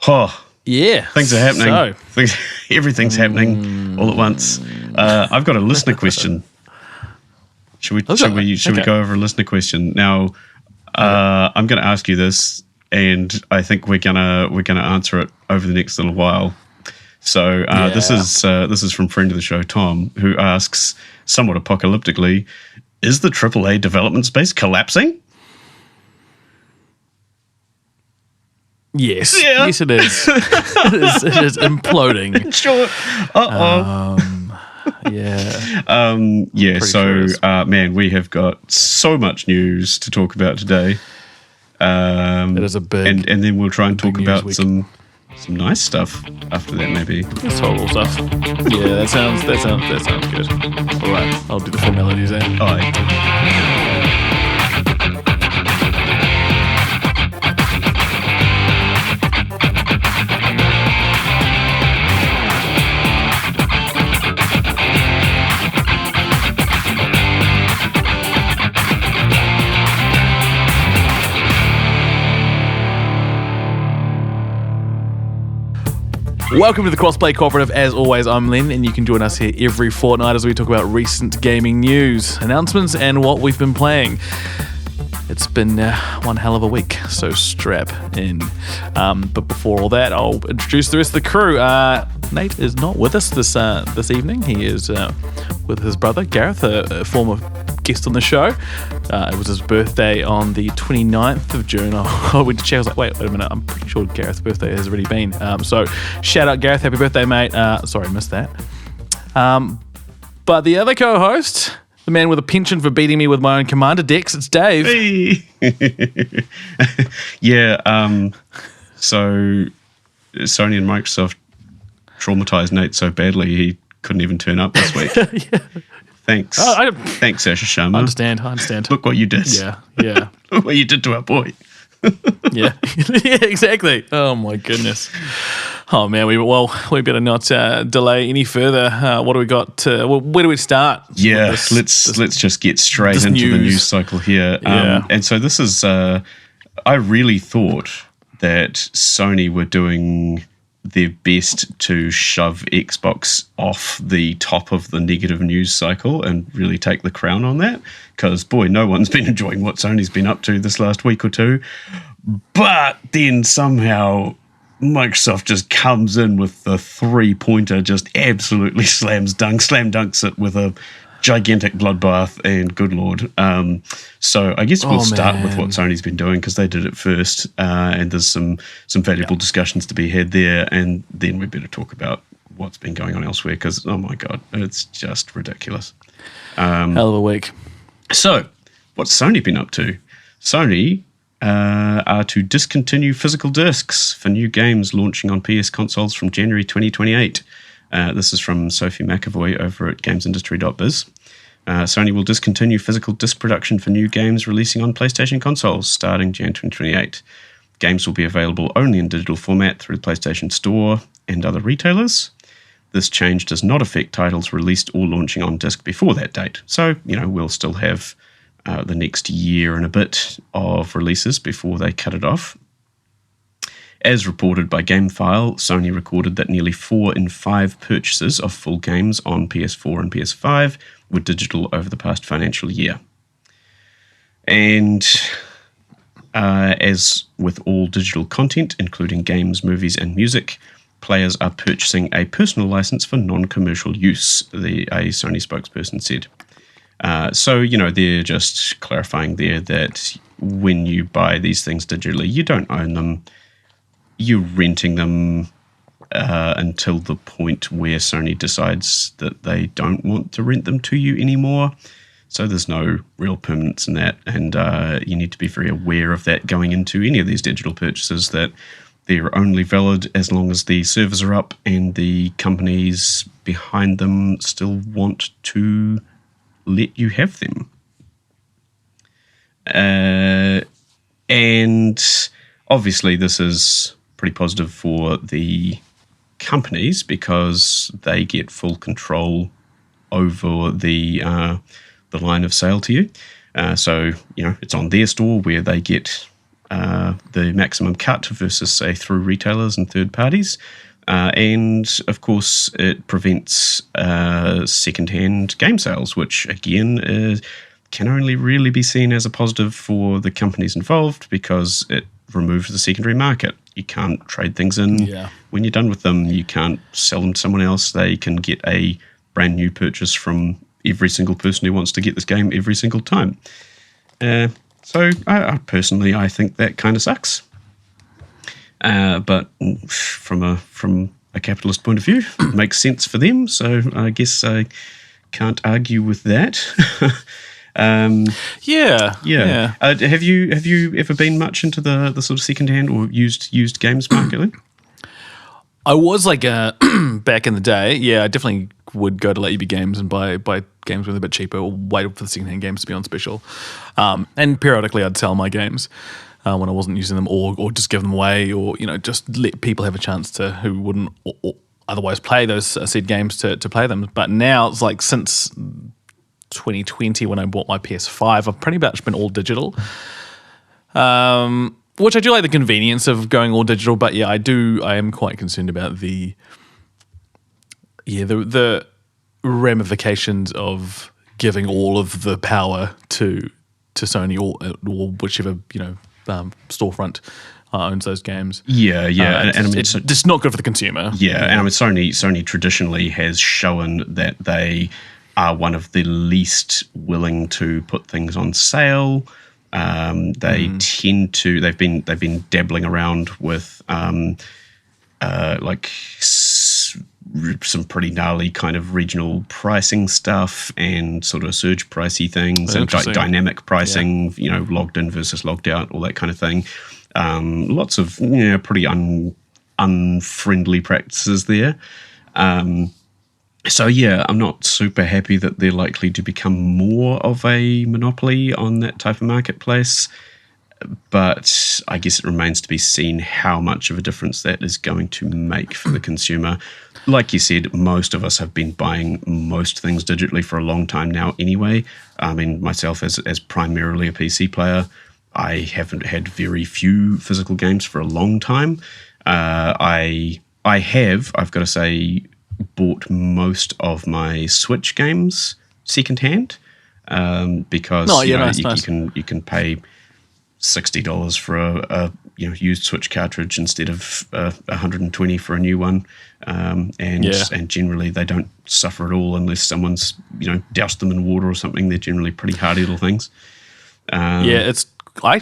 Oh, yeah. things are happening. So. Everything's happening all at once. I've got a listener question. Should we go over a listener question now? I'm going to ask you this, and I think we're gonna answer it over the next little while. So this is from friend of the show Tom, who asks somewhat apocalyptically, "Is the AAA development space collapsing?" Yes. Yeah. Yes, it is. It is imploding. Sure. Yeah. Yeah. Pretty So, sure man, we have got so much news to talk about today. It is a big, and then we'll try and talk about week. some nice stuff after that, maybe. That's horrible stuff. Yeah, that sounds good. All right, I'll do the formalities then. All right. Welcome to the Crossplay Cooperative. As always, I'm Len, and you can join us here every fortnight as we talk about recent gaming news, announcements, and what we've been playing. It's been one hell of a week, so strap in. But before all that, I'll introduce the rest of the crew. Nate is not with us this evening. He is with his brother, Gareth, a former guest on the show. It was his birthday on the 29th of June. I went to check. I was like, wait a minute. I'm pretty sure Gareth's birthday has already been. So shout out, Gareth. Happy birthday, mate. Sorry, I missed that. But the other co-host, the man with a penchant for beating me with my own commander decks, it's Dave. Hey. Yeah. So Sony and Microsoft traumatized Nate so badly he couldn't even turn up this week. Yeah. Thanks. Thanks, Sasha Sharma. I understand. Look what you did. Yeah. Look what you did to our boy. Yeah. Yeah, exactly. Oh my goodness. Oh man, we better not delay any further. What do we got? Where do we start? Yeah, let's just get straight into the news cycle here. Yeah. And so this is. I really thought that Sony were doing their best to shove Xbox off the top of the negative news cycle and really take the crown on that, because boy, no one's been enjoying what Sony's been up to this last week or two. But then somehow Microsoft just comes in with the 3-pointer, just absolutely slam dunks it with a gigantic bloodbath, and good lord. So I guess we'll start with what Sony's been doing, because they did it first, and there's some valuable discussions to be had there, and then we better talk about what's been going on elsewhere, because oh my god, it's just ridiculous. Hell of a week. So what's Sony been up to? Sony are to discontinue physical discs for new games launching on PS consoles from January 2028. This is from Sophie McAvoy over at gamesindustry.biz. Sony will discontinue physical disc production for new games releasing on PlayStation consoles starting Jan 2028. Games will be available only in digital format through the PlayStation Store and other retailers. This change does not affect titles released or launching on disc before that date. So, we'll still have the next year and a bit of releases before they cut it off. As reported by GameFile, Sony recorded that nearly 4 in 5 purchases of full games on PS4 and PS5 were digital over the past financial year. And as with all digital content, including games, movies, and music, players are purchasing a personal license for non-commercial use, a Sony spokesperson said. So, they're just clarifying there that when you buy these things digitally, you don't own them. You're renting them until the point where Sony decides that they don't want to rent them to you anymore. So there's no real permanence in that, and you need to be very aware of that going into any of these digital purchases, that they're only valid as long as the servers are up and the companies behind them still want to let you have them. And obviously this is pretty positive for the companies, because they get full control over the line of sale to you. So, it's on their store where they get the maximum cut versus, say, through retailers and third parties. And, of course, it prevents second-hand game sales, which, again, can only really be seen as a positive for the companies involved because it removes the secondary market. You can't trade things in when you're done with them. You can't sell them to someone else. They can get a brand new purchase from every single person who wants to get this game every single time. So I personally, I think that kind of sucks. But from a capitalist point of view, it makes sense for them. So I guess I can't argue with that. Yeah. Have you ever been much into the sort of secondhand or used games market, Lynn? I was like back in the day. Yeah, I definitely would go to Let You Be Games and buy games with a bit cheaper, or wait for the secondhand games to be on special. And periodically, I'd sell my games when I wasn't using them, or just give them away, or just let people have a chance to who wouldn't or otherwise play those said games to play them. But now it's like since 2020 when I bought my PS5, I've pretty much been all digital. Which I do like the convenience of going all digital, but yeah, I am quite concerned about the ramifications of giving all of the power to Sony or whichever storefront owns those games. Yeah. And I mean, it's just not good for the consumer. Yeah, and I mean, Sony traditionally has shown that they are one of the least willing to put things on sale. They tend to. They've been dabbling around with some pretty gnarly kind of regional pricing stuff and sort of surge pricey things and dynamic pricing. Logged in versus logged out, all that kind of thing. Lots of pretty unfriendly practices there. So yeah, I'm not super happy that they're likely to become more of a monopoly on that type of marketplace. But I guess it remains to be seen how much of a difference that is going to make for the consumer. Like you said, most of us have been buying most things digitally for a long time now anyway. I mean, myself as primarily a PC player, I haven't had very few physical games for a long time. I've got to say, bought most of my Switch games secondhand because you can pay $60 for a used Switch cartridge instead of $120 for a new one, and generally they don't suffer at all unless someone's doused them in water or something. They're generally pretty hardy little things. I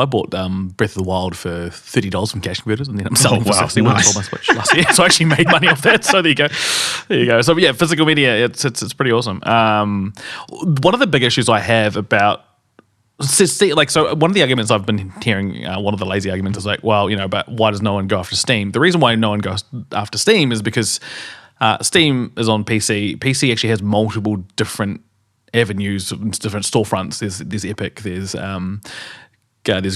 bought Breath of the Wild for $30 from Cash Converters, and then I'm selling for $60 when I sold my Switch last year. So I actually made money off that. So there you go. So yeah, physical media, it's pretty awesome. One of the big issues I have about so one of the arguments I've been hearing, one of the lazy arguments is like, well, but why does no one go after Steam? The reason why no one goes after Steam is because Steam is on PC. PC actually has multiple different avenues, different storefronts. There's Epic, there's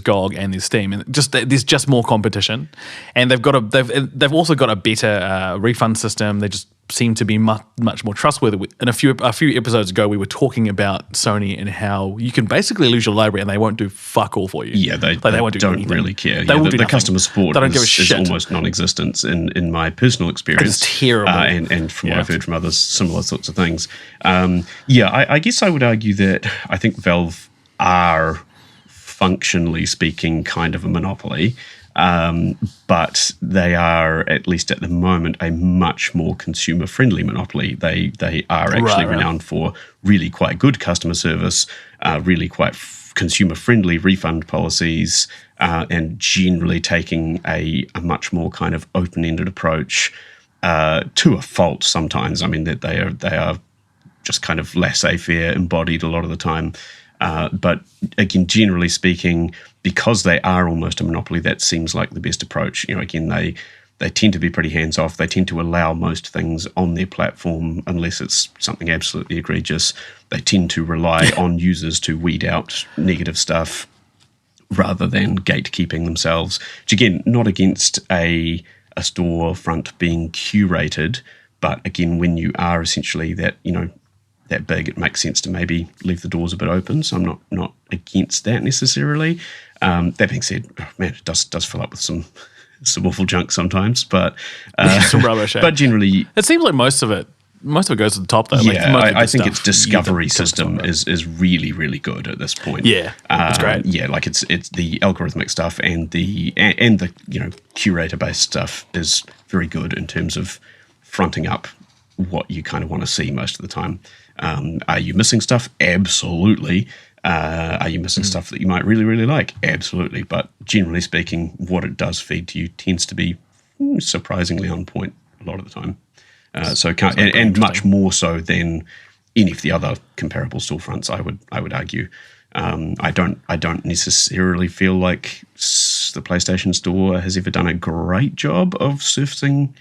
GOG, and there's Steam, and there's just more competition. And they've also got a better refund system. They just seem to be much more trustworthy. And a few episodes ago, we were talking about Sony and how you can basically lose your library and they won't do fuck all for you. Yeah, they don't really care. The customer support is almost non-existent in my personal experience. It's terrible. And from what I've heard from others, similar sorts of things. I guess I would argue that I think Valve are, functionally speaking, kind of a monopoly. But they are, at least at the moment, a much more consumer-friendly monopoly. They are actually renowned for really quite good customer service, really quite consumer-friendly refund policies, and generally taking a much more kind of open-ended approach to a fault sometimes. I mean, that they are just kind of laissez-faire embodied a lot of the time. But again, generally speaking, because they are almost a monopoly, that seems like the best approach. Again, they tend to be pretty hands-off. They tend to allow most things on their platform unless it's something absolutely egregious. They tend to rely on users to weed out negative stuff rather than gatekeeping themselves, which again, not against a storefront being curated, but again, when you are essentially that, that big, it makes sense to maybe leave the doors a bit open. So I'm not against that necessarily. That being said, man, it does fill up with some awful junk sometimes, but some rubbish. But generally, it seems like most of it goes to the top though. Yeah, like, I think its discovery system is really, really good at this point. Yeah, it's great. Yeah, like it's the algorithmic stuff and the curator based stuff is very good in terms of fronting up what you kind of want to see most of the time. Are you missing stuff? Absolutely. Are you missing stuff that you might really, really like? Absolutely. But generally speaking, what it does feed to you tends to be surprisingly on point a lot of the time. And much more so than any of the other comparable storefronts, I would argue. I don't necessarily feel like the PlayStation Store has ever done a great job of surfacing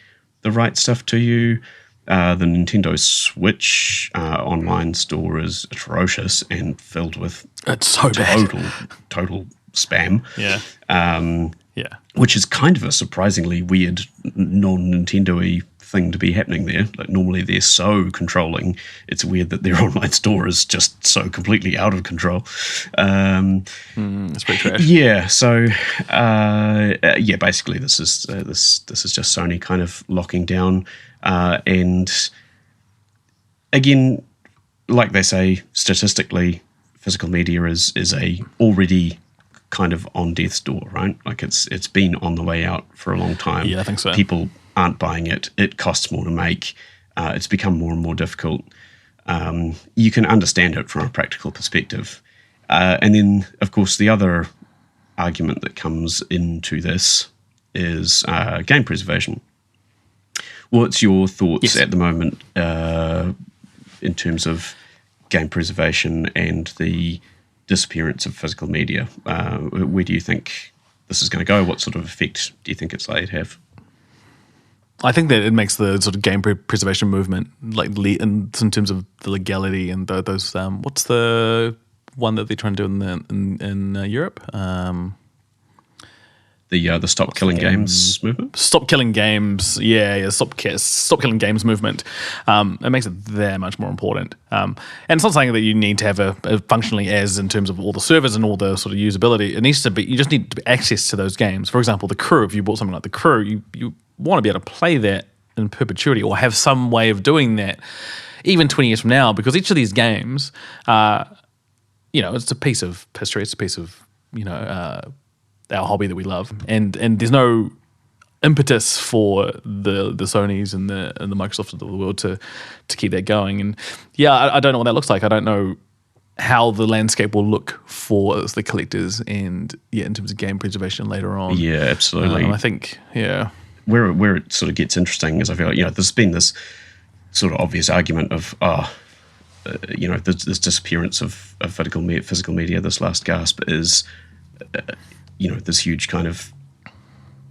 the right stuff to you. The Nintendo Switch online store is atrocious and filled with total spam. Yeah. Which is kind of a surprisingly weird non-Nintendo-y thing to be happening there. Like normally they're so controlling. It's weird that their online store is just so completely out of control. It's pretty trash. Yeah. So basically this is just Sony kind of locking down. And again, like they say, statistically, physical media is a already kind of on death's door, right? Like it's been on the way out for a long time. Yeah, I think so. People aren't buying it. It costs more to make. It's become more and more difficult. You can understand it from a practical perspective. And then, of course, the other argument that comes into this is game preservation. What's your thoughts at the moment in terms of game preservation and the disappearance of physical media? Where do you think this is going to go? What sort of effect do you think it's likely to have? I think that it makes the sort of game preservation movement, like in terms of the legality and those. What's the one that they're trying to do in Europe? The Stop Killing Games movement? Stop Killing Games, yeah, Stop Killing Games movement. It makes it that much more important. And it's not saying that you need to have a functionally as in terms of all the servers and all the sort of usability. It needs to be, you just need to be access to those games. For example, The Crew, if you bought something like The Crew, you want to be able to play that in perpetuity or have some way of doing that even 20 years from now, because each of these games, it's a piece of history, it's a piece of, our hobby that we love, and there's no impetus for the Sonys and the Microsofts of the world to keep that going. And I don't know what that looks like. I don't know how the landscape will look for the collectors and in terms of game preservation later on. Yeah, absolutely. I think where it sort of gets interesting is I feel like there's been this sort of obvious argument of this disappearance of physical media, this last gasp is this huge kind of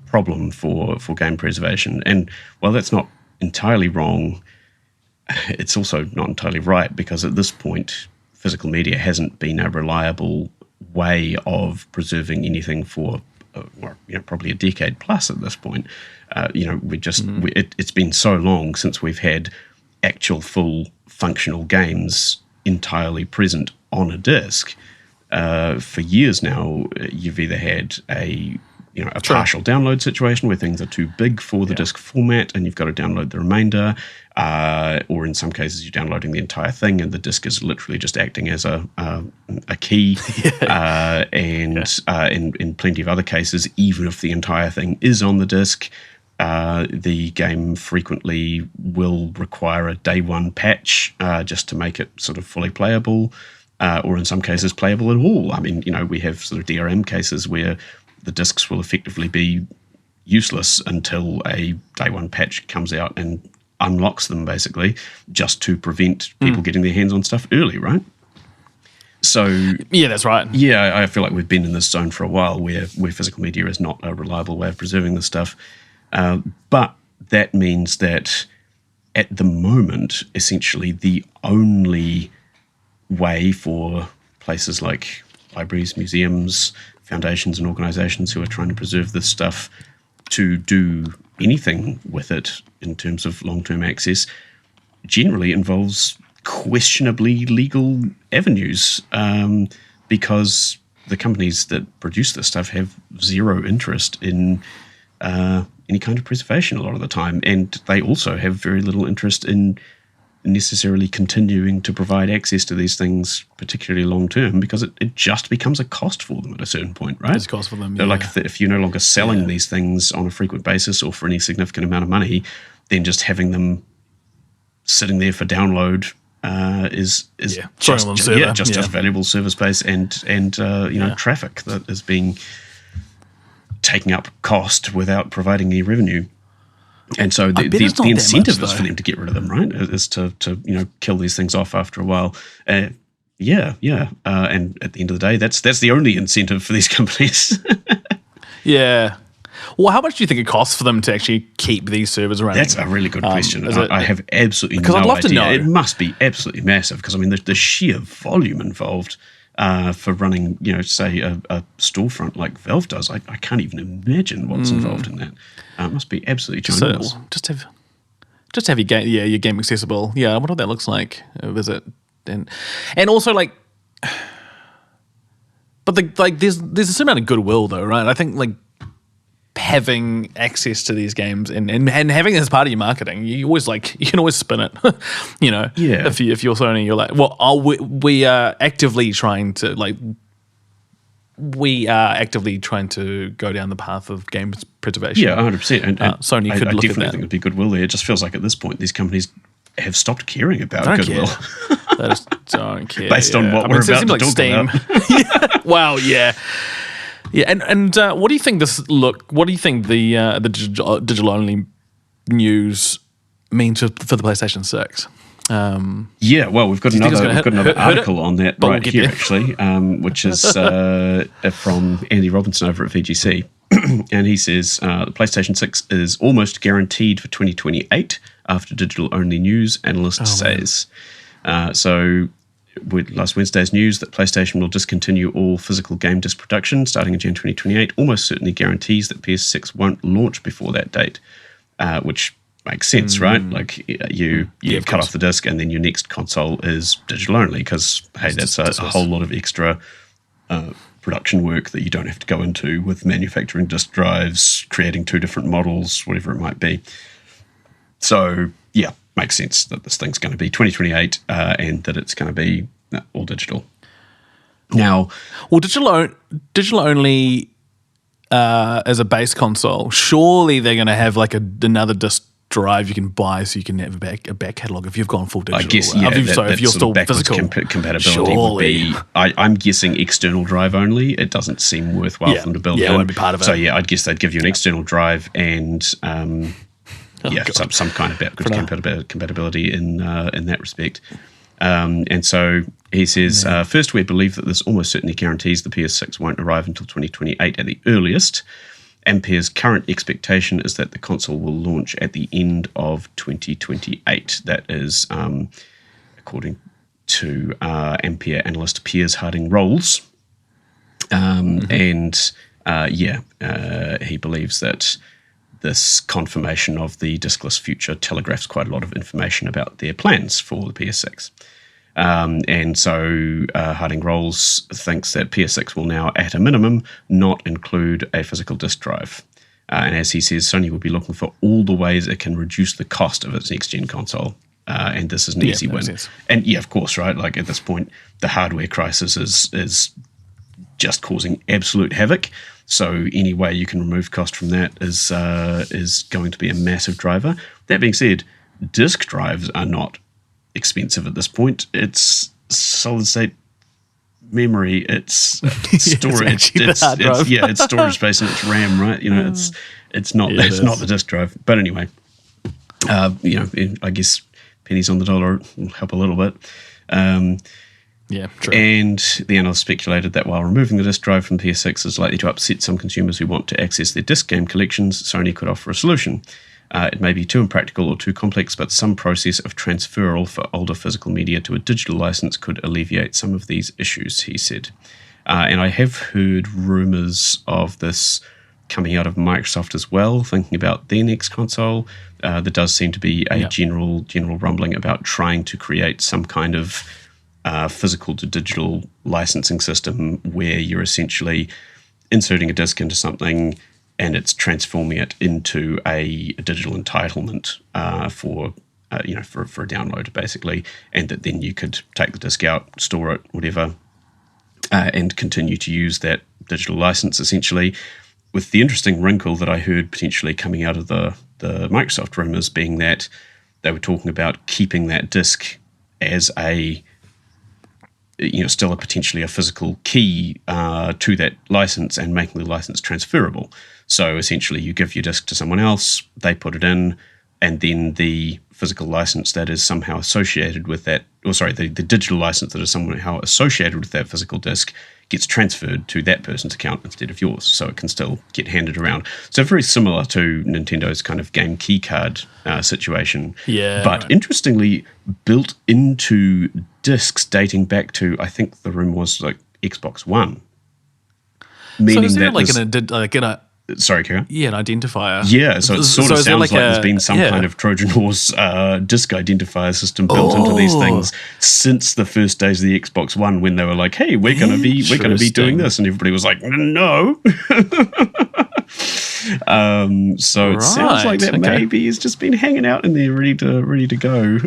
problem for game preservation. And while that's not entirely wrong, it's also not entirely right, because at this point, physical media hasn't been a reliable way of preserving anything for probably a decade plus at this point. It's been so long since we've had actual full functional games entirely present on a disc. For years now, you've either had a partial download situation where things are too big for the disc format and you've got to download the remainder, or in some cases you're downloading the entire thing and the disc is literally just acting as a key. In plenty of other cases, even if the entire thing is on the disc, the game frequently will require a day one patch just to make it sort of fully playable. Or in some cases playable at all. I mean, we have sort of DRM cases where the discs will effectively be useless until a day one patch comes out and unlocks them, basically, just to prevent people getting their hands on stuff early, right? So yeah, that's right. Yeah, I feel like we've been in this zone for a while where physical media is not a reliable way of preserving this stuff. But that means that at the moment, essentially the only way for places like libraries, museums, foundations and organizations who are trying to preserve this stuff to do anything with it in terms of long-term access generally involves questionably legal avenues, because the companies that produce this stuff have zero interest in any kind of preservation a lot of the time, and they also have very little interest in necessarily continuing to provide access to these things, particularly long term, because it just becomes a cost for them at a certain point, right? It's a cost for them. So like if you're no longer selling these things on a frequent basis or for any significant amount of money, then just having them sitting there for download is just as valuable server space and traffic that is being taking up cost without providing any revenuue. And so the incentive is for them to get rid of them, right? Is to kill these things off after a while. And at the end of the day, that's the only incentive for these companies. Yeah. Well, how much do you think it costs for them to actually keep these servers running? That's a really good question. I have absolutely no idea. I'd love to know. It must be absolutely massive, because I mean the sheer volume involved for running, say a storefront like Valve does. I can't even imagine what's involved in that. It must be absolutely ginormous. Just have your game accessible. Yeah, I wonder what that looks like. Visit and also like, but there's a certain amount of goodwill though, right? I think like having access to these games and having it as part of your marketing, you can always spin it. Yeah. If you're Sony, you're like, well, we are actively trying to go down the path of game preservation. Yeah, 100%. And Sony could look at that. I definitely think there'd be goodwill there. It just feels like at this point these companies have stopped caring about goodwill. They just don't care. Based on what we're about to talk about. Yeah. Wow. Yeah. Yeah. And what do you think what do you think the digital only news means for the PlayStation 6? Well, we've got another article on that right here, actually, which is from Andy Robinson over at VGC. And he says the PlayStation 6 is almost guaranteed for 2028 after digital-only news, analyst says. So with last Wednesday's news that PlayStation will discontinue all physical game disc production starting in Jan 2028 almost certainly guarantees that PS6 won't launch before that date, which makes sense, right? Like you cut off the disc and then your next console is digital only because, hey, that's a whole lot of extra production work that you don't have to go into with manufacturing disc drives, creating two different models, whatever it might be. So, yeah, makes sense that this thing's going to be 2028 and that it's going to be all digital. Now, well, digital only as a base console, surely they're going to have like another disc drive you can buy so you can have a back catalogue if you've gone full digital. I guess, if you're still physical. Compatibility would be, I'm guessing external drive only. It doesn't seem worthwhile for them to build in. Yeah, it won't be part of it. So yeah, I'd guess they'd give you an external drive and some kind of backwards compatibility in that respect. And so he says, first, we believe that this almost certainly guarantees the PS6 won't arrive until 2028 at the earliest. Ampere's current expectation is that the console will launch at the end of 2028. That is, according to Ampere analyst Piers Harding-Rolls. And he believes that this confirmation of the diskless future telegraphs quite a lot of information about their plans for the PS6. And so Harding-Rolls thinks that PS6 will now, at a minimum, not include a physical disk drive. And as he says, Sony will be looking for all the ways it can reduce the cost of its next-gen console. And this is an easy win. Sense. And yeah, of course, right? Like at this point, the hardware crisis is just causing absolute havoc. So any way you can remove cost from that is going to be a massive driver. That being said, disk drives are not expensive at this point. It's solid state memory, it's storage, it's storage space and it's RAM, right? It's not the disk drive. But anyway, I guess pennies on the dollar will help a little bit. True. And the analyst speculated that while removing the disk drive from PS6 is likely to upset some consumers who want to access their disc game collections, Sony could offer a solution. It may be too impractical or too complex, but some process of transferal for older physical media to a digital license could alleviate some of these issues, he said. And I have heard rumours of this coming out of Microsoft as well, thinking about their next console. There does seem to be a general rumbling about trying to create some kind of physical to digital licensing system where you're essentially inserting a disc into something and it's transforming it into a digital entitlement for a download, basically, and that then you could take the disc out, store it, whatever, and continue to use that digital license, essentially, with the interesting wrinkle that I heard potentially coming out of the Microsoft rumors being that they were talking about keeping that disc as still potentially a physical key to that license and making the license transferable. So essentially you give your disc to someone else, they put it in, and then the physical license that is somehow associated with that, the digital license that is somehow associated with that physical disc gets transferred to that person's account instead of yours, so it can still get handed around. So very similar to Nintendo's kind of game keycard situation. Yeah. But interestingly, built into discs dating back to, I think the room was like Xbox One. Meaning so that sorry, Karen? Yeah, an identifier. Yeah, so it sort of sounds like there's been some kind of Trojan horse disk identifier system built into these things since the first days of the Xbox One, when they were like, "Hey, we're going to be doing this," and everybody was like, "No." So it sounds like that maybe has just been hanging out in there, ready to go.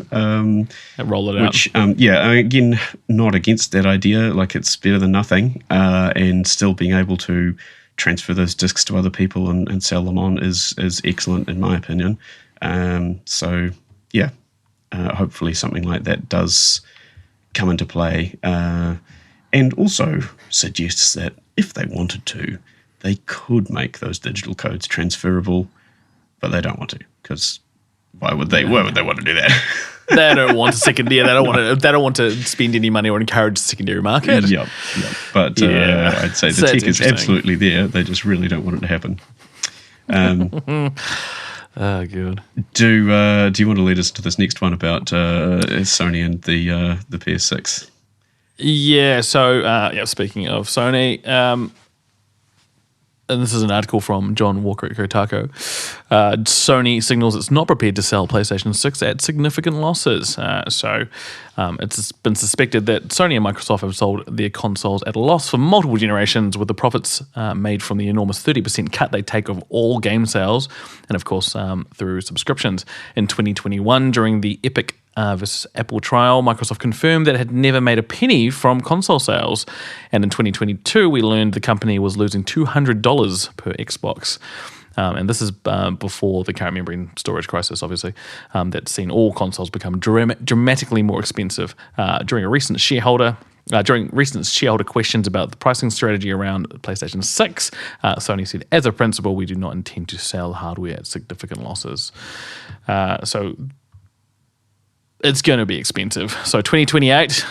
Roll it out. Which, again, not against that idea. Like, it's better than nothing, and still being able to transfer those discs to other people and sell them on is excellent in my opinion. Hopefully something like that does come into play, and also suggests that if they wanted to, they could make those digital codes transferable, but they don't want to, because why would they want to do that? They don't want a secondary. They don't want to spend any money or encourage the secondary market. Yep. But I'd say the tech is absolutely there. They just really don't want it to happen. Oh, good. Do you want to lead us to this next one about Sony and the PS6? Yeah. So speaking of Sony. And this is an article from John Walker at Kotaku. Sony signals it's not prepared to sell PlayStation 6 at significant losses. It's been suspected that Sony and Microsoft have sold their consoles at a loss for multiple generations, with the profits made from the enormous 30% cut they take of all game sales, and of course through subscriptions. In 2021, during the Epic versus Apple trial, Microsoft confirmed that it had never made a penny from console sales. And in 2022, we learned the company was losing $200 per Xbox. And this is before the current memory and storage crisis, obviously, that's seen all consoles become dramatically more expensive. During recent shareholder questions about the pricing strategy around PlayStation 6, Sony said, as a principle, we do not intend to sell hardware at significant losses. So it's going to be expensive. So 2028,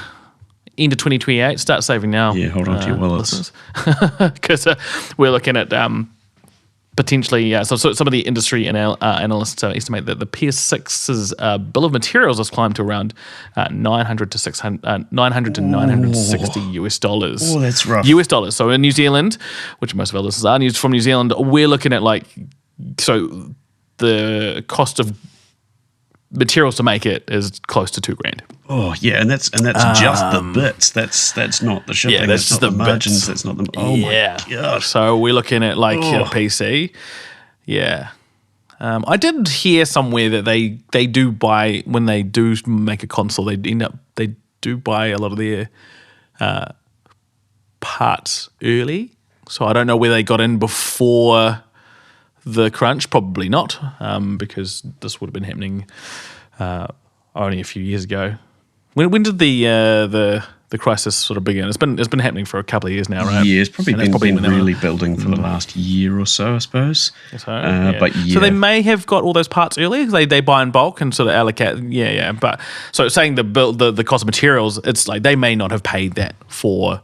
end of 2028, start saving now. Yeah, hold on to your wallets. Because we're looking at potentially, so some of the industry analysts estimate that the PS6's bill of materials has climbed to around $900 to $960 US dollars. Oh, that's rough. US dollars. So in New Zealand, which most of our listeners are from New Zealand, we're looking at the cost of materials to make it is close to $2,000. Oh yeah, and that's just the bits. That's not the shipping. Yeah, that's just not the margins. bits. That's not the. Oh my god. So we're looking at a PC. Yeah. I did hear somewhere that they do buy, when they do make a console, they do buy a lot of their parts early. So I don't know where they got in before the crunch. Probably not, because this would have been happening only a few years ago. When did the crisis sort of begin? It's been happening for a couple of years now, right? Yeah, it's probably been really building for the last year or so, I suppose. But yeah. So they may have got all those parts early. They buy in bulk and sort of allocate. Yeah. But so saying the cost of materials, it's like they may not have paid that for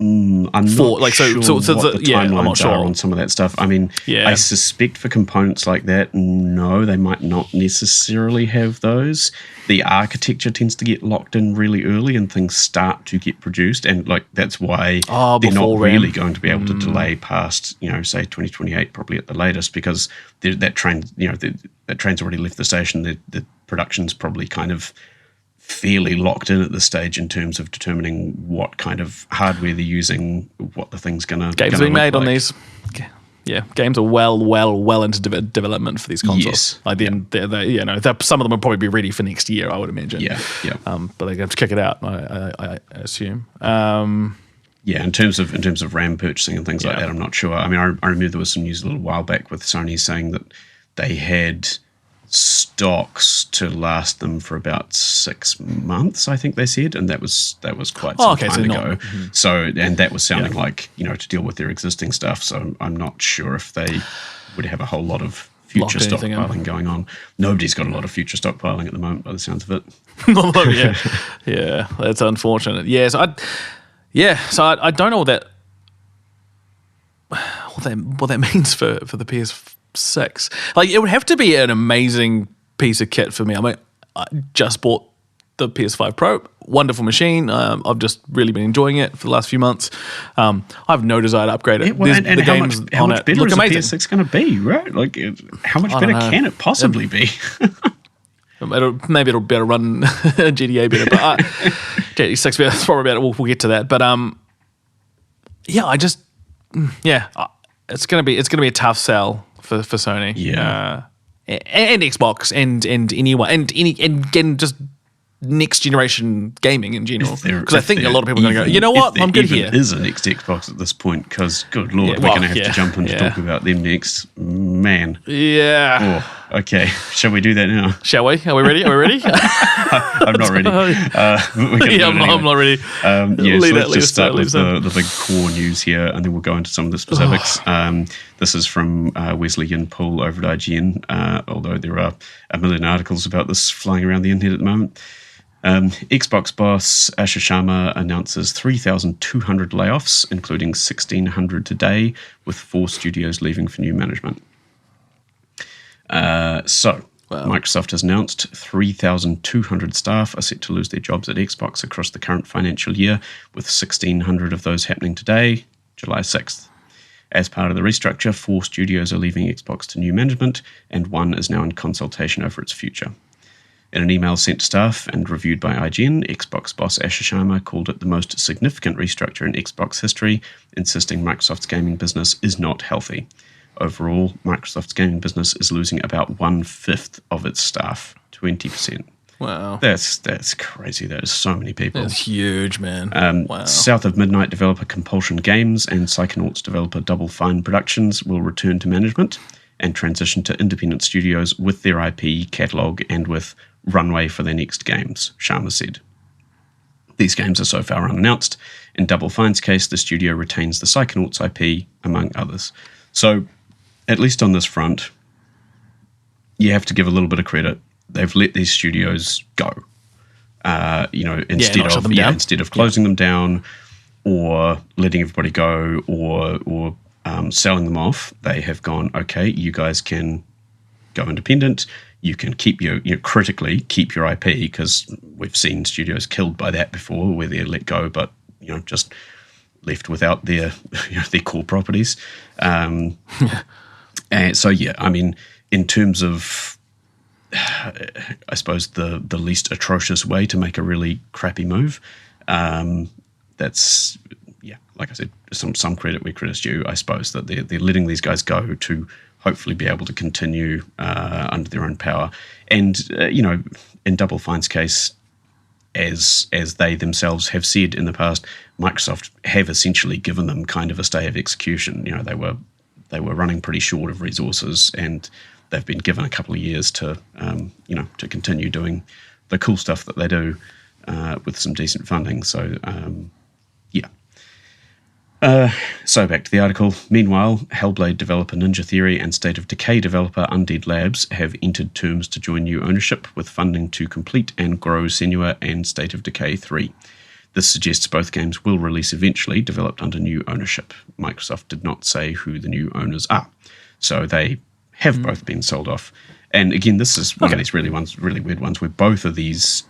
I'm not sure what the timelines I'm not sure. are on some of that stuff. I mean, I suspect for components like that, no, they might not necessarily have those. The architecture tends to get locked in really early and things start to get produced, and like that's why they're not really going to be able to delay past, say 2028 probably at the latest, because that train, that train's already left the station. The production's probably kind of fairly locked in at this stage in terms of determining what kind of hardware they're using, what the thing's gonna games being made on these. Yeah, games are well into development for these consoles. Yes. Like they some of them will probably be ready for next year, I would imagine. Yeah. But they're going to kick it out, I assume. In terms of RAM purchasing and things like that, I'm not sure. I mean, I remember there was some news a little while back with Sony saying that they had stocks to last them for about 6 months, I think they said, and that was quite some time ago. So, and that was sounding like to deal with their existing stuff. So I'm not sure if they would have a whole lot of future stockpiling going on. Nobody's got a lot of future stockpiling at the moment, by the sounds of it. yeah, that's unfortunate. Yeah, so I don't know what that means for the PS6. Like, it would have to be an amazing piece of kit for me. I mean, I just bought the PS5 Pro, wonderful machine. I've just really been enjoying it for the last few months. I have no desire to upgrade it. And how much better is a PS6 going to be, right? Like, how much better can it possibly be? Maybe it'll better run GTA better, but GTA 6 probably better. We'll get to that. But it's gonna be a tough sell for Sony. And Xbox and anyone and just next generation gaming in general, because I think a lot of people are going to go, you know what, I'm good here. Is a next Xbox at this point, because good lord, we're going to have to jump in to talk about them next, man. Okay, shall we do that now? Shall we? Are we ready? I'm not ready. I'm not ready. Let's just start with the big core news here, and then we'll go into some of the specifics. This is from Wesley and Paul over at IGN, although there are a million articles about this flying around the internet at the moment. Xbox boss Asher Sharma announces 3,200 layoffs, including 1,600 today, with 4 studios leaving for new management. Microsoft has announced 3,200 staff are set to lose their jobs at Xbox across the current financial year, with 1,600 of those happening today, July 6th. As part of the restructure, 4 studios are leaving Xbox to new management, and 1 is now in consultation over its future. In an email sent to staff and reviewed by IGN, Xbox boss Asher Sharma called it the most significant restructure in Xbox history, insisting Microsoft's gaming business is not healthy. Overall, Microsoft's gaming business is losing about 1/5 of its staff, 20%. Wow. That's crazy. That is so many people. That's huge, man. Wow. South of Midnight developer Compulsion Games and Psychonauts developer Double Fine Productions will return to management and transition to independent studios with their IP catalogue and with runway for their next games, Sharma said. These games are so far unannounced. In Double Fine's case, the studio retains the Psychonauts IP, among others. So, at least on this front, you have to give a little bit of credit. They've let these studios go. Instead of closing them down or letting everybody go or selling them off, they have gone, okay, you guys can go independent. You can keep critically keep your IP, because we've seen studios killed by that before, where they're let go, but just left without their their core properties. And so I mean, in terms of, I suppose the least atrocious way to make a really crappy move, that's like I said, some credit where credit's due. I suppose that they're letting these guys go to hopefully be able to continue under their own power. And in Double Fine's case, as they themselves have said in the past, Microsoft have essentially given them kind of a stay of execution. They were running pretty short of resources, and they've been given a couple of years to to continue doing the cool stuff that they do with some decent funding. So So back to the article. Meanwhile, Hellblade developer Ninja Theory and State of Decay developer Undead Labs have entered terms to join new ownership, with funding to complete and grow Senua and State of Decay 3. This suggests both games will release eventually, developed under new ownership. Microsoft did not say who the new owners are. So they have both been sold off. And again, this is one of these really weird ones where both of these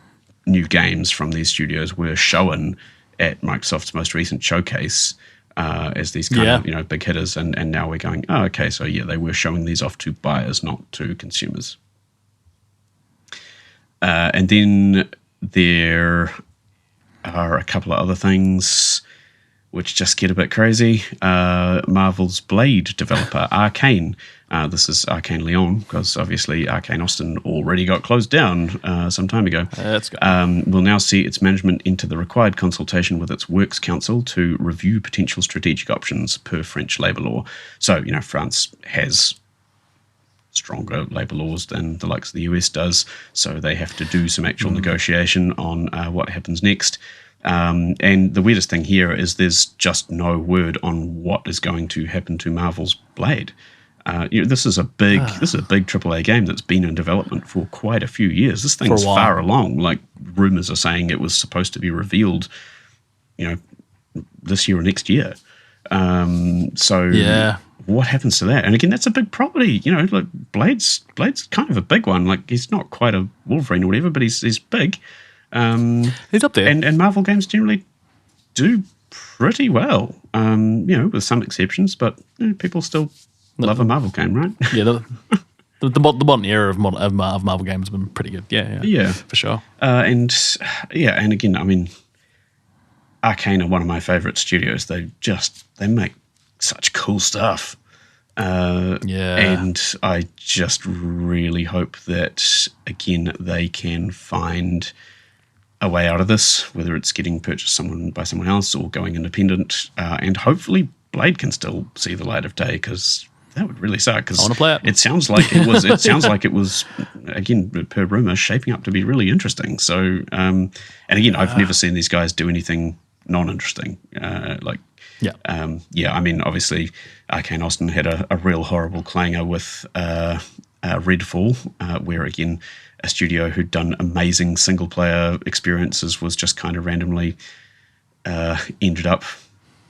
new games from these studios were shown at Microsoft's most recent showcase as these kind of big hitters, and now we're going, oh, okay, so yeah, they were showing these off to buyers, not to consumers. And then there are a couple of other things which just get a bit crazy. Marvel's Blade developer, Arcane. This is Arcane Lyon, because obviously Arcane Austin already got closed down some time ago. That's good. Will now see its management into the required consultation with its Works Council to review potential strategic options per French labour law. So, France has stronger labour laws than the likes of the US does, so they have to do some actual negotiation on what happens next. And the weirdest thing here is there's just no word on what is going to happen to Marvel's Blade. This is a big AAA game that's been in development for quite a few years. This thing's far along. Like, rumors are saying it was supposed to be revealed, this year or next year. What happens to that? And again, that's a big property. Like Blade's kind of a big one. Like, he's not quite a Wolverine or whatever, but he's big. He's up there. And Marvel games generally do pretty well, with some exceptions, but people still love a Marvel game, right? Yeah, the modern era of Marvel games has been pretty good. Yeah, for sure. And again, I mean, Arcane are one of my favorite studios. They make such cool stuff. And I just really hope that, again, they can find a way out of this, whether it's getting purchased by someone else or going independent, and hopefully Blade can still see the light of day, because that would really suck. Because I want to play it. It sounds like it was. It sounds like it was, again, per rumor, shaping up to be really interesting. So, and again, I've never seen these guys do anything non-interesting. I mean, obviously, Arcane Austin had a real horrible clanger with Redfall, where again, a studio who'd done amazing single-player experiences was just kind of randomly ended up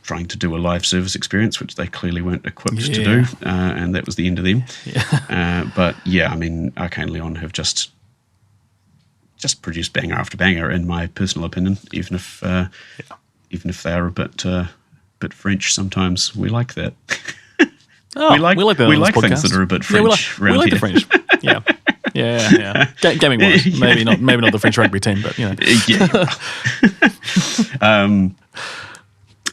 trying to do a live service experience, which they clearly weren't equipped to do, and that was the end of them. But I mean, Arcane Lyon have just produced banger after banger, in my personal opinion. Even if they are a bit French, sometimes we like that. We like things that are a bit French. We like the French. Yeah. Gaming wise, maybe not the French rugby team, but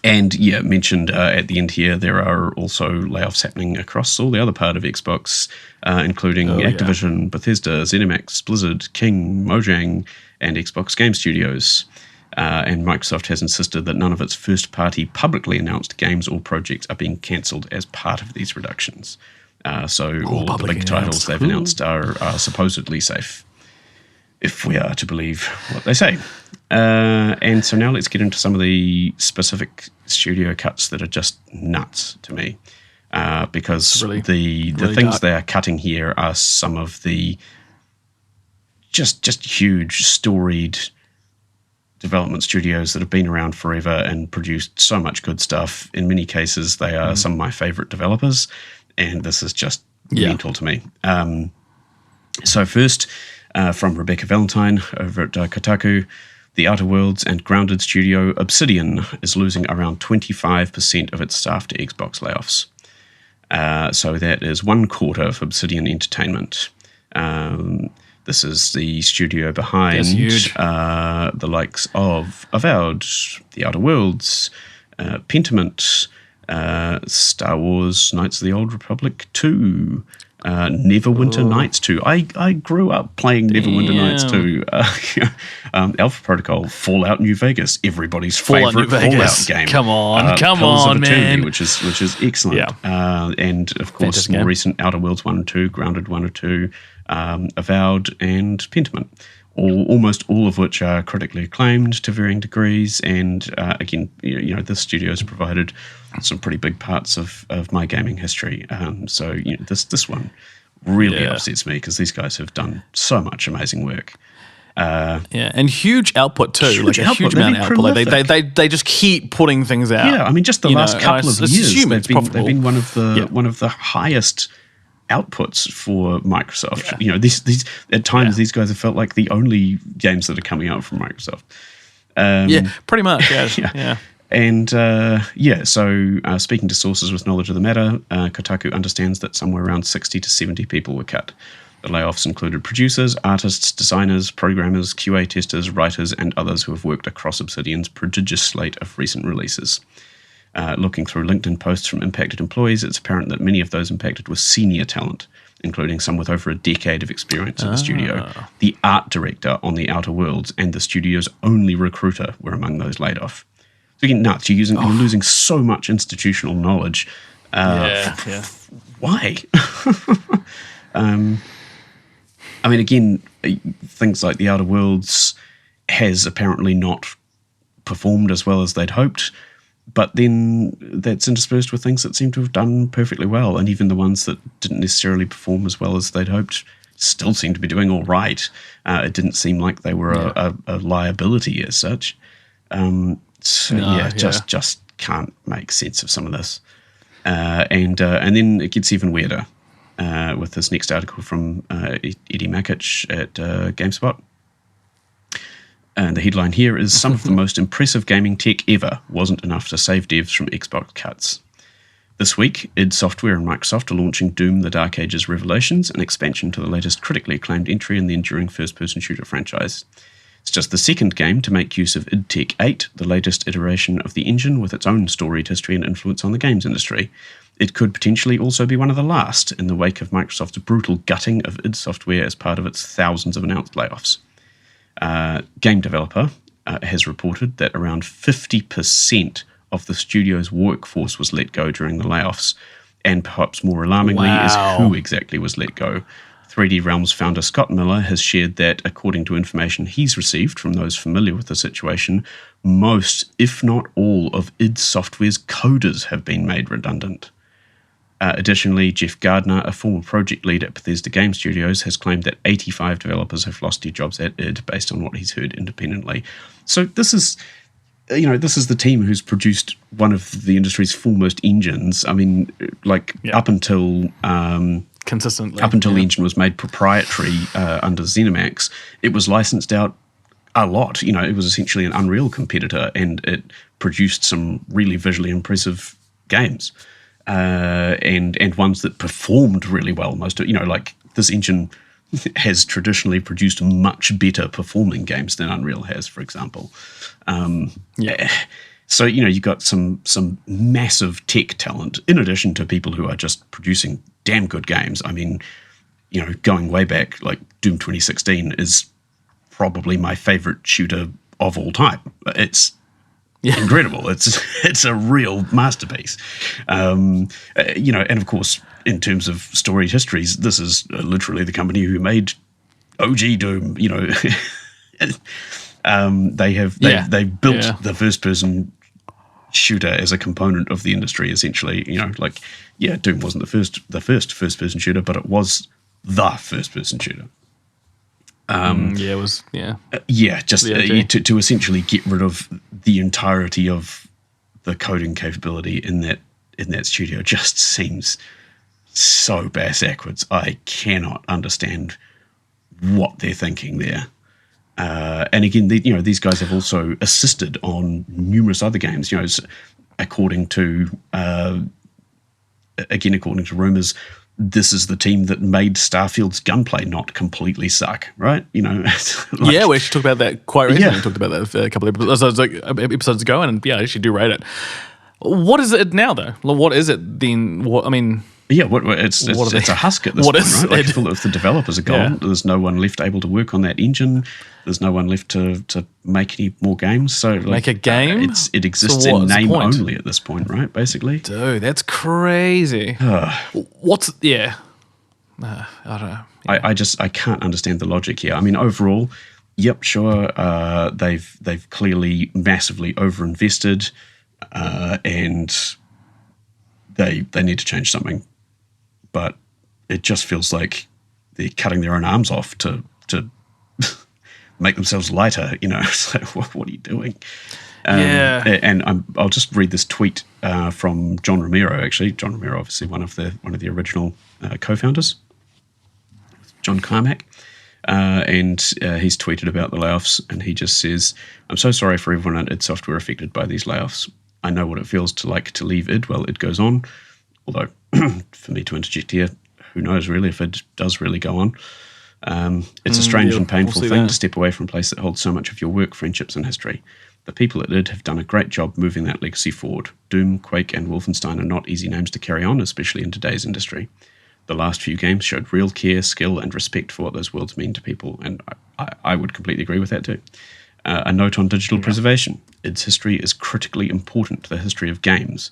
And mentioned at the end here, there are also layoffs happening across all the other part of Xbox, including Activision, Bethesda, ZeniMax, Blizzard, King, Mojang, and Xbox Game Studios. And Microsoft has insisted that none of its first-party publicly announced games or projects are being cancelled as part of these reductions. So all of the big titles they've announced are supposedly safe, if we are to believe what they say. And so now let's get into some of the specific studio cuts that are just nuts to me. Because the things dark. They are cutting here are some of the just huge, storied development studios that have been around forever and produced so much good stuff. In many cases, they are some of my favorite developers, and this is just mental to me. So first, from Rebecca Valentine over at Kotaku, the Outer Worlds and Grounded studio Obsidian is losing around 25% of its staff to Xbox layoffs. So that is 1/4 of Obsidian Entertainment. This is the studio behind the likes of Avowed, The Outer Worlds, Pentiment, Star Wars Knights of the Old Republic 2, Neverwinter Nights 2. I grew up playing Neverwinter Nights 2. Alpha Protocol, Fallout New Vegas, everybody's favorite Fallout game. Come on, man. Which is excellent. And of course, more recent Outer Worlds 1 and 2, Grounded 1 or 2, Avowed, and Pentiment. Almost all of which are critically acclaimed to varying degrees, and again, this studio has provided some pretty big parts of my gaming history. So this one really upsets me, because these guys have done so much amazing work. and huge output too, Huge like a huge output. amount of output. Like they just keep putting things out. Yeah, I mean, just the last couple of years, they've been one of the highest outputs for Microsoft. You know, these at times these guys have felt like the only games that are coming out from Microsoft. Pretty much. Yeah. And so speaking to sources with knowledge of the matter, Kotaku understands that somewhere around 60 to 70 people were cut. The layoffs included producers, artists, designers, programmers, QA testers, writers, and others who have worked across Obsidian's prodigious slate of recent releases. Looking through LinkedIn posts from impacted employees, it's apparent that many of those impacted were senior talent, including some with over a decade of experience at the studio. The art director on The Outer Worlds and the studio's only recruiter were among those laid off. So again, nuts. You're losing so much institutional knowledge. Why? I mean, again, things like The Outer Worlds has apparently not performed as well as they'd hoped, but then that's interspersed with things that seem to have done perfectly well, and even the ones that didn't necessarily perform as well as they'd hoped still seem to be doing all right. It didn't seem like they were a liability as such. Just can't make sense of some of this. And then it gets even weirder with this next article from Eddie Makic at GameSpot. And the headline here is, some of the most impressive gaming tech ever wasn't enough to save devs from Xbox cuts. This week, id Software and Microsoft are launching Doom: The Dark Ages Revelations, an expansion to the latest critically acclaimed entry in the enduring first-person shooter franchise. It's just the second game to make use of id Tech 8, the latest iteration of the engine with its own storied history and influence on the games industry. It could potentially also be one of the last in the wake of Microsoft's brutal gutting of id Software as part of its thousands of announced layoffs. Game Developer has reported that around 50% of the studio's workforce was let go during the layoffs, and perhaps more alarmingly is who exactly was let go. 3D Realms founder Scott Miller has shared that, according to information he's received from those familiar with the situation, most, if not all, of id Software's coders have been made redundant. Additionally, Jeff Gardner, a former project lead at Bethesda Game Studios, has claimed that 85 developers have lost their jobs at id, based on what he's heard independently. So this is the team who's produced one of the industry's foremost engines. I mean, up until consistently, the engine was made proprietary under ZeniMax, it was licensed out a lot. You know, it was essentially an Unreal competitor, and it produced some really visually impressive games. And ones that performed really well. This engine has traditionally produced much better performing games than Unreal has, for example. So, you've got some massive tech talent, in addition to people who are just producing damn good games. I mean, going way back, like Doom 2016 is probably my favorite shooter of all time. It's incredible. It's a real masterpiece. And of course, in terms of storied histories, this is literally the company who made OG Doom. They've built the first person shooter as a component of the industry, essentially. Doom wasn't the first person shooter, but it was the first person shooter. It was. To essentially get rid of the entirety of the coding capability in that studio just seems so bass backwards. I cannot understand what they're thinking there. And again, these guys have also assisted on numerous other games. According to rumors, this is the team that made Starfield's gunplay not completely suck, right? We actually talked about that quite recently. We talked about that a couple of episodes ago, and I actually do rate it. What is it now, though? What is it then? It's a husk at this point, right? If the developers are gone, there's no one left able to work on that engine. There's no one left to make any more games. So make a game? It exists in name only at this point, right? Basically, dude, that's crazy. I don't know. Yeah. I can't understand the logic here. I mean, overall, yep, sure, they've clearly massively overinvested, and they need to change something. But it just feels like they're cutting their own arms off to make themselves lighter. So what are you doing? Yeah. And I'll just read this tweet from John Romero. Actually, John Romero, obviously one of the original co-founders, John Carmack. And he's tweeted about the layoffs, and he just says, "I'm so sorry for everyone at id Software affected by these layoffs. I know what it feels to leave id while it goes on. Although, for me to interject here, who knows really if it does really go on. It's a strange and painful thing to step away from a place that holds so much of your work, friendships, and history. The people at id have done a great job moving that legacy forward. Doom, Quake, and Wolfenstein are not easy names to carry on, especially in today's industry. The last few games showed real care, skill, and respect for what those worlds mean to people, and I would completely agree with that too. A note on digital preservation. id's history is critically important to the history of games.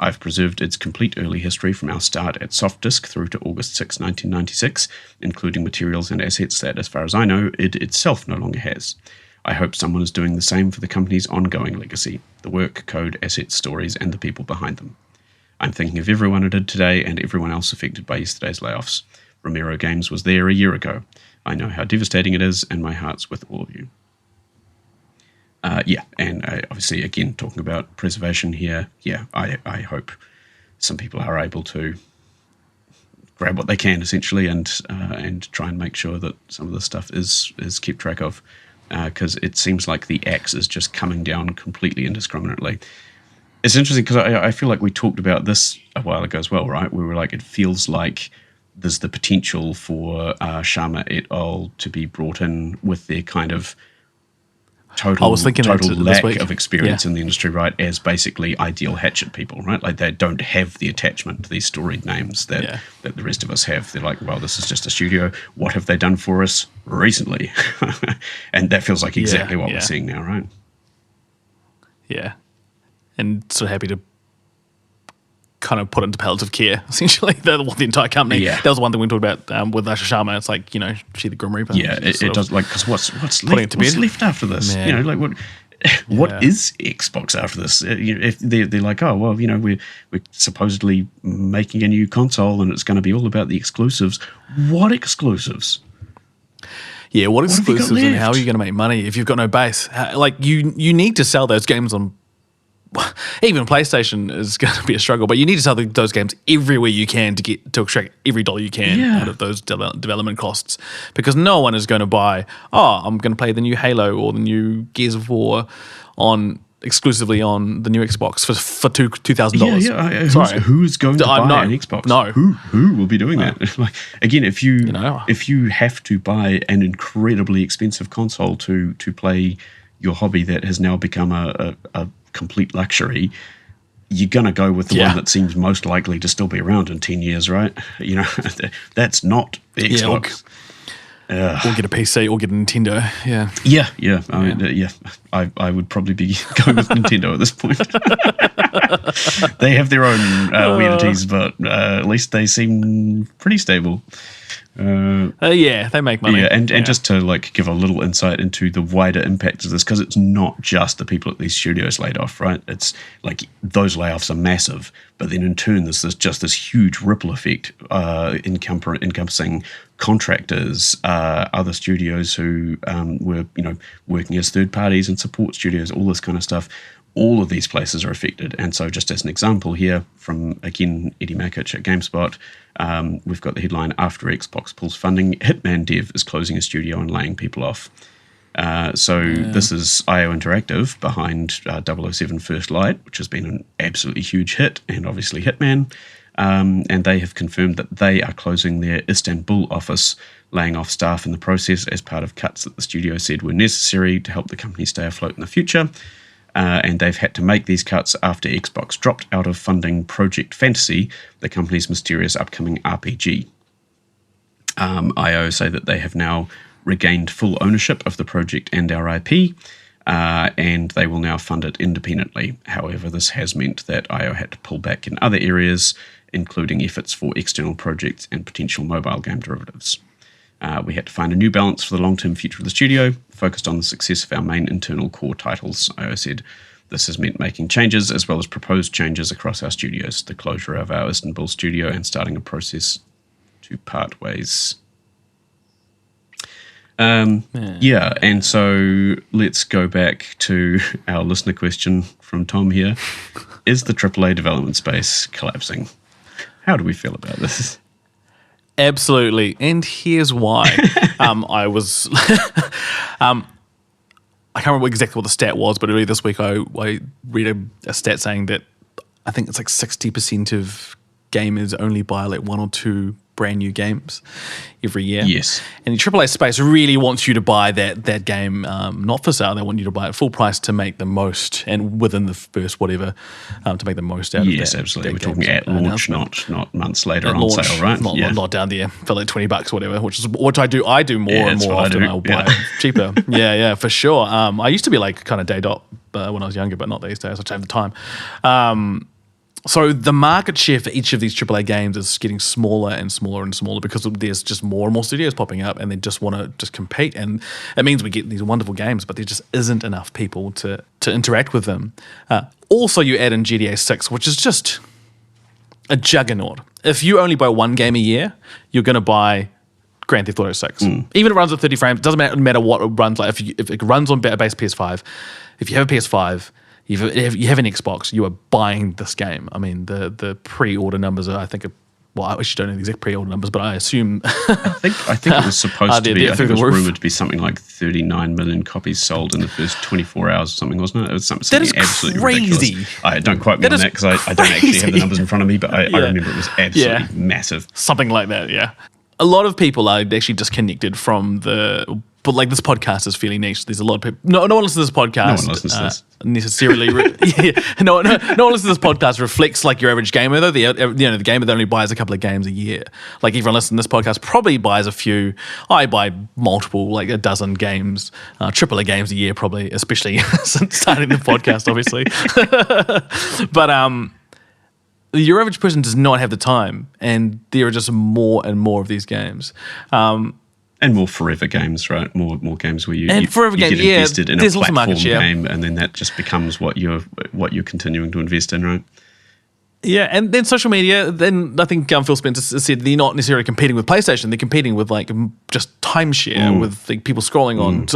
I've preserved id's complete early history from our start at soft disk through to August 6, 1996, including materials and assets that, as far as I know, id itself no longer has. I hope someone is doing the same for the company's ongoing legacy, the work, code, assets, stories, and the people behind them. I'm thinking of everyone at id today and everyone else affected by yesterday's layoffs. Romero Games was there a year ago. I know how devastating it is, and my heart's with all of you." And obviously, again, talking about preservation here, I hope some people are able to grab what they can, essentially, and try and make sure that some of this stuff is kept track of, because it seems like the axe is just coming down completely indiscriminately. It's interesting because I feel like we talked about this a while ago as well, right? We were like, it feels like there's the potential for Sharma et al. To be brought in with their kind of total lack of experience in the industry, right, as basically ideal hatchet people, right? Like they don't have the attachment to these storied names that the rest of us have. They're like, well, this is just a studio. What have they done for us recently? And that feels like exactly what we're seeing now, right? Yeah. And so happy to kind of put into palliative care, essentially, the entire company. Yeah. That was one thing we talked about with Asha Sharma. It's like, she the Grim Reaper. Yeah, it does, like, because what's left after this? Man. Like, what is Xbox after this? If they're like, oh, well, we're supposedly making a new console and it's going to be all about the exclusives. What exclusives? Yeah, what exclusives and how are you going to make money if you've got no base? Like, you need to sell those games on... Even PlayStation is going to be a struggle, but you need to sell those games everywhere you can to extract every dollar you can out of those development costs, because no one is going to buy, I'm going to play the new Halo or the new Gears of War exclusively on the new Xbox for $2,000. Sorry, who's going to buy an Xbox? No, who will be doing that? Like, again, if you have to buy an incredibly expensive console to play your hobby that has now become a complete luxury, you're going to go with the one that seems most likely to still be around in 10 years, right? That's not the Xbox. Or get a PC or get a Nintendo. I would probably be going with Nintendo at this point. They have their own weirdities, but at least they seem pretty stable. They make money. And just to give a little insight into the wider impact of this, because it's not just the people at these studios laid off, right? It's like those layoffs are massive, but then in turn there's this huge ripple effect encompassing contractors, other studios who were working as third parties and support studios, all this kind of stuff. All of these places are affected. And so just as an example here from, again, Eddie Makic at GameSpot, we've got the headline, "After Xbox pulls funding, Hitman dev is closing a studio and laying people off." This is IO Interactive behind 007 First Light, which has been an absolutely huge hit, and obviously Hitman. And they have confirmed that they are closing their Istanbul office, laying off staff in the process as part of cuts that the studio said were necessary to help the company stay afloat in the future. And they've had to make these cuts after Xbox dropped out of funding Project Fantasy, the company's mysterious upcoming RPG. IO say that they have now regained full ownership of the project and our IP, and they will now fund it independently. However, this has meant that IO had to pull back in other areas, including efforts for external projects and potential mobile game derivatives. We had to find a new balance for the long-term future of the studio, focused on the success of our main internal core titles, IO said. This has meant making changes as well as proposed changes across our studios, the closure of our Istanbul studio and starting a process to part ways. Yeah, and so let's go back to our listener question from Tom here. Is the AAA development space collapsing? How do we feel about this? Absolutely, and here's why. I was, I can't remember exactly what the stat was, but earlier this week I read a stat saying that I think it's like 60% of gamers only buy like one or two brand new games every year. Yes. And the AAA space really wants you to buy that game not for sale. They want you to buy it full price to make the most, and within the first whatever, to make the most out of that. Yes, absolutely. We're talking at launch, not months later on launch, sale, right? Not down there for like $20 or whatever, which I do more and more often. I'll buy it cheaper. Yeah, for sure. I used to be like kind of day dot when I was younger, but not these days. I changed the time. So the market share for each of these AAA games is getting smaller and smaller and smaller because there's just more and more studios popping up, and they just want to just compete. And it means we get these wonderful games, but there just isn't enough people to interact with them. Also, you add in GTA 6, which is just a juggernaut. If you only buy one game a year, you're going to buy Grand Theft Auto 6. Even if it runs at 30 frames, it doesn't matter what it runs like. If it runs on a base PS5, if you have a PS5, if you have an Xbox, you are buying this game. I mean, the pre-order numbers are, I think, well, I actually don't know the exact pre-order numbers, but I assume... I think it was supposed to be, I think it was rumoured to be something like 39 million copies sold in the first 24 hours or something, wasn't it? It was something absolutely crazy. Ridiculous. Don't quote me on that because I don't actually have the numbers in front of me, but I remember it was absolutely massive. Something like that, yeah. A lot of people are actually disconnected from but like this podcast is fairly niche. There's a lot of people. No one listens to this podcast. No one listens to this. Necessarily. No one listens to this podcast reflects like your average gamer though. The gamer that only buys a couple of games a year. Like everyone listening to this podcast probably buys a few. I buy multiple, like a dozen games, AAA games a year probably, especially since starting the podcast, obviously. But your average person does not have the time, and there are just more and more of these games. And more forever games, right? More games where you get invested in a platform game, and then that just becomes what you're continuing to invest in, right? Yeah, and then social media. Then I think Phil Spencer said they're not necessarily competing with PlayStation; they're competing with like just timeshare, with like people scrolling on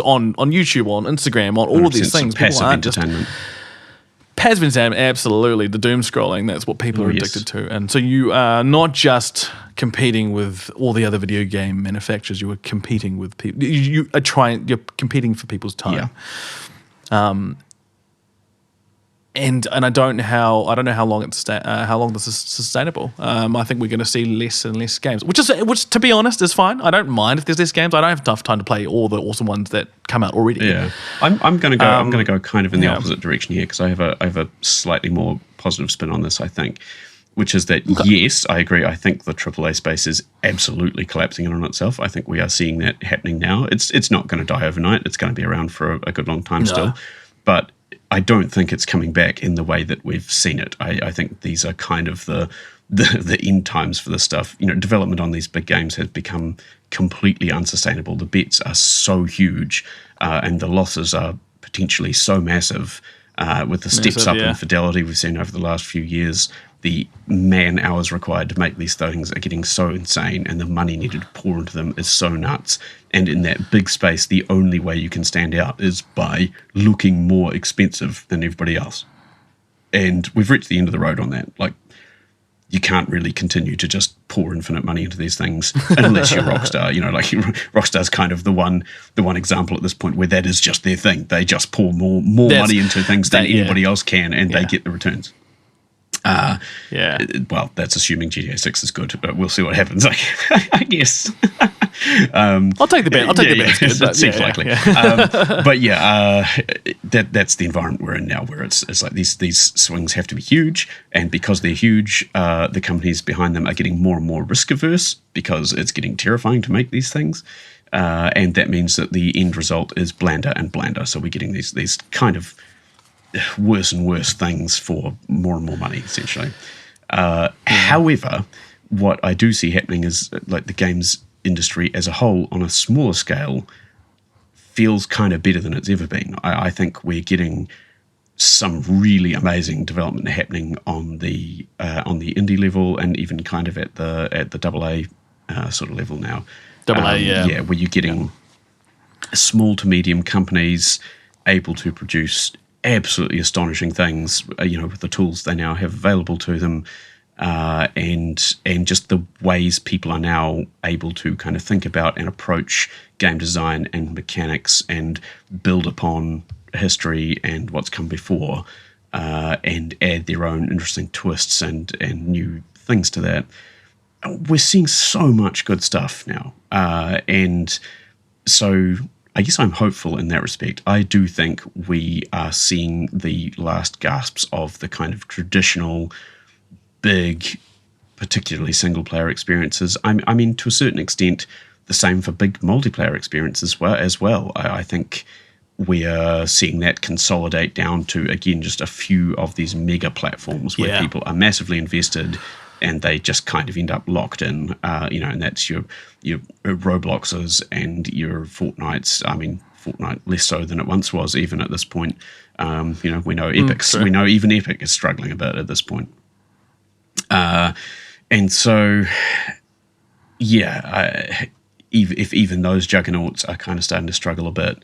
YouTube, on Instagram, on all of these things. Passive entertainment. Passive entertainment, absolutely. The doom scrolling, that's what people are addicted to. And so you are not just competing with all the other video game manufacturers, you are competing with people. You're competing for people's time. Yeah. And I don't know how long how long this is sustainable. I think we're going to see less and less games, which to be honest is fine. I don't mind if there's less games. I don't have enough time to play all the awesome ones that come out already. Yeah, I'm going to go kind of in the opposite direction here because I have a slightly more positive spin on this. I think, which is that yes, I agree. I think the AAA space is absolutely collapsing in on itself. I think we are seeing that happening now. It's not going to die overnight. It's going to be around for a good long time still, but I don't think it's coming back in the way that we've seen it. I think these are kind of the end times for this stuff. Development on these big games has become completely unsustainable. The bets are so huge, and the losses are potentially so massive. With the steps up in fidelity we've seen over the last few years, the man hours required to make these things are getting so insane, and the money needed to pour into them is so nuts. And in that big space, the only way you can stand out is by looking more expensive than everybody else. And we've reached the end of the road on that. Like, you can't really continue to just pour infinite money into these things unless you're Rockstar. Rockstar's kind of the one example at this point where that is just their thing. They just pour more money into things than anybody else can, and they get the returns. Well, that's assuming GTA 6 is good, but we'll see what happens. I guess. I'll take the bet. It seems likely. But that's the environment we're in now, where it's like these swings have to be huge, and because they're huge, the companies behind them are getting more and more risk averse because it's getting terrifying to make these things, and that means that the end result is blander and blander. So we're getting these kind of worse and worse things for more and more money, essentially. However, what I do see happening is like the games industry as a whole on a smaller scale feels kind of better than it's ever been. I think we're getting some really amazing development happening on the indie level, and even kind of at the AA sort of level now. AA, where you're getting small to medium companies able to produce absolutely astonishing things, with the tools they now have available to them, and just the ways people are now able to kind of think about and approach game design and mechanics and build upon history and what's come before, and add their own interesting twists and new things to that. We're seeing so much good stuff now, and so I guess I'm hopeful in that respect. I do think we are seeing the last gasps of the kind of traditional big, particularly single-player experiences. I mean, to a certain extent, the same for big multiplayer experiences as well. I think we are seeing that consolidate down to, again, just a few of these mega platforms where people are massively invested and they just kind of end up locked in, and that's your Robloxes and your Fortnites. I mean, Fortnite less so than it once was, even at this point. We know Epic's. We know even Epic is struggling a bit at this point. And so, if even those juggernauts are kind of starting to struggle a bit,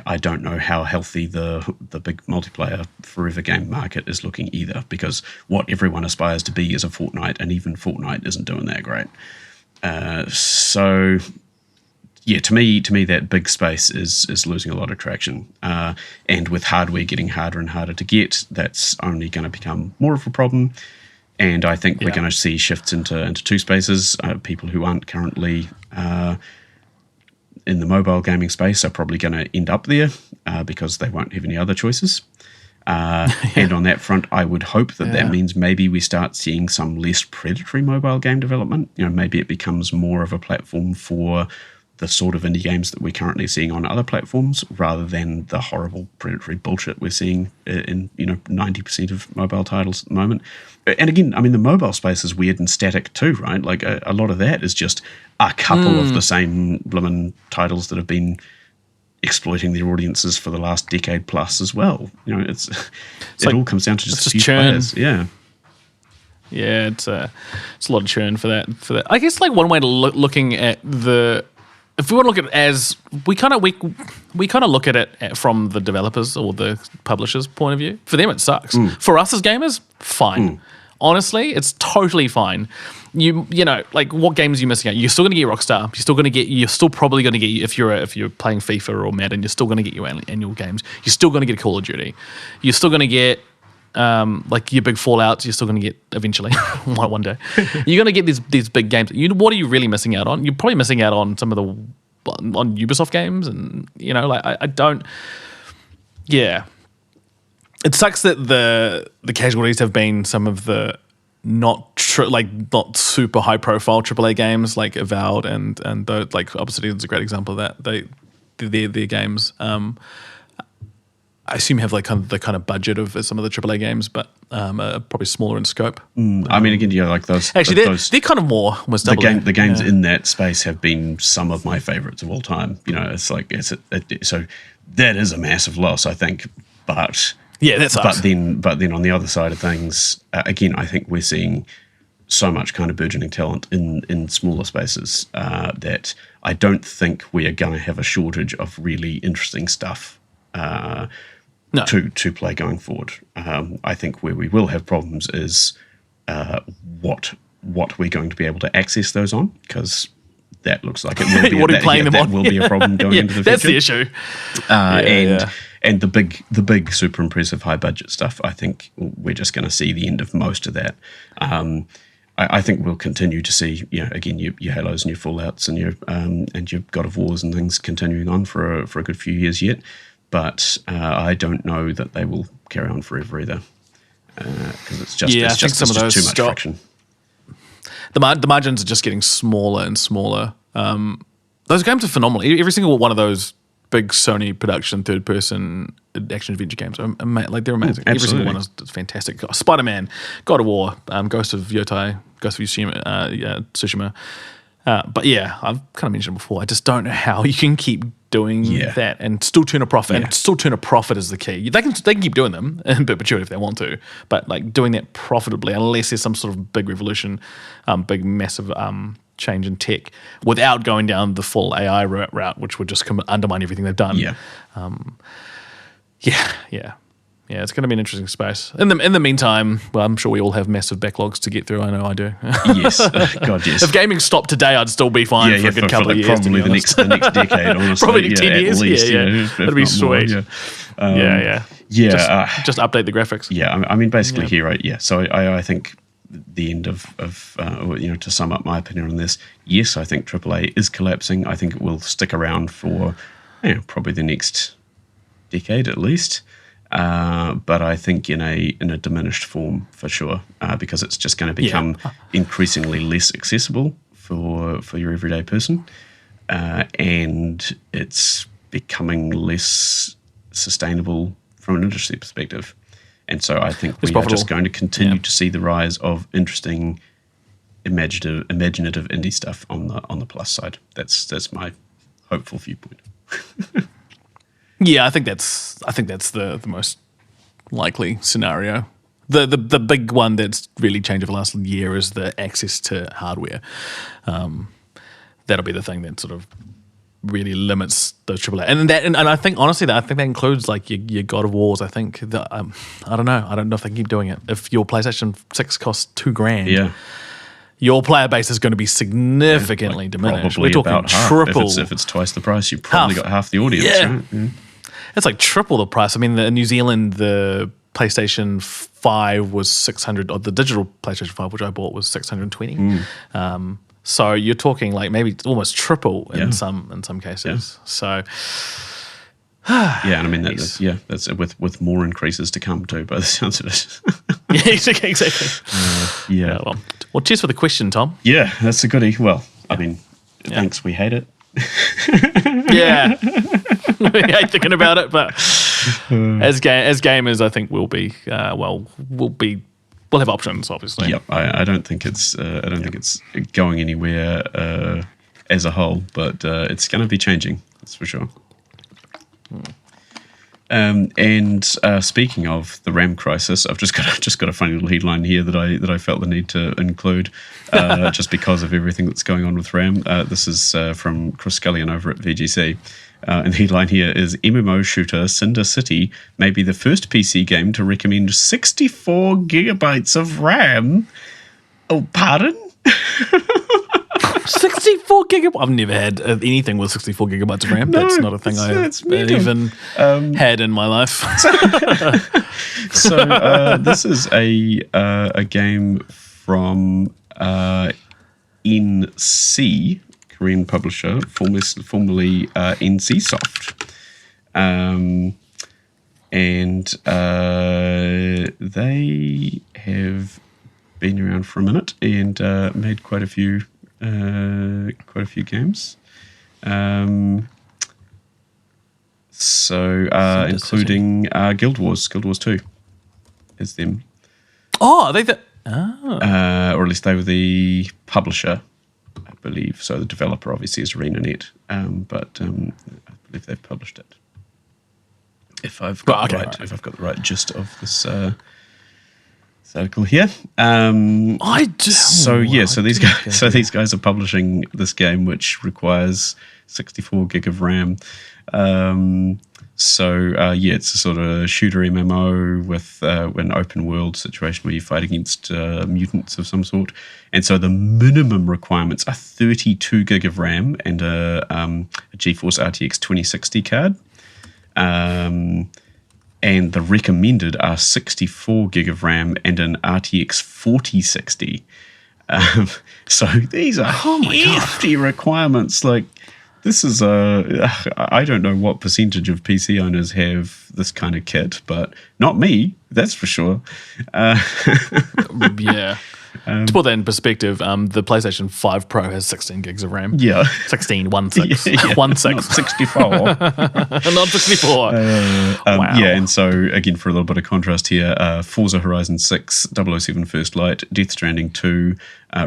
I don't know how healthy the big multiplayer forever game market is looking either, because what everyone aspires to be is a Fortnite, and even Fortnite isn't doing that great. To me, that big space is losing a lot of traction. And with hardware getting harder and harder to get, that's only going to become more of a problem. And I think we're going to see shifts into two spaces. People who aren't currently in the mobile gaming space are probably going to end up there because they won't have any other choices. And on that front, I would hope that means maybe we start seeing some less predatory mobile game development. Maybe it becomes more of a platform for the sort of indie games that we're currently seeing on other platforms, rather than the horrible predatory bullshit we're seeing in 90% of mobile titles at the moment. And again, I mean, the mobile space is weird and static too, right? Like a lot of that is just a couple of the same bloomin' titles that have been exploiting their audiences for the last decade plus as well. It all comes down to just a few players. Yeah, it's a lot of churn for that. I guess like one way to looking at if we want to look at it as we kind of look at it from the developers or the publishers' point of view. For them, it sucks. For us as gamers, fine. Honestly, it's totally fine. Like what games are you missing out? You're still going to get Rockstar. You're still probably going to get, if you're playing FIFA or Madden, you're still going to get your annual games. You're still going to get a Call of Duty. You're still going to get like your big Fallouts. You're still going to get eventually one day. You're going to get these big games. What are you really missing out on? You're probably missing out on some of on Ubisoft games, and I don't. Yeah. It sucks that the casualties have been some of the not super high profile AAA games like Avowed and those, like Obsidian's a great example of that. Their games. I assume you have like kind of budget of some of the AAA games, but are probably smaller in scope. I mean, again, like those. Actually, they're kind of more. The games in that space have been some of my favorites of all time. It's like so that is a massive loss, I think. But that sucks. But then on the other side of things, again, I think we're seeing so much kind of burgeoning talent in smaller spaces that I don't think we are going to have a shortage of really interesting stuff. To play going forward. I think where we will have problems is what we're going to be able to access those on, because that looks like it will be what are you playing them on? Will be a problem going into the future. That's the issue. And the big super impressive high budget stuff, I think we're just going to see the end of most of that. I think we'll continue to see, again, your Halos and your Fallouts and your God of Wars and things continuing on for a good few years yet. But I don't know that they will carry on forever either, because it's just too much friction. The margins are just getting smaller and smaller. Those games are phenomenal. Every single one of those big Sony production third-person action adventure games are they're amazing. Every single one is fantastic. Spider-Man, God of War, Ghost of Tsushima. But yeah, I've kind of mentioned before, I just don't know how you can keep doing that and still turn a profit. And still turn a profit is the key. They can keep doing them in perpetuity if they want to, but like doing that profitably, unless there's some sort of big revolution, big massive change in tech without going down the full AI route, which would just undermine everything they've done. Yeah. Yeah, it's going to be an interesting space. In the meantime, well, I'm sure we all have massive backlogs to get through. I know I do. Yes. God, yes. If gaming stopped today, I'd still be fine for a good couple of years. Probably the next decade, honestly. Probably 10 years. At least, That'd be sweet. More, Just update the graphics. Yeah, I mean, basically here, right? Yeah. So I think the end of to sum up my opinion on this, yes, I think AAA is collapsing. I think it will stick around for probably the next decade at least. But I think in a diminished form for sure, because it's just going to become increasingly less accessible for your everyday person, and it's becoming less sustainable from an industry perspective. And so I think we are just going to continue to see the rise of interesting, imaginative indie stuff on the plus side. That's my hopeful viewpoint. Yeah, I think that's the most likely scenario. The big one that's really changed over the last year is the access to hardware. That'll be the thing that sort of really limits those AAA. And I think honestly that includes like your God of Wars. I think that I don't know if they can keep doing it. If your PlayStation 6 costs $2,000, your player base is going to be significantly diminished. We're talking about triple. If it's twice the price, you've probably got half the audience. Yeah. Right? Yeah. It's like triple the price. I mean, in New Zealand, the PlayStation 5 was 600, or the digital PlayStation 5, which I bought, was 620. So you're talking like maybe almost triple in some cases. Yeah. So and I mean that's with more increases to come too, by the sounds of it. Exactly. Well, cheers for the question, Tom. Yeah, that's a goodie. Well, I mean, thanks. We hate it. Yeah, we hate thinking about it, but as gamers, I think we'll have options, obviously. Yep, I don't think it's going anywhere as a whole, but it's going to be changing. That's for sure. And speaking of the RAM crisis, I've just got a funny little headline here that I felt the need to include, just because of everything that's going on with RAM. This is from Chris Scullion over at VGC. And the headline here is MMO shooter Cinder City may be the first PC game to recommend 64 gigabytes of RAM. Oh, pardon? 64 gigabytes? I've never had anything with 64 gigabytes of RAM. That's not a thing I've even had in my life. So this is a game from NC, Korean publisher, formerly NCSoft. And they have been around for a minute and made quite a few games. Including Guild Wars 2 is them. Oh, are they or at least they were the publisher, I believe. So the developer obviously is ArenaNet, but I believe they've published it. If I've got the right gist of this article here. These guys are publishing this game which requires 64 gig of RAM. It's a sort of shooter MMO with an open world situation where you fight against mutants of some sort. And so the minimum requirements are 32 gig of RAM and a GeForce RTX 2060 card. And the recommended are 64 gig of RAM and an RTX 4060. So these are hefty requirements. Like, this is I don't know what percentage of PC owners have this kind of kit, but not me, that's for sure. Yeah. To put that in perspective, the PlayStation 5 Pro has 16 gigs of RAM. Yeah. 16. Not 64. Not 64. Wow. Yeah, and so, again, for a little bit of contrast here, Forza Horizon 6, 007 First Light, Death Stranding 2,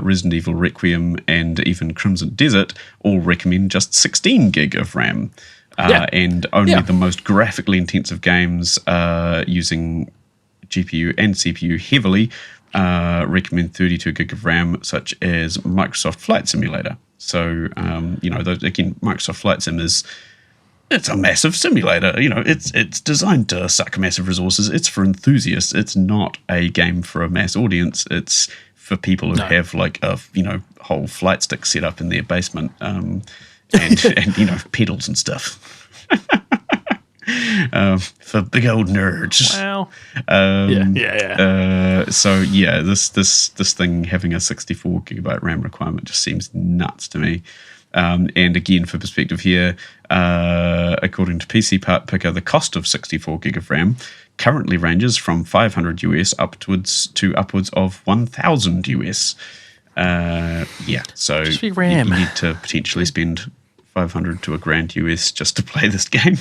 Resident Evil Requiem, and even Crimson Desert all recommend just 16 gig of RAM. And only the most graphically intensive games using GPU and CPU heavily recommend 32 gig of RAM, such as Microsoft Flight Simulator. So, again, Microsoft Flight Sim it's a massive simulator. It's designed to suck massive resources. It's for enthusiasts. It's not a game for a mass audience. It's for people who have like a whole flight stick set up in their basement, and pedals and stuff. For big old nerds. Wow. This thing having a 64 gigabyte RAM requirement just seems nuts to me. And again, for perspective here, according to PC Part Picker, the cost of 64 gig of RAM currently ranges from $500 US upwards of $1,000 US. So Just RAM. You need to potentially spend $500 to $1,000 US just to play this game.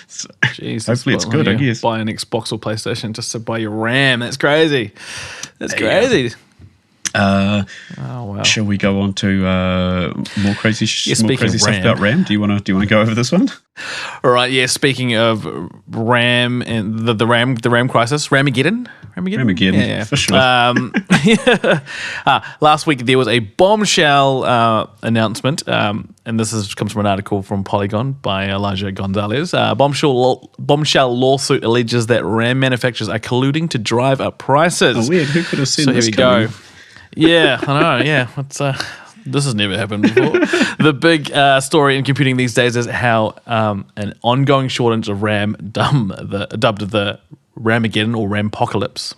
So Jesus, hopefully it's good, I guess. Buy an Xbox or PlayStation just to buy your RAM. That's crazy. That's crazy. Wow. Shall we go on to more crazy stuff about RAM? Do you want to go over this one? All right. Yeah. Speaking of RAM and the RAM crisis, Ramageddon. Yeah, for sure. Last week there was a bombshell announcement, and this comes from an article from Polygon by Elijah Gonzalez. Bombshell lawsuit alleges that RAM manufacturers are colluding to drive up prices. Oh, weird. Who could have seen this here we coming? go. Yeah, I know. Yeah, this has never happened before. The big story in computing these days is how an ongoing shortage of RAM, dubbed the Ramageddon or Rampocalypse,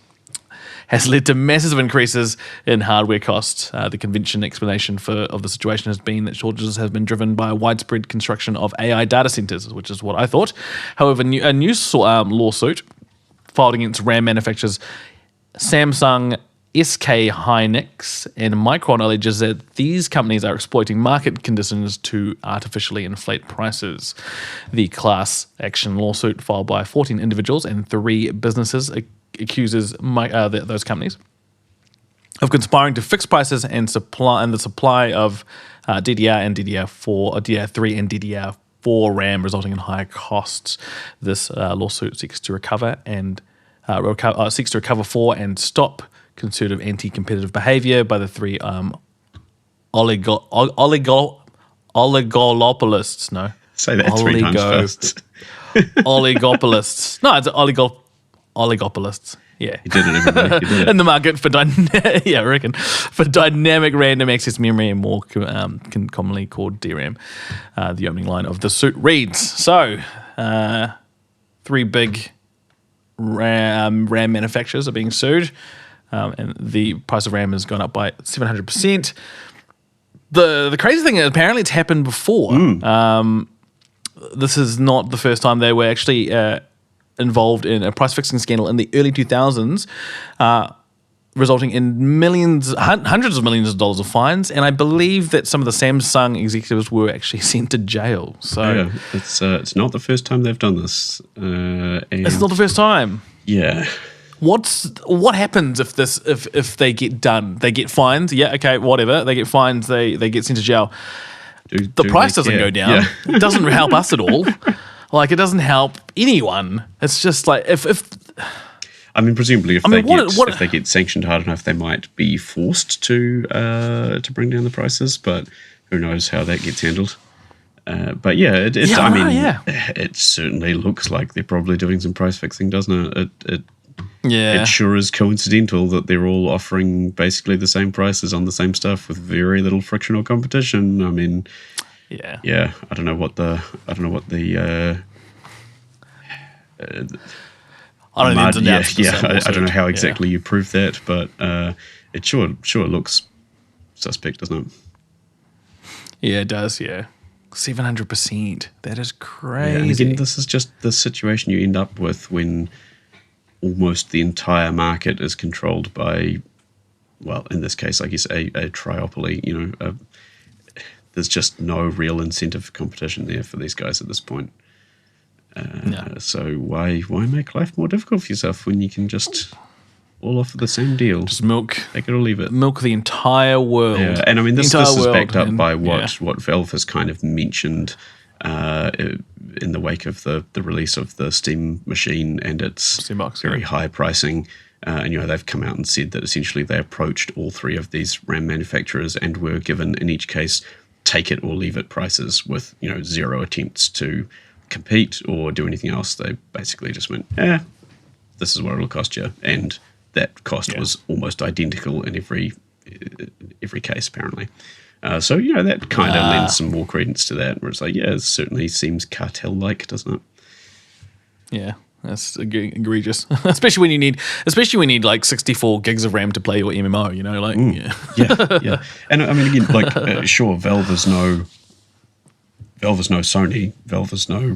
has led to massive increases in hardware costs. The convention explanation of the situation has been that shortages have been driven by widespread construction of AI data centers, which is what I thought. However, a new lawsuit filed against RAM manufacturers Samsung, SK Hynix, and Micron alleges that these companies are exploiting market conditions to artificially inflate prices. The class action lawsuit filed by 14 individuals and 3 businesses accuses those companies of conspiring to fix prices and the supply of DDR and DDR4, or DDR3 and DDR4 RAM, resulting in higher costs. This lawsuit seeks to recover for and stop concerted anti-competitive behavior by the 3 oligopolists. No, say that 3 times fast. Oligopolists. No, it's oligopolists. Yeah, you did it, everybody. You did it. In the market for for dynamic random access memory, and more commonly called DRAM. The opening line of the suit reads: So, 3 big RAM manufacturers are being sued. And the price of RAM has gone up by 700%. The crazy thing is, apparently it's happened before. This is not the first time. They were actually involved in a price fixing scandal in the early 2000s, resulting in hundreds of millions of dollars of fines. And I believe that some of the Samsung executives were actually sent to jail. So it's not the first time they've done this. It's not the first time. Yeah. What happens if they get done? They get fined. Yeah, okay, whatever. They get fined. They get sent to jail. The price doesn't go down. Yeah. It doesn't help us at all. Like, it doesn't help anyone. It's just like if presumably if they get sanctioned hard enough, they might be forced to bring down the prices. But who knows how that gets handled? But yeah, it certainly looks like they're probably doing some price fixing, doesn't it? It sure is coincidental that they're all offering basically the same prices on the same stuff with very little friction or competition. I mean, I don't know what the I don't know how exactly you prove that, but it sure looks suspect, doesn't it? Yeah, it does. Yeah, 700%. That is crazy. Yeah, and again, this is just the situation you end up with when almost the entire market is controlled by, well, in this case, I guess a triopoly. There's just no real incentive for competition there for these guys at this point. So why make life more difficult for yourself when you can just all offer the same deal? Just take it or leave it. Milk the entire world. Yeah, and I mean this is backed up by what Valve has kind of mentioned in the wake of the release of the Steam machine and its very high pricing. And they've come out and said that essentially they approached all three of these RAM manufacturers and were given, in each case, take it or leave it prices with zero attempts to compete or do anything else. They basically just went, this is what it'll cost you, and that cost was almost identical in every case, apparently. So that kind of lends some more credence to that, where it's like, it certainly seems cartel-like, doesn't it? Yeah. That's egregious, especially when you need like 64 gigs of RAM to play your MMO. Yeah. And I mean, again, sure, Valve is no Sony, Valve is no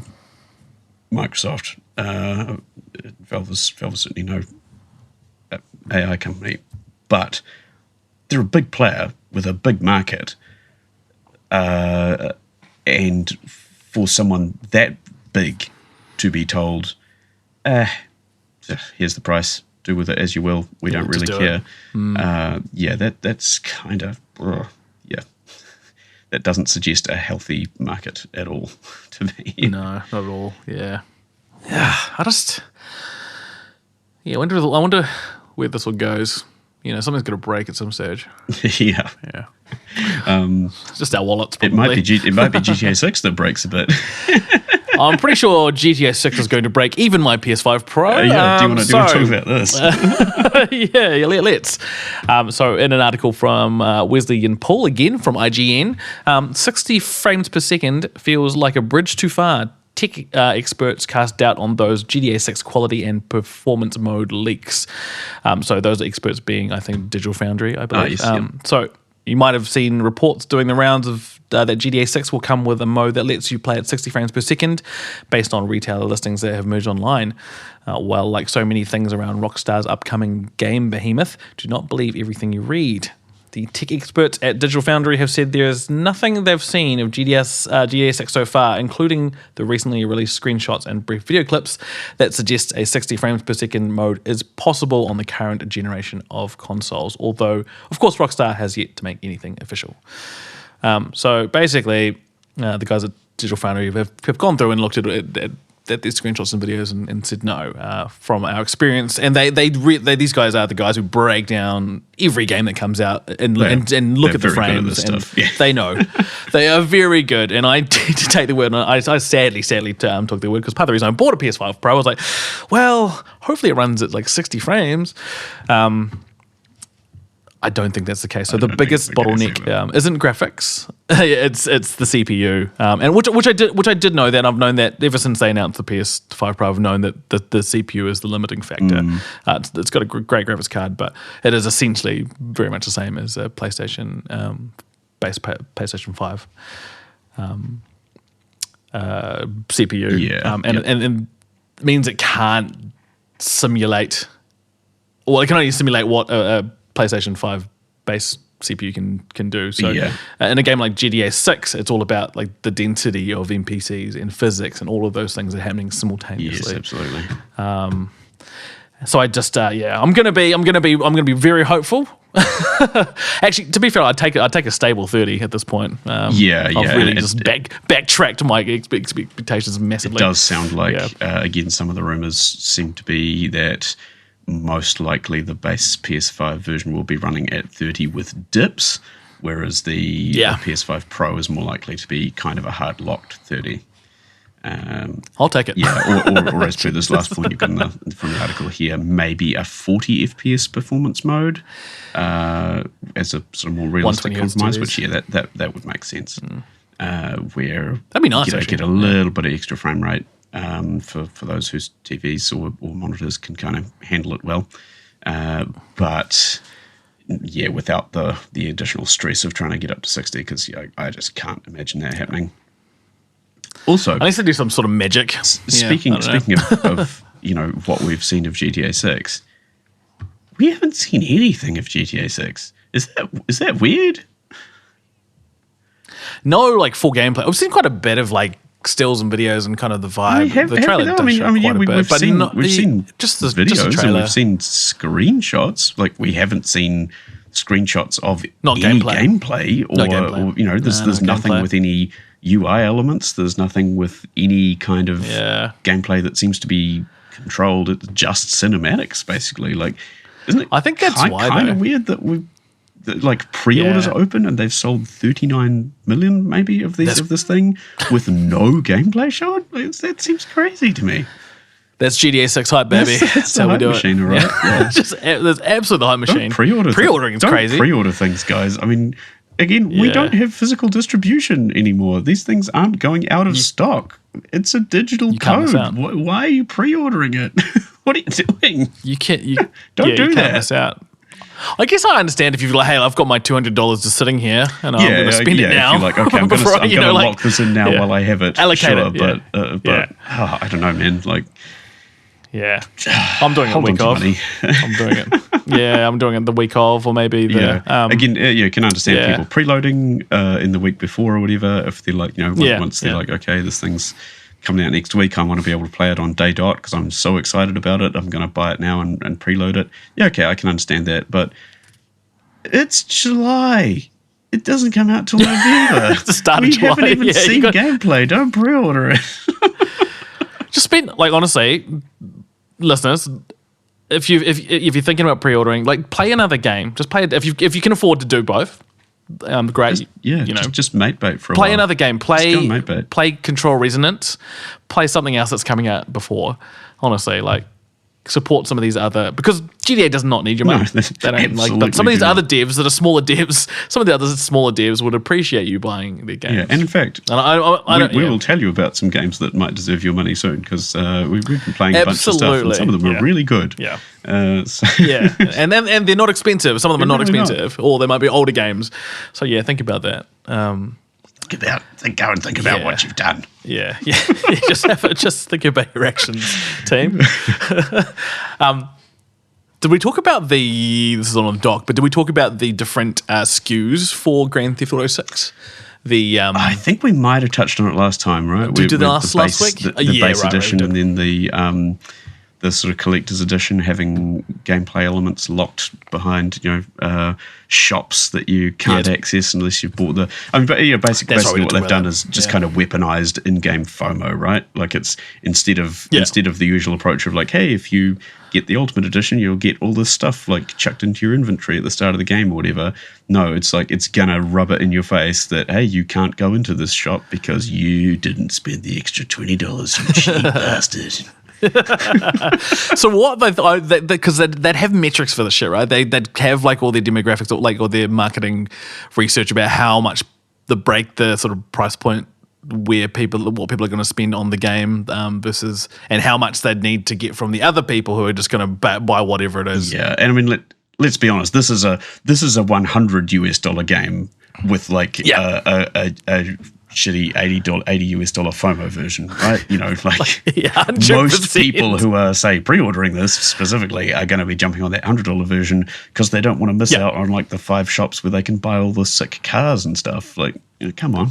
Microsoft, Valve is certainly no AI company, but they're a big player with a big market, and for someone that big to be told, here's the price, do with it as you will, we don't really care. That's kind of, that doesn't suggest a healthy market at all to me. No, not at all. Yeah, I wonder where this one goes. Something's going to break at some stage. Yeah. It's just our wallets, probably. It might be GTA 6 that breaks a bit. I'm pretty sure GTA 6 is going to break even my PS5 Pro. Do you want to talk about this? Let's. So in an article from Wesley and Paul, again from IGN, 60 frames per second feels like a bridge too far. Tech experts cast doubt on those GTA 6 quality and performance mode leaks. So those experts being, I think, Digital Foundry, I believe. So you might have seen reports doing the rounds of that GTA 6 will come with a mode that lets you play at 60 frames per second based on retailer listings that have emerged online. Well, like so many things around Rockstar's upcoming game behemoth, do not believe everything you read. The tech experts at Digital Foundry have said there is nothing they've seen of GTA 6 so far, including the recently released screenshots and brief video clips that suggest a 60 frames per second mode is possible on the current generation of consoles, although, of course, Rockstar has yet to make anything official. So basically, the guys at Digital Foundry have gone through and looked at these screenshots and videos and said no from our experience. And these guys are the guys who break down every game that comes out and look at the frames. And they know. They are very good. And I did take the word. And I sadly took the word because part of the reason I bought a PS5 Pro, I was like, well, hopefully it runs at like 60 frames. I don't think that's the case. So the biggest bottleneck isn't graphics; it's the CPU, and which I did know that. I've known that ever since they announced the PS5 Pro. I've known that the CPU is the limiting factor. It's got a great graphics card, but it is essentially very much the same as a PlayStation PlayStation 5 CPU. And it means it can't simulate, or it can only simulate what a PlayStation 5 base CPU can do. So in a game like GTA 6, it's all about like the density of NPCs and physics and all of those things are happening simultaneously. Yes, absolutely. So I just I'm gonna be very hopeful. Actually, to be fair, I'd take a stable 30 at this point. I've really just backtracked my expectations massively. It does sound like again, some of the rumors seem to be that most likely the base PS5 version will be running at 30 with dips, whereas the PS5 Pro is more likely to be kind of a hard locked 30. I'll take it. Or as per this last point you've got from the article here, maybe a 40 FPS performance mode as a sort of more realistic compromise, which that would make sense. Where that'd be nice. Get a little bit of extra frame rate. For those whose TVs or monitors can kind of handle it well. But without the additional stress of trying to get up to 60, because I just can't imagine that happening. Also, I need to do some sort of magic. Speaking of what we've seen of GTA 6, we haven't seen anything of GTA 6. Is that weird? No, like full gameplay. We've seen quite a bit of like stills and videos and kind of the vibe. The trailer does show quite a bit. We've seen just the videos and we've seen screenshots. Like we haven't seen screenshots of any gameplay or there's nothing with any UI elements. There's nothing with any kind of gameplay that seems to be controlled. It's just cinematics, basically. Like, isn't it? I think that's why, kind though. of weird that pre-orders are open and they've sold 39 million maybe of this thing with no gameplay shown. That seems crazy to me. That's GTA 6 hype, baby. That's how we do machine, it. Right? Yeah. There's absolutely the hype machine. Pre-ordering is crazy. Don't pre-order things, guys. I mean, again, we don't have physical distribution anymore. These things aren't going out of stock. It's a digital code. Why are you pre-ordering it? What are you doing? You can't. Don't do you that. Can't miss out. I guess I understand if you're like, hey, I've got my $200 just sitting here, and I'm going to spend it now. If you're like, okay, I'm going to lock this in now while I have it. Allocate it. But I don't know, man. Like, yeah, I'm doing it the week of. I'm doing it. Yeah, I'm doing it the week of, or maybe the. Again, you can understand people preloading in the week before or whatever. If they're like, once they're like, okay, this thing's coming out next week, I want to be able to play it on day dot because I'm so excited about it. I'm going to buy it now and preload it. Yeah, okay, I can understand that, but it's July. It doesn't come out till November. It's the start of July. We haven't even seen gameplay. Don't pre-order it. Just spend, honestly, listeners, if you're thinking about pre-ordering, play another game. Just play it if you can afford to do both. Great. Just mate bait for a play while. Another game. Play Control Resonance. Play something else that's coming out before. Honestly, support some of these other, because GTA does not need your money. No, they don't but some of these other devs that are smaller devs, some of the other smaller devs would appreciate you buying their games. Yeah, and in fact, we will tell you about some games that might deserve your money soon because we've been playing a bunch of stuff and some of them are really good. Yeah. Yeah, and they're not expensive. Some of them are not expensive, or they might be older games. So yeah, think about that. Think about what you've done. Yeah. Just think about your actions, team. Did we talk about this is on the doc, but did we talk about the different SKUs for Grand Theft Auto 6? I think we might have touched on it last time, right? Did last week? The base edition and then the sort of collector's edition having gameplay elements locked behind, shops that you can't access unless you've bought the. Basically what they've done is just kind of weaponized in-game FOMO, right? Like it's instead of the usual approach of hey, if you get the Ultimate Edition, you'll get all this stuff chucked into your inventory at the start of the game or whatever. No, it's it's gonna rub it in your face that hey, you can't go into this shop because you didn't spend the extra $20, you cheap bastard. So what because they'd have metrics for this shit, right? They'd have all their demographics or their marketing research about how much the sort of price point what people are going to spend on the game versus and how much they'd need to get from the other people who are just going to buy whatever it is. Yeah, and I mean let's be honest, this is a $100 game with a shitty $80 FOMO version, right? Most people who are, say, pre-ordering this specifically are going to be jumping on that $100 version because they don't want to miss out on the 5 shops where they can buy all the sick cars and stuff. Come on.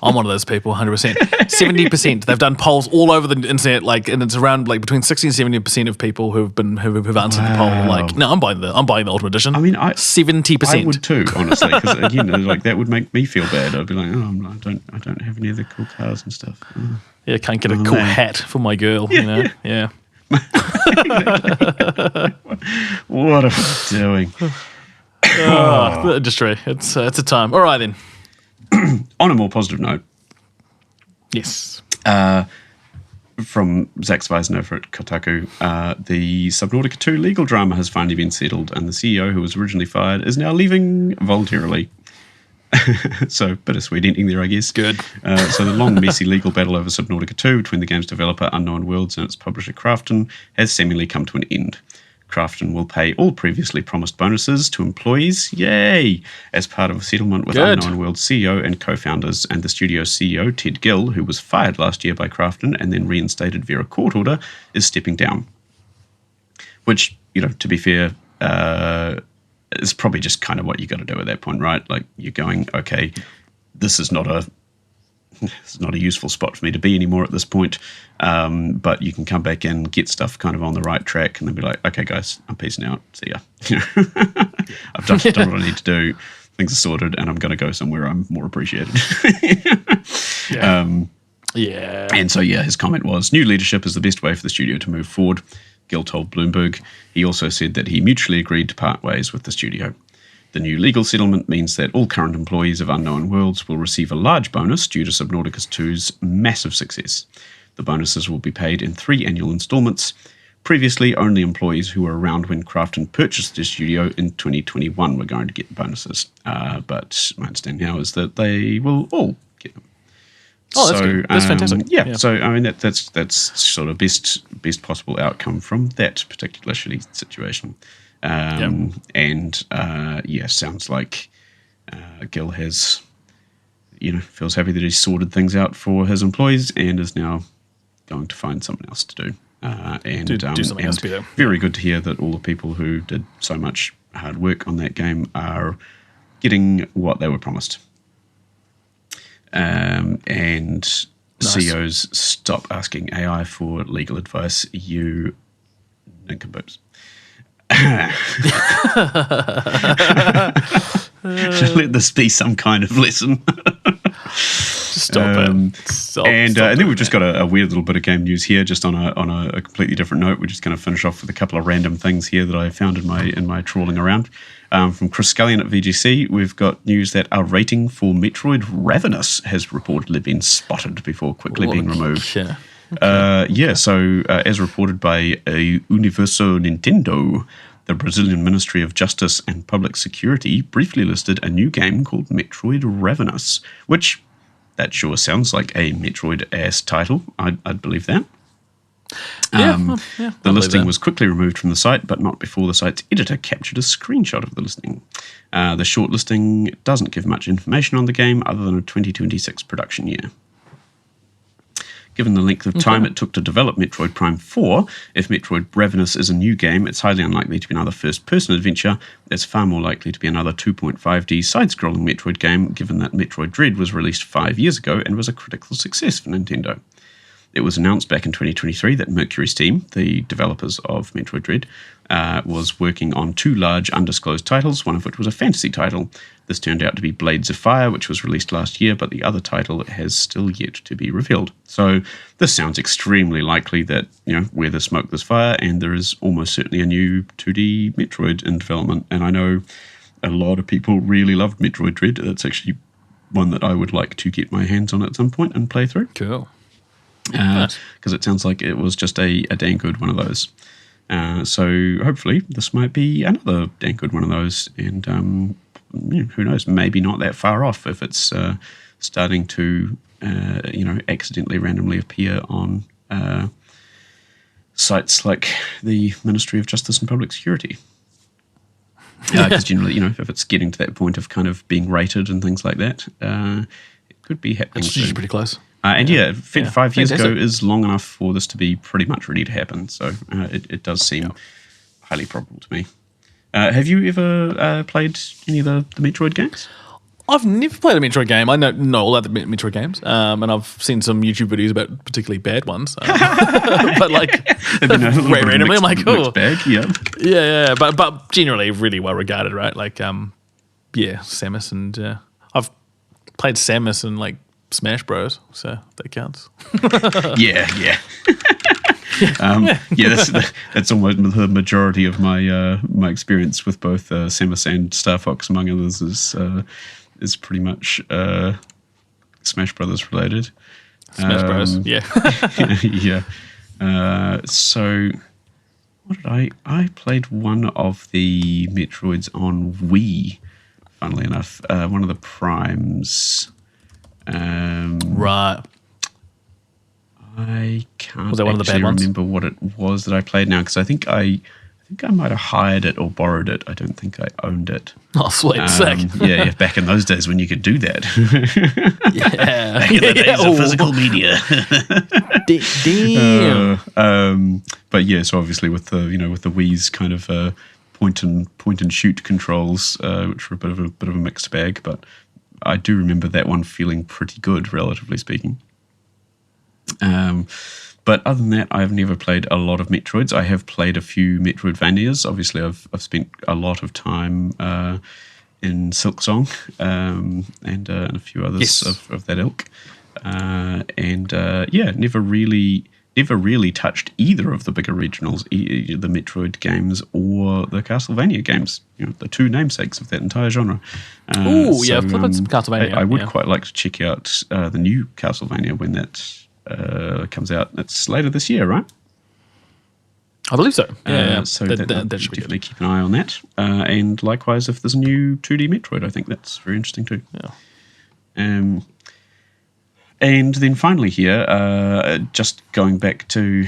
I'm one of those people, 100%. 70%. They've done polls all over the internet, and it's around between 60 and 70% of people who've answered the poll. No, I'm buying the Ultimate Edition. I mean, 70%. I would too, honestly, because again, that would make me feel bad. I'd be like, I don't have any of the cool cars and stuff. Oh. Yeah, can't get a cool hat for my girl. Yeah. What are we doing? The industry. It's a time. All right then. On a more positive note, yes. From Zach Sveisen over at Kotaku, the Subnautica 2 legal drama has finally been settled, and the CEO, who was originally fired, is now leaving voluntarily. So, bittersweet ending there, I guess. Good. So the long, messy legal battle over Subnautica 2 between the game's developer Unknown Worlds and its publisher Krafton has seemingly come to an end. Krafton will pay all previously promised bonuses to employees, yay, as part of a settlement with Unknown World's CEO and co-founders, and the studio's CEO, Ted Gill, who was fired last year by Krafton and then reinstated via a court order, is stepping down. Which, to be fair, is probably just kind of what you got to do at that point, right? You're going, okay, this is not a useful spot for me to be anymore at this point. But you can come back and get stuff kind of on the right track and then be like, okay, guys, I'm peacing out. See ya. I've done what I need to do. Things are sorted and I'm going to go somewhere I'm more appreciated. Yeah. And so, his comment was, new leadership is the best way for the studio to move forward, Gill told Bloomberg. He also said that he mutually agreed to part ways with the studio. The new legal settlement means that all current employees of Unknown Worlds will receive a large bonus due to Subnautica 2's massive success. The bonuses will be paid in 3 annual installments. Previously, only employees who were around when Crafton purchased the studio in 2021 were going to get the bonuses. But my understanding now is that they will all get them. Oh, that's good. That's fantastic. Yeah, so I mean that's sort of best possible outcome from that particular shitty situation. And sounds like Gil has, feels happy that he's sorted things out for his employees and is now going to find something else to do. Do something else better. Very good to hear that all the people who did so much hard work on that game are getting what they were promised. And nice. CEOs, stop asking AI for legal advice, you nincompoops. Let this be some kind of lesson. Stop it. Stop and then we've just that. got a weird little bit of game news here, just on a completely different note. We're just going to finish off with a couple of random things here that I found in my trawling around. From Chris Scullion at VGC, we've got news that our rating for Metroid Ravenous has reportedly been spotted before quickly being removed. Yeah. So as reported by Universo Nintendo, the Brazilian Ministry of Justice and Public Security briefly listed a new game called Metroid Ravenous, which that sure sounds like a Metroid-ass title. I'd believe that. The listing was quickly removed from the site, but not before the site's editor captured a screenshot of the listing. The short listing doesn't give much information on the game other than a 2026 production year. Given the length of time it took to develop Metroid Prime 4, if Metroid Ravenous is a new game, it's highly unlikely to be another first-person adventure. It's far more likely to be another 2.5D side-scrolling Metroid game, given that Metroid Dread was released 5 years ago and was a critical success for Nintendo. It was announced back in 2023 that Mercury's team, the developers of Metroid Dread, was working on 2 large undisclosed titles, one of which was a fantasy title. This turned out to be Blades of Fire, which was released last year, but the other title has still yet to be revealed. So this sounds extremely likely that, where there's smoke, there's fire, and there is almost certainly a new 2D Metroid in development. And I know a lot of people really loved Metroid Dread. That's actually one that I would like to get my hands on at some point and play through. Cool. Because it sounds like it was just a dang good one of those. So hopefully this might be another dang good one of those, and who knows, maybe not that far off if it's starting to accidentally randomly appear on sites like the Ministry of Justice and Public Security. Because generally, if it's getting to that point of kind of being rated and things like that, it could be happening. It's usually pretty close. 5 years ago is long enough for this to be pretty much ready to happen. So it does seem highly probable to me. Have you ever played any of the Metroid games? I've never played a Metroid game. I know all other Metroid games, and I've seen some YouTube videos about particularly bad ones. But randomly, I'm like, oh, bag, yeah. But generally, really well regarded, right? Like, Samus, and I've played Samus and Smash Bros, so that counts. That's almost the majority of my experience with both Samus and Star Fox, among others, is pretty much Smash Brothers related. Smash Bros, yeah. So what did I played one of the Metroids on Wii, funnily enough, one of the Primes. Right. I can't was that one of the bad ones? Remember what it was that I played now, because I think I might have hired it or borrowed it. I don't think I owned it. Oh, sweet, sick. Yeah, back in those days when you could do that. Yeah. Back in the days of physical media. Damn. But yeah, so obviously with the Wii's kind of point and shoot controls, which were a bit of a mixed bag, but I do remember that one feeling pretty good, relatively speaking. But other than that, I've never played a lot of Metroids. I have played a few Metroidvanias. Obviously, I've spent a lot of time in Silksong and a few others of that ilk. never really touched either of the bigger regionals, the Metroid games or the Castlevania games. The two namesakes of that entire genre. Flip it some Castlevania. I would quite like to check out the new Castlevania when that comes out. It's later this year, right? I believe so. So that should definitely keep an eye on that. And likewise, if there's a new 2D Metroid, I think that's very interesting too. Yeah. And then finally here, just going back to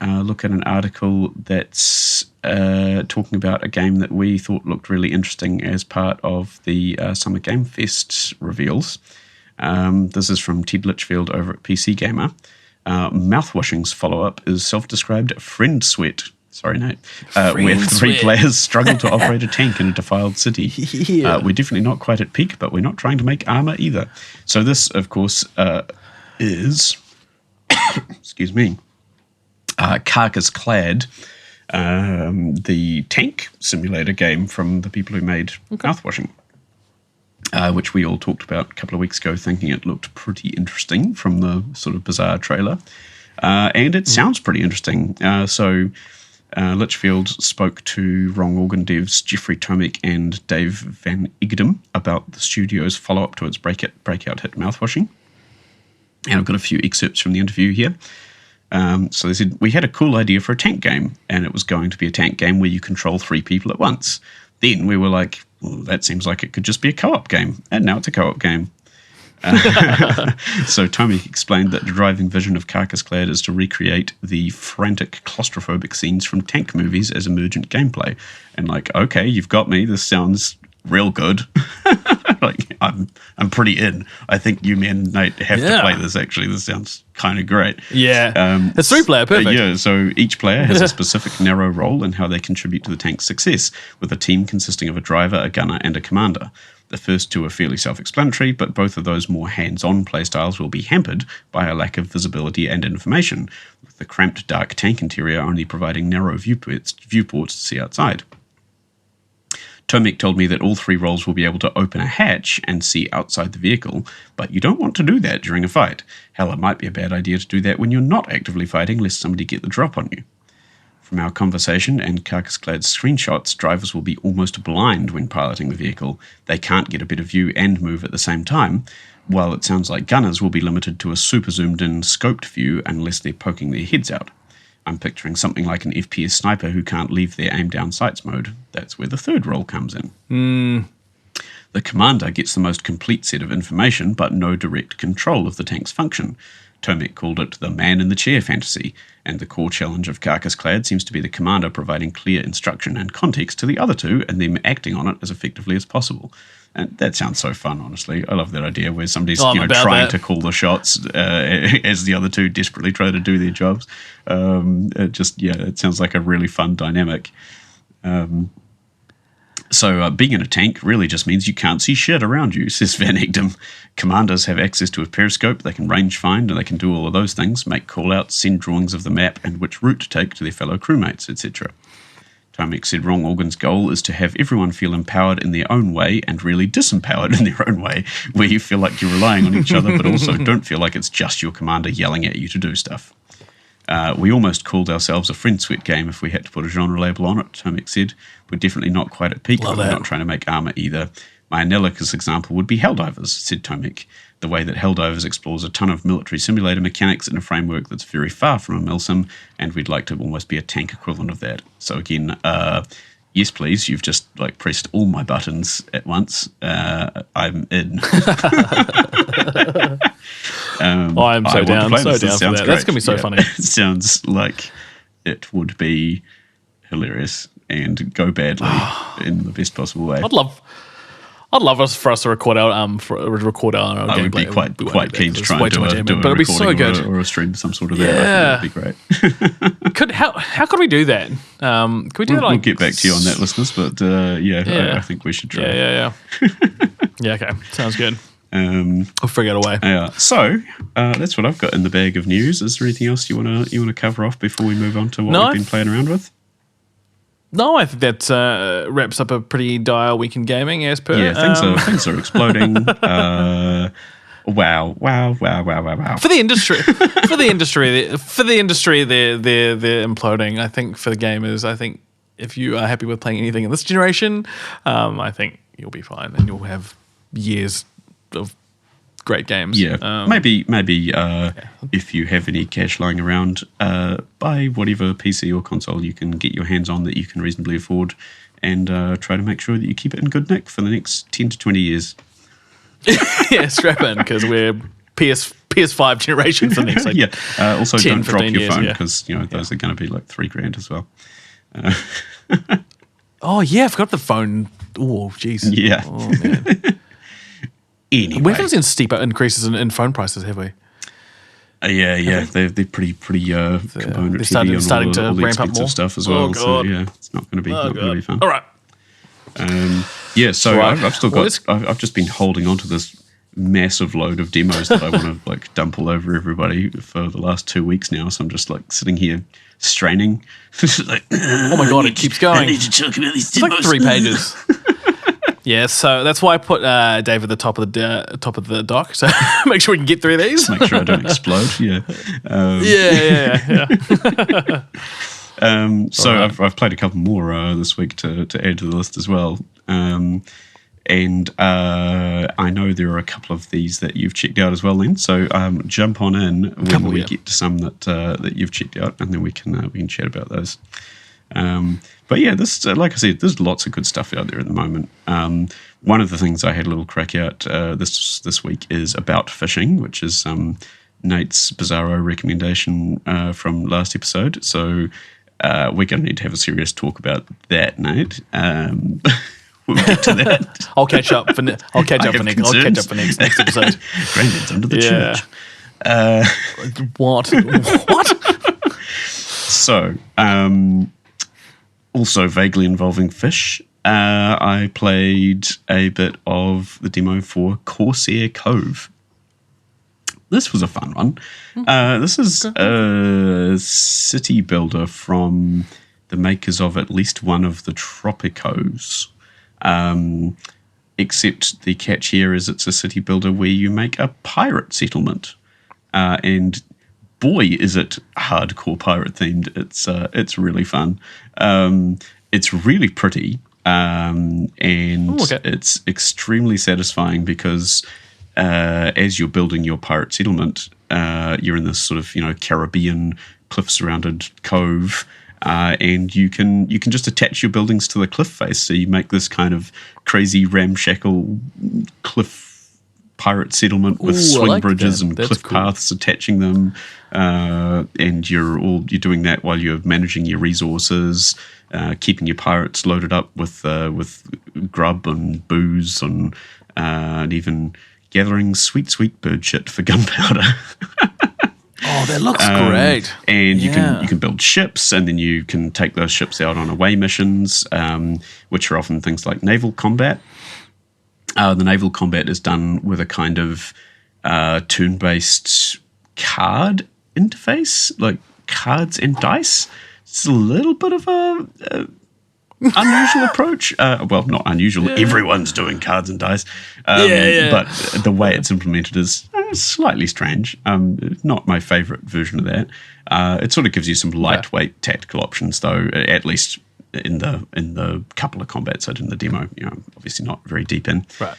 look at an article that's talking about a game that we thought looked really interesting as part of the Summer Game Fest reveals. This is from Ted Litchfield over at PC Gamer. Mouthwashing's follow-up is self-described Friendsweat. Sorry, Nate. Where three players struggle to operate a tank in a defiled city. We're definitely not quite at peak, but we're not trying to make armor either. So this, of course, is excuse me, Carcass Clad, the tank simulator game from the people who made Mouthwashing. Which we all talked about a couple of weeks ago, thinking it looked pretty interesting from the sort of bizarre trailer. And it sounds pretty interesting. So Litchfield spoke to Wrong Organ devs Jeffrey Tomek and Dave Van Egedem about the studio's follow-up to its breakout hit Mouthwashing. And I've got a few excerpts from the interview here. So they said, we had a cool idea for a tank game, and it was going to be a tank game where you control 3 people at once. Then we were like, well, that seems like it could just be a co-op game. And now it's a co-op game. So Tomek explained that the driving vision of Carcass Clad is to recreate the frantic, claustrophobic scenes from tank movies as emergent gameplay. And like, okay, you've got me. This sounds real good. Like, I'm pretty in. I think you, me, and Nate have to play this, actually. This sounds kind of great. Yeah. It's 3-player, perfect. So each player has a specific narrow role in how they contribute to the tank's success, with a team consisting of a driver, a gunner, and a commander. The first two are fairly self-explanatory, but both of those more hands-on playstyles will be hampered by a lack of visibility and information, with the cramped, dark tank interior only providing narrow viewports to see outside. Tomek told me that all 3 roles will be able to open a hatch and see outside the vehicle, but you don't want to do that during a fight. Hell, it might be a bad idea to do that when you're not actively fighting, lest somebody get the drop on you. From our conversation and Carcass Clad's screenshots, drivers will be almost blind when piloting the vehicle. They can't get a better view and move at the same time, while it sounds like gunners will be limited to a super zoomed-in scoped view unless they're poking their heads out. I'm picturing something like an FPS sniper who can't leave their aim-down sights mode. That's where the third role comes in. The commander gets the most complete set of information, but no direct control of the tank's function. Tomek called it the man-in-the-chair fantasy, and the core challenge of Carcass Clad seems to be the commander providing clear instruction and context to the other two, and them acting on it as effectively as possible. And that sounds so fun, honestly. I love that idea where somebody's trying to call the shots as the other two desperately try to do their jobs. It sounds like a really fun dynamic. So being in a tank really just means you can't see shit around you, says Van Egdem. Commanders have access to a periscope, they can range find, and they can do all of those things, make call-outs, send drawings of the map and which route to take to their fellow crewmates, etc. Tomek said Wrong Organ's goal is to have everyone feel empowered in their own way and really disempowered in their own way, where you feel like you're relying on each other but also don't feel like it's just your commander yelling at you to do stuff. We almost called ourselves a Friendsweat game if we had to put a genre label on it, Tomek said. We're definitely not quite at peak, but we're not trying to make armor either. My analogous example would be Helldivers, said Tomek. The way that Helldivers explores a ton of military simulator mechanics in a framework that's very far from a milsim, and we'd like to almost be a tank equivalent of that. So again, yes please, you've just pressed all my buttons at once. I'm in. I'm so down for that. Great. That's going to be so funny. It sounds like it would be hilarious and go badly in the best possible way. I'd love for us to record our gameplay. I would be quite keen to try and do a but it'd be so good. Or a stream, some sort of that. I think that'd be great. How could we do that? Could we do We'll get back to you on that, listeners. But I think we should try. Yeah. Yeah. Okay, sounds good. We'll figure out a way. Yeah. So that's what I've got in the bag of news. Is there anything else you want to cover off before we move on to what we've been playing around with? No, I think that wraps up a pretty dire week in gaming, as per. Yeah, things are exploding. Wow. For the industry, they're imploding. I think for the gamers, I think if you are happy with playing anything in this generation, I think you'll be fine and you'll have years of great games. Yeah, maybe if you have any cash lying around, buy whatever PC or console you can get your hands on that you can reasonably afford, and try to make sure that you keep it in good nick for the next 10 to 20 years. Yeah, strap in because we're PS5 generation for the next yeah. Also, 10, don't drop your years, phone because those are going to be like $3,000 as well. Oh yeah, I forgot the phone. Oh jeez. Yeah. Oh man. Anyway, We haven't seen steep increases in phone prices, have we? Yeah. They're pretty component they're starting heavy on to all the ramp up expensive more stuff as well. Oh, so God. yeah, it's not going to be fun. All right. So Right. I've still got. I've just been holding on to this massive load of demos that I want to like dump all over everybody for the last 2 weeks now. So I'm just like sitting here straining. Like, Oh my god, it keeps going. I need to talk about these It's like demos. 3 pages. Yeah, so that's why I put Dave at the top of the dock. So make sure we can get through these. Make sure I don't explode. Yeah. Yeah. So I've played a couple more this week to add to the list as well. And I know there are a couple of these that you've checked out as well, Len. So jump on in when we get to some that you've checked out, and then we can chat about those. But yeah, this like I said, there's lots of good stuff out there at the moment. One of the things I had a little crack at this week is About Fishing, which is Nate's bizarro recommendation from last episode. So we're going to need to have a serious talk about that, Nate. We'll get to that. I'll catch up for next episode. Granddad's under the church. What? So, also vaguely involving fish, I played a bit of the demo for Corsair Cove. This was a fun one. This is a city builder from the makers of at least one of the Tropicos. Except the catch here is it's a city builder where you make a pirate settlement. And boy, is it hardcore pirate themed. It's really fun. It's really pretty. And it's extremely satisfying because as you're building your pirate settlement, you're in this sort of Caribbean cliff-surrounded cove, and you can just attach your buildings to the cliff face. So you make this kind of crazy ramshackle cliff pirate settlement with swing bridges and cliff paths attaching them, and you're doing that while you're managing your resources, keeping your pirates loaded up with grub and booze and even gathering sweet bird shit for gunpowder. Oh, that looks great. And you can build ships, and then you can take those ships out on away missions, which are often things like naval combat. The naval combat is done with a kind of turn-based card interface, like cards and dice. It's a little bit of a unusual approach. Well, not unusual. Yeah. Everyone's doing cards and dice. But the way it's implemented is slightly strange. Not my favorite version of that. It sort of gives you some lightweight tactical options, though, at least in the couple of combats I did in the demo. Obviously not very deep in. Right.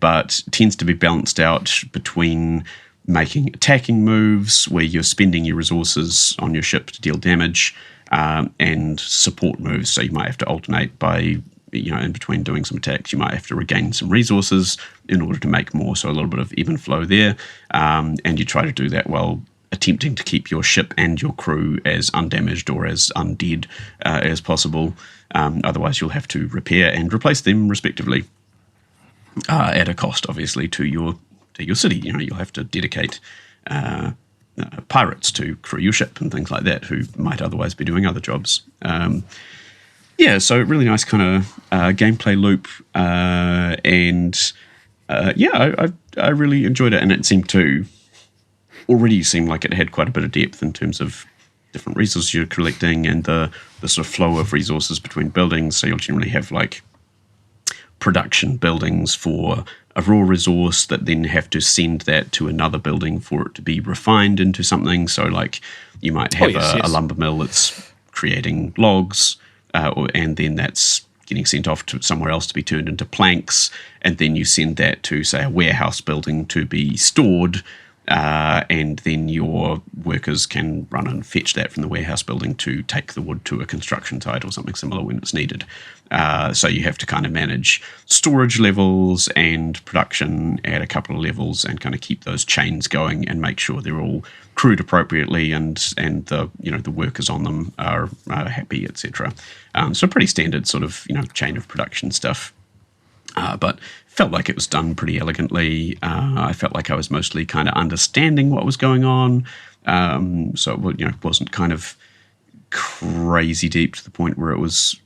But tends to be balanced out between making attacking moves where you're spending your resources on your ship to deal damage, and support moves. So you might have to alternate by, in between doing some attacks, you might have to regain some resources in order to make more. So a little bit of even flow there. And you try to do that while attempting to keep your ship and your crew as undamaged or as undead as possible. Otherwise, you'll have to repair and replace them respectively, at a cost, obviously, to your city. You'll have to dedicate pirates to crew your ship and things like that who might otherwise be doing other jobs. So really nice kind of gameplay loop, and I really enjoyed it, and it seemed like it had quite a bit of depth in terms of different resources you're collecting and the sort of flow of resources between buildings. So you'll generally have like production buildings for a raw resource that then have to send that to another building for it to be refined into something. So like you might have a lumber mill that's creating logs, and then that's getting sent off to somewhere else to be turned into planks, and then you send that to, say, a warehouse building to be stored, and then your workers can run and fetch that from the warehouse building to take the wood to a construction site or something similar when it's needed. So you have to kind of manage storage levels and production at a couple of levels and kind of keep those chains going and make sure they're all crewed appropriately and the the workers on them are happy, etc. So pretty standard sort of chain of production stuff. But felt like it was done pretty elegantly. I felt like I was mostly kind of understanding what was going on. So it wasn't kind of crazy deep to the point where it was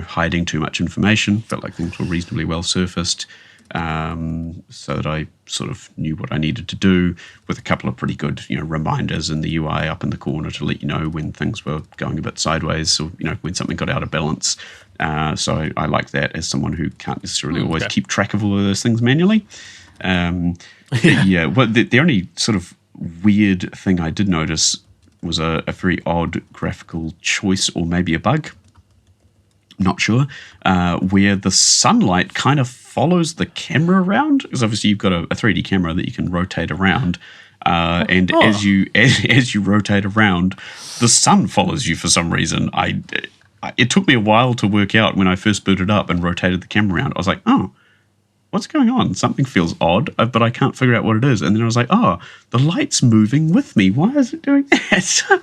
hiding too much information. Felt like things were reasonably well surfaced, so that I sort of knew what I needed to do, with a couple of pretty good reminders in the UI up in the corner to let you know when things were going a bit sideways, or when something got out of balance. So I like that as someone who can't necessarily always keep track of all of those things manually. Well, the only sort of weird thing I did notice was a very odd graphical choice, or maybe a bug, not sure, where the sunlight kind of follows the camera around, because obviously you've got a 3D camera that you can rotate around, and as you rotate around, the sun follows you for some reason. It took me a while to work out when I first booted up and rotated the camera around. I was like, oh, what's going on? Something feels odd, but I can't figure out what it is. And then I was like, oh, the light's moving with me. Why is it doing that?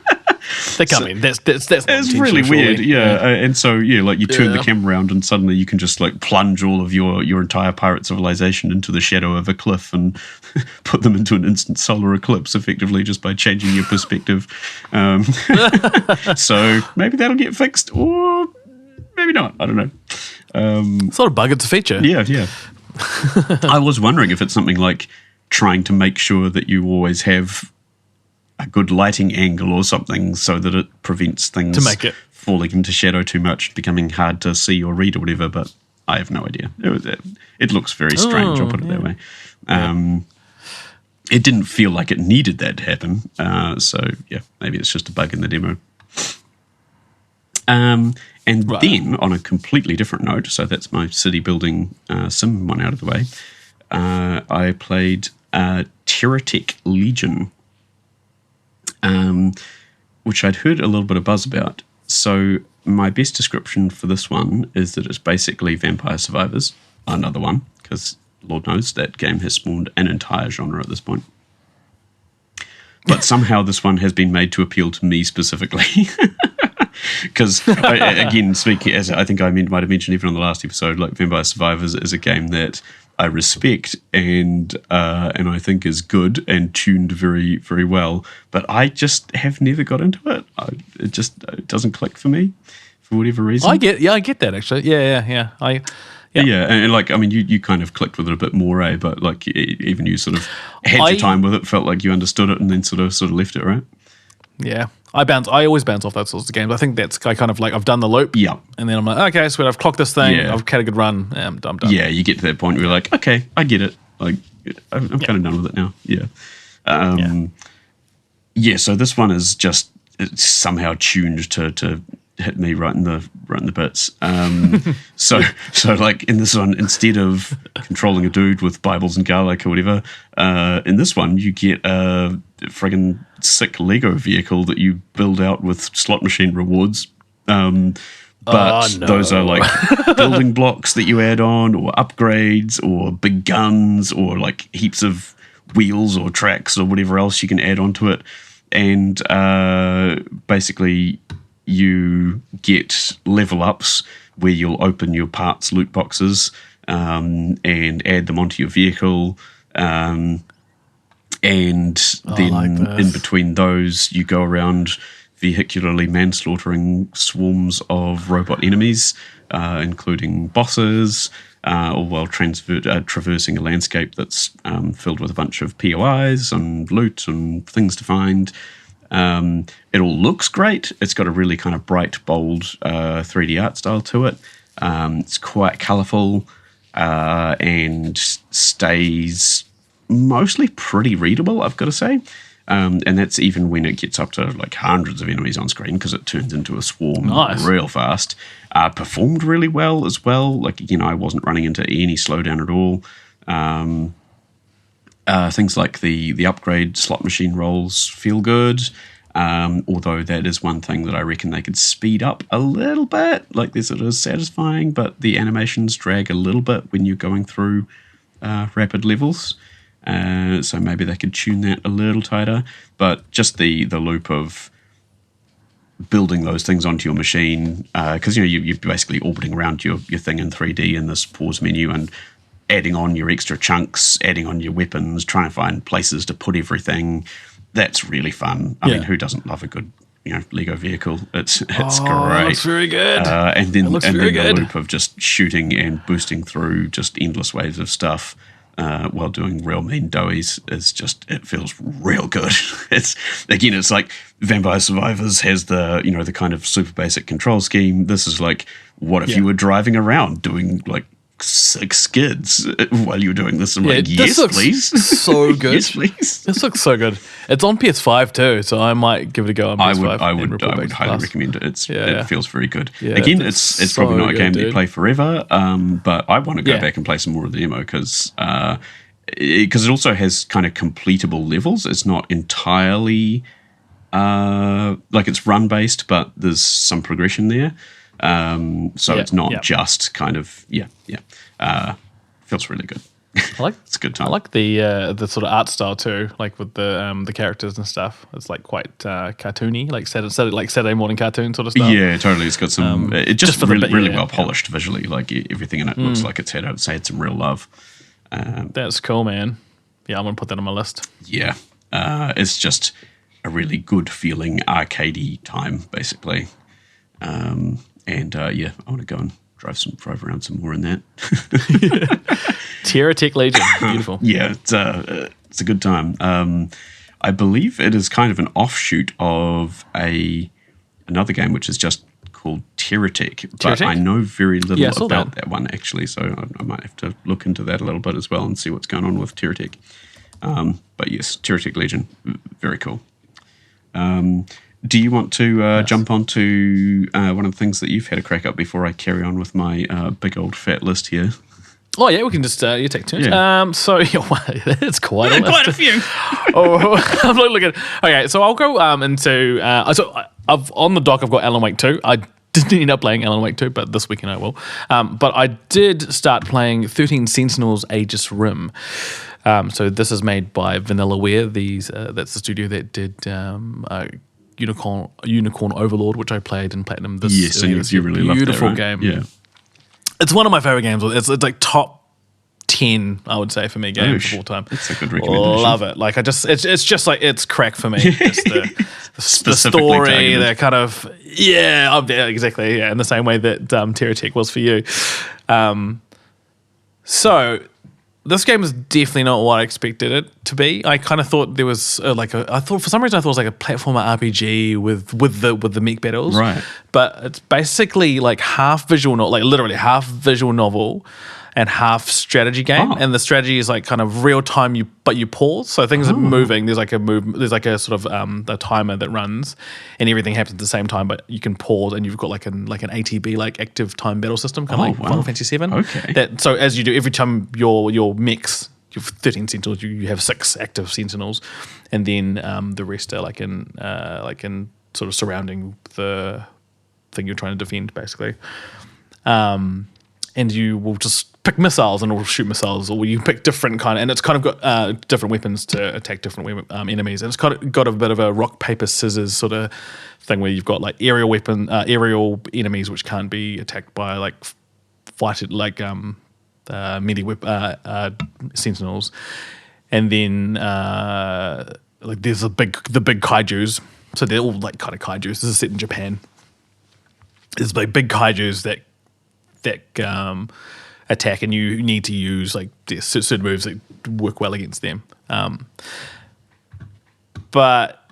They come in. That's it's really weird, yeah. And so, like you turn the camera around and suddenly you can just like plunge all of your entire pirate civilization into the shadow of a cliff and put them into an instant solar eclipse, effectively, just by changing your perspective. So maybe that'll get fixed, or maybe not. I don't know. It's not a bug, it's a feature. Yeah. I was wondering if it's something like trying to make sure that you always have a good lighting angle or something, so that it prevents things to make it falling into shadow too much, becoming hard to see or read or whatever, but I have no idea. It looks very strange, I'll put it that way. It didn't feel like it needed that to happen, so yeah, maybe it's just a bug in the demo. And then, on a completely different note, so that's my city building sim one out of the way, I played Terratech Legion, which I'd heard a little bit of buzz about. So my best description for this one is that it's basically Vampire Survivors, another one, because Lord knows that game has spawned an entire genre at this point. But somehow this one has been made to appeal to me specifically. Because, again, speaking as I think I might have mentioned even on the last episode, like Vampire Survivors is a game that I respect and I think is good and tuned very, very well. But I just have never got into it. It doesn't click for me for whatever reason. I get that actually. Yeah. And like, I mean, you kind of clicked with it a bit more, but like even you sort of had your time with it, felt like you understood it, and then sort of left it, right? Yeah, I always bounce off those sorts of games. I think that's kind of like I've done the loop, and then I'm like, okay, sweet, I've clocked this thing, I've had a good run, I'm done. Yeah, you get to that point where you're like, okay, I get it. Like, I'm kind of done with it now. Yeah. So this one is just somehow tuned to hit me right in the bits. So like in this one, instead of controlling a dude with Bibles and garlic or whatever, in this one you get a friggin' sick Lego vehicle that you build out with slot machine rewards. Those are like building blocks that you add on, or upgrades, or big guns, or like heaps of wheels or tracks or whatever else you can add onto it. And basically you get level ups where you'll open your parts loot boxes and add them onto your vehicle. And then in between those, you go around vehicularly manslaughtering swarms of robot enemies, including bosses, all while traversing a landscape that's filled with a bunch of POIs and loot and things to find. It all looks great. It's got a really kind of bright, bold 3D art style to it. It's quite colourful. and stays mostly pretty readable, I've got to say. And that's even when it gets up to like hundreds of enemies on screen, because it turns into a swarm real fast. Performed really well as well. Like, I wasn't running into any slowdown at all. Things like the upgrade slot machine rolls feel good. Although that is one thing that I reckon they could speed up a little bit. Like, this it is satisfying, but the animations drag a little bit when you're going through rapid levels. So maybe they could tune that a little tighter. But just the loop of building those things onto your machine, because you're basically orbiting around your thing in 3D in this pause menu and adding on your extra chunks, adding on your weapons, trying to find places to put everything. That's really fun. I mean, who doesn't love a good Lego vehicle? It's great. It looks very good. And then the loop of just shooting and boosting through just endless waves of stuff. While doing real mean doughies is it feels real good. It's like Vampire Survivors has the the kind of super basic control scheme. This is like, what if you were driving around doing like 6 skids while you were doing this? I'm like, yes, please. So good. Yes, please. This looks so good. It's on PS5 too, so I might give it a go on PS5. I would highly recommend it. It feels very good. Yeah, Again, it's probably not a game that you play forever, but I want to go back and play some more of the demo because it also has kind of completable levels. It's not entirely like it's run based, but there's some progression there. So it's not just kind of feels really good. It's a good time. I like the sort of art style too, like with the characters and stuff. It's like quite cartoony, like Saturday morning cartoon sort of stuff. Yeah, totally. It's got some. It just really well polished visually. Like everything in it looks like it's had some real love. That's cool, man. Yeah, I'm gonna put that on my list. Yeah, it's just a really good feeling arcadey time, basically. I want to go and drive around some more in that. Terratech Legion, beautiful. Yeah, it's a good time. I believe it is kind of an offshoot of another game which is just called Terratech, but I know very little about that one actually, so I might have to look into that a little bit as well and see what's going on with Terratech. But yes, Terratech Legion, very cool. Do you want to jump onto one of the things that you've had a crack up before I carry on with my big old fat list here? Oh yeah, we can just you take turns. Yeah. So it's quite a list. Quite a few. I'm looking. Okay, so I'll go into. I've on the dock. I've got Alan Wake 2. I didn't end up playing Alan Wake 2, but this weekend I will. But I did start playing 13 Sentinels Aegis Rim. So this is made by Vanillaware. That's the studio that did Unicorn Overlord, which I played in Platinum. Yes, and you really loved that, beautiful right? game. Yeah, it's one of my favorite games. It's like top 10, I would say, for me, games of all time. That's a good recommendation. Love it. Like it's just like it's crack for me. It's the story, targeted. The kind of exactly. Yeah, in the same way that Terratech was for you. So this game is definitely not what I expected it to be. I kind of thought there was for some reason I thought it was like a platformer RPG with the mech battles. Right. But it's basically like half visual, like literally half visual novel and half strategy game. And the strategy is like kind of real time, but you pause. So things are moving. There's like a sort of a timer that runs and everything happens at the same time, but you can pause and you've got like an ATB, like active time battle system, kind of like Final Fantasy VII. Okay. So as you do, every time your mechs, you have 13 Sentinels, you have 6 active Sentinels, and then the rest are like in sort of surrounding the thing you're trying to defend, basically. And you will just pick missiles and it will shoot missiles, or you pick different kind of, and it's kind of got different weapons to attack different enemies. And it's got a bit of a rock, paper, scissors sort of thing where you've got like aerial enemies which can't be attacked by like melee sentinels. And then like there's the big kaijus. So they're all like kind of kaijus. This is set in Japan. There's like big kaijus that attack, and you need to use like certain moves that work well against them. But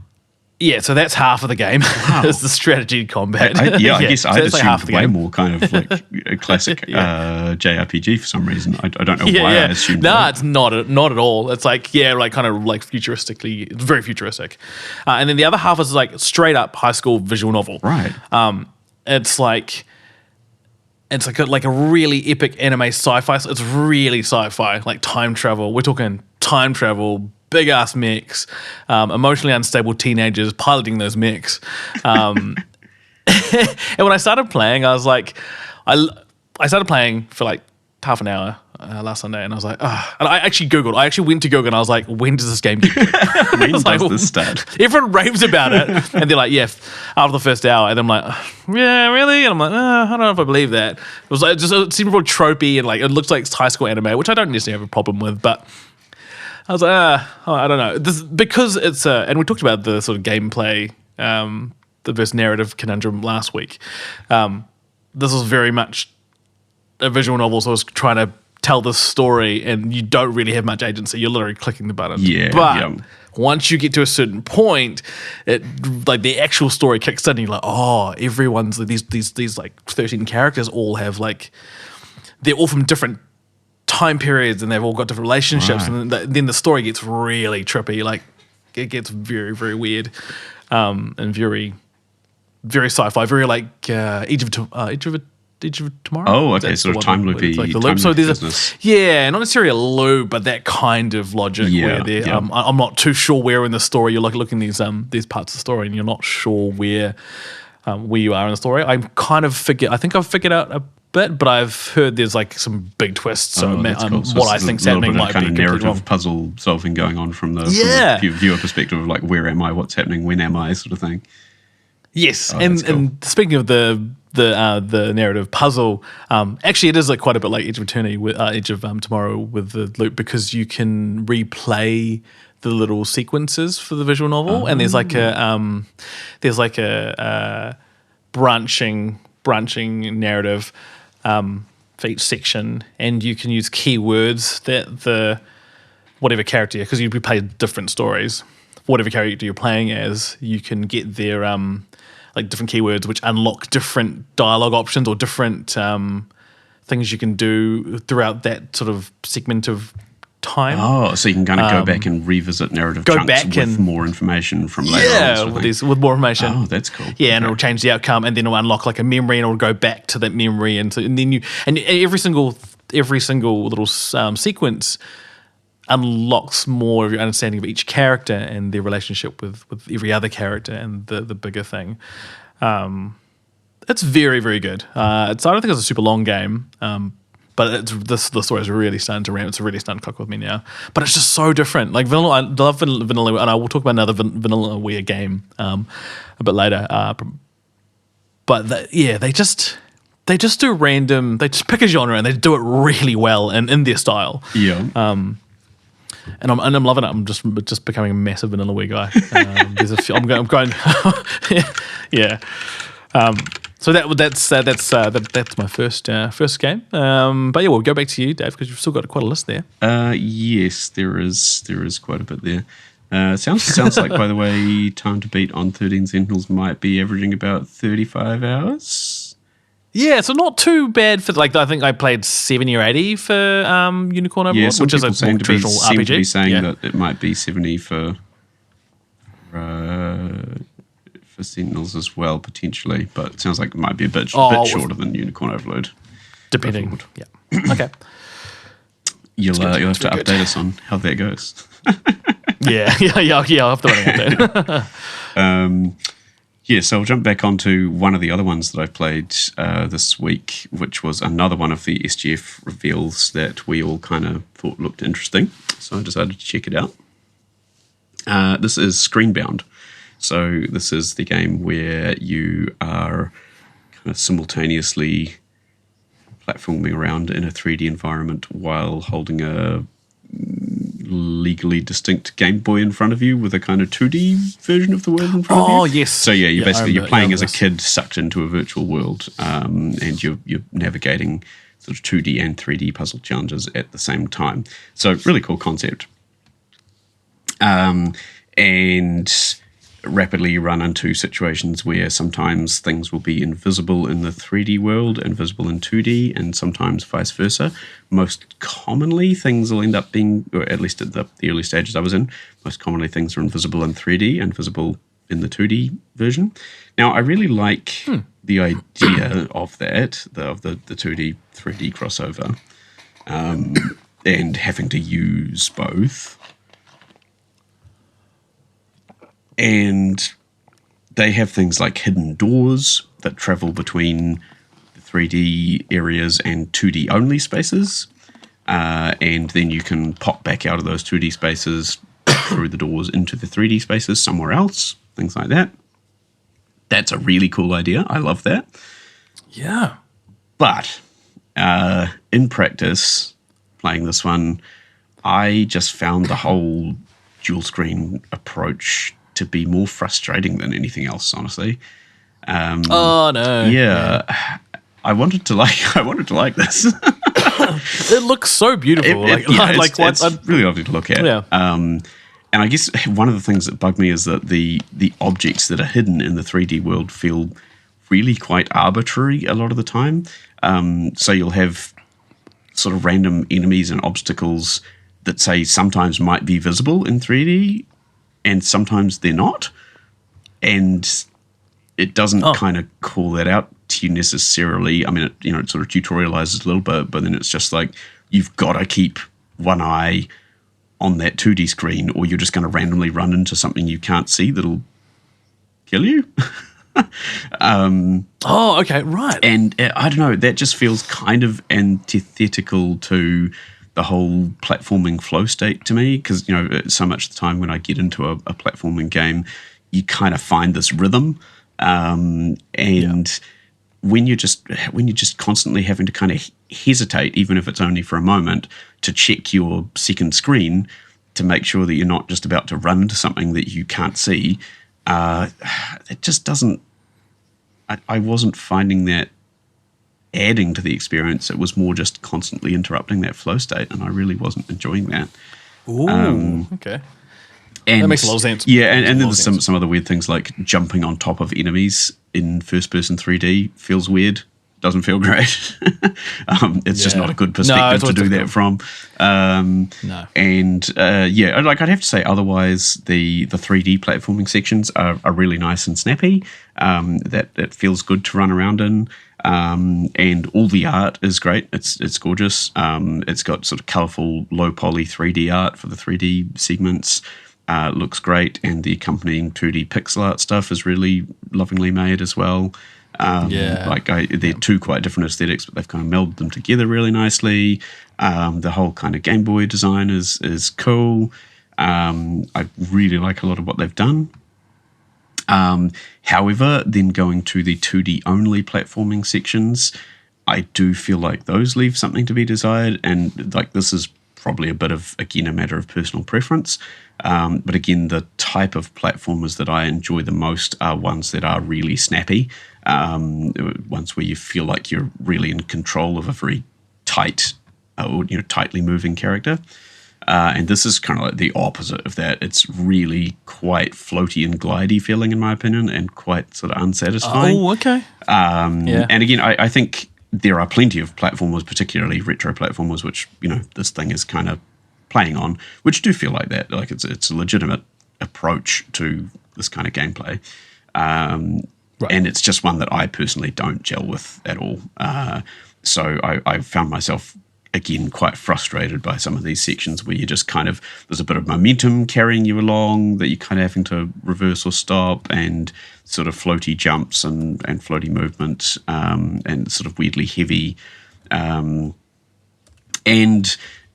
Yeah, so that's half of the game. Is the strategy combat. I guess I that's assumed way more kind of like a classic JRPG for some reason. I don't know why I assumed that. It's not at all. It's like, kind of like futuristically, it's very futuristic. And then the other half is like straight up high school visual novel. Right. It's like a really epic anime sci-fi. It's really sci-fi, like time travel. We're talking time travel, big ass mechs, emotionally unstable teenagers piloting those mechs. And when I started playing, I was like, I started playing for like half an hour last Sunday, and I was like, and I actually Googled. I actually went to Google, and I was like, when does this game get good? When does this start? Everyone raves about it, and they're like, yeah, after the first hour, and I'm like, yeah, really? And I'm like, I don't know if I believe that. It was like it seemed real tropey, and like it looks like high school anime, which I don't necessarily have a problem with, but I was like, I don't know. Because it's and we talked about the sort of gameplay, the versus narrative conundrum last week. This was very much a visual novel, so I was trying to tell this story, and you don't really have much agency. You're literally clicking the button. But once you get to a certain point, it like the actual story kicks in. And you're like, everyone's these like 13 characters all have like they're all from different time periods, and they've all got different relationships, and then the story gets really trippy. Like it gets very, very weird, and very, very sci-fi. Very like Age of Tomorrow. Oh, okay, sort of time loopy. Like the loop. So there's not necessarily a loop, but that kind of logic where I'm not too sure where in the story you're looking these parts of the story, and you're not sure where you are in the story. I think I've figured out a bit, but I've heard there's like some big twists. So, cool. So what I think's happening might kind be of narrative wrong. puzzle solving going on from the viewer perspective of like, where am I, what's happening, when am I, sort of thing. Yes, and speaking of the narrative puzzle, actually it is like quite a bit like Edge of Eternity with Edge of Tomorrow with the loop, because you can replay the little sequences for the visual novel, and there's like a branching narrative for each section, and you can use keywords that the whatever character, because you play different stories, whatever character you're playing as, you can get their like different keywords which unlock different dialogue options or different things you can do throughout that sort of segment of time. Oh, so you can kind of go back and revisit narrative chunks with more information from later on. With more information. Oh, that's cool. Yeah, and it'll change the outcome, and then it'll unlock like a memory, and it'll go back to that memory, and then every single little sequence unlocks more of your understanding of each character and their relationship with every other character and the bigger thing. It's very, very good. I don't think it's a super long game, but the story is really starting to ramp. It's really starting to click with me now. But it's just so different. Like vanilla, I love vanilla, and I will talk about another vanillaware game a bit later. But they just do random. They just pick a genre and they do it really well and in their style. Yeah. And I'm loving it. I'm just becoming a massive vanillaware guy. There's a few. I'm going. Yeah. So that's my first game. But yeah, we'll go back to you, Dave, because you've still got quite a list there. Yes, there is quite a bit there. Sounds like, by the way, Time to Beat on 13 Sentinels might be averaging about 35 hours. Yeah, so not too bad for I think I played 70 or 80 for Unicorn Overlord, which is a more traditional RPG. Seem to be saying that it might be 70 for Sentinels as well, potentially, but it sounds like it might be a bit shorter than Unicorn Overload. Depending. Yeah. Okay. You'll have to update us on how that goes. Yeah, I'll have to update. So I'll jump back onto one of the other ones that I've played this week, which was another one of the SGF reveals that we all kind of thought looked interesting. So I decided to check it out. This is Screenbound. So this is the game where you are kind of simultaneously platforming around in a 3D environment while holding a legally distinct Game Boy in front of you with a kind of 2D version of the world in front of you. Oh, yes. So yeah, you're playing as a kid sucked into a virtual world, and you're navigating sort of 2D and 3D puzzle challenges at the same time. So really cool concept. And rapidly run into situations where sometimes things will be invisible in the 3D world and visible in 2D, and sometimes vice versa. Most commonly, things will end up being, or at least at the early stages I was in, most commonly things are invisible in 3D and visible in the 2D version. Now, I really like the idea of that, of the 2D, 3D crossover, and having to use both. And they have things like hidden doors that travel between the 3D areas and 2D only spaces. And then you can pop back out of those 2D spaces through the doors into the 3D spaces somewhere else, things like that. That's a really cool idea. I love that. Yeah. But in practice, playing this one, I just found the whole dual screen approach to be more frustrating than anything else, honestly. Oh no! Yeah, I wanted to like this. It looks so beautiful. It's really lovely to look at. Yeah. And I guess one of the things that bug me is that the objects that are hidden in the 3D world feel really quite arbitrary a lot of the time. So you'll have sort of random enemies and obstacles that say sometimes might be visible in 3D and sometimes they're not. And it doesn't kind of call that out to you necessarily. I mean, it sort of tutorializes a little bit, but then it's just like you've got to keep one eye on that 2D screen or you're just going to randomly run into something you can't see that'll kill you. Okay, right. And I don't know, that just feels kind of antithetical to the whole platforming flow state to me, because so much of the time when I get into a platforming game, you kind of find this rhythm, and when you're just constantly having to kind of hesitate, even if it's only for a moment, to check your second screen to make sure that you're not just about to run into something that you can't see, it just doesn't. I wasn't finding that adding to the experience. It was more just constantly interrupting that flow state, and I really wasn't enjoying that. Ooh, okay. And that makes a lot of sense. Yeah, and then there's some other weird things like jumping on top of enemies in first-person 3D feels weird. Doesn't feel great. It's just not a good perspective to do that from. No. And I'd have to say otherwise the 3D platforming sections are really nice and snappy. That it feels good to run around in. And all the art is great. It's gorgeous. It's got sort of colourful, low poly 3D art for the 3D segments. It looks great, and the accompanying 2D pixel art stuff is really lovingly made as well. They're two quite different aesthetics, but they've kind of melded them together really nicely. The whole kind of Game Boy design is cool. I really like a lot of what they've done. However, then going to the 2D only platforming sections, I do feel like those leave something to be desired, and like this is probably a bit of, again, a matter of personal preference. But again, the type of platformers that I enjoy the most are ones that are really snappy, ones where you feel like you're really in control of a very tight or tightly moving character. And this is kind of like the opposite of that. It's really quite floaty and glidey feeling, in my opinion, and quite sort of unsatisfying. Oh, okay. And again, I think there are plenty of platformers, particularly retro platformers, which this thing is kind of playing on, which do feel like that. Like it's a legitimate approach to this kind of gameplay. Right. And it's just one that I personally don't gel with at all. So I found myself, again, quite frustrated by some of these sections where you just kind of, there's a bit of momentum carrying you along that you're kind of having to reverse or stop, and sort of floaty jumps and floaty movement, and sort of weirdly heavy. And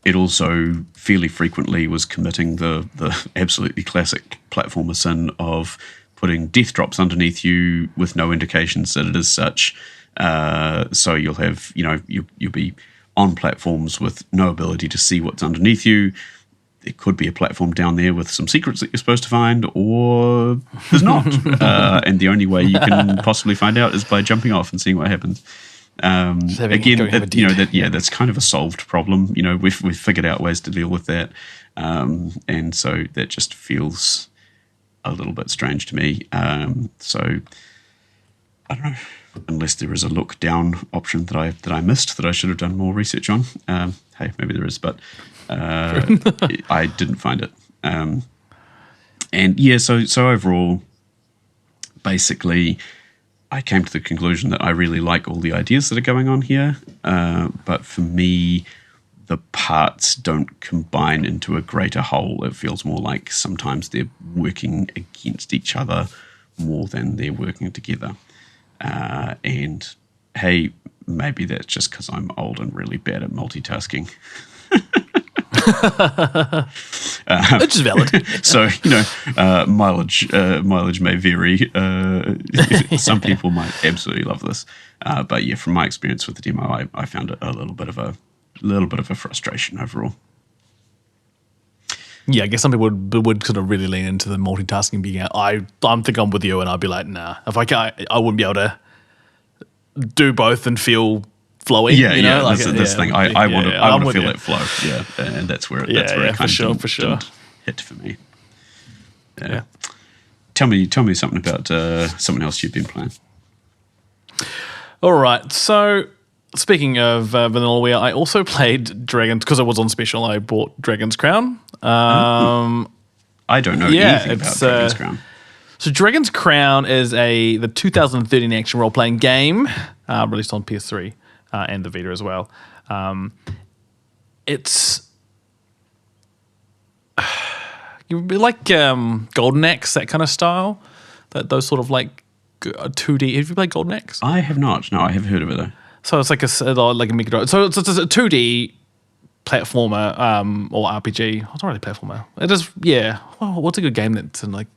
it also fairly frequently was committing the absolutely classic platformer sin of putting death drops underneath you with no indications that it is such. So you'll have, you'll be on platforms with no ability to see what's underneath you. There could be a platform down there with some secrets that you're supposed to find, or there's not. And the only way you can possibly find out is by jumping off and seeing what happens. Again, that's kind of a solved problem. We've figured out ways to deal with that. And so that just feels a little bit strange to me. So I don't know, unless there is a look down option that I missed that I should have done more research on. Hey, maybe there is, but I didn't find it. And yeah, so overall, basically, I came to the conclusion that I really like all the ideas that are going on here, but for me, the parts don't combine into a greater whole. It feels more like sometimes they're working against each other more than they're working together. And hey, maybe that's just because I'm old and really bad at multitasking. Which is valid. So, mileage may vary. Some people might absolutely love this. But yeah, from my experience with the demo, I found it a little bit of a frustration overall. Yeah, I guess some people would sort of really lean into the multitasking being out. I think I'm with you, and I'd be like, nah. If I can't, I wouldn't be able to do both and feel flowy. Yeah, you know? Like, this thing. I want to feel that flow. Yeah, and that's where it kind of didn't hit for me. Yeah. Tell me something about something else you've been playing. All right, so speaking of Vanillaware, I also played Dragons because it was on special. I bought Dragon's Crown. I don't know anything about Dragon's Crown. So Dragon's Crown is the 2013 action role-playing game released on PS3 and the Vita as well. It's like Golden Axe, that kind of style. Those sort of like 2D. Have you played Golden Axe? I have not. No, I have heard of it though. So it's like a mecha. So it's a 2D platformer or RPG. It's not really platformer. It is, yeah. Well, what's a good game that's in like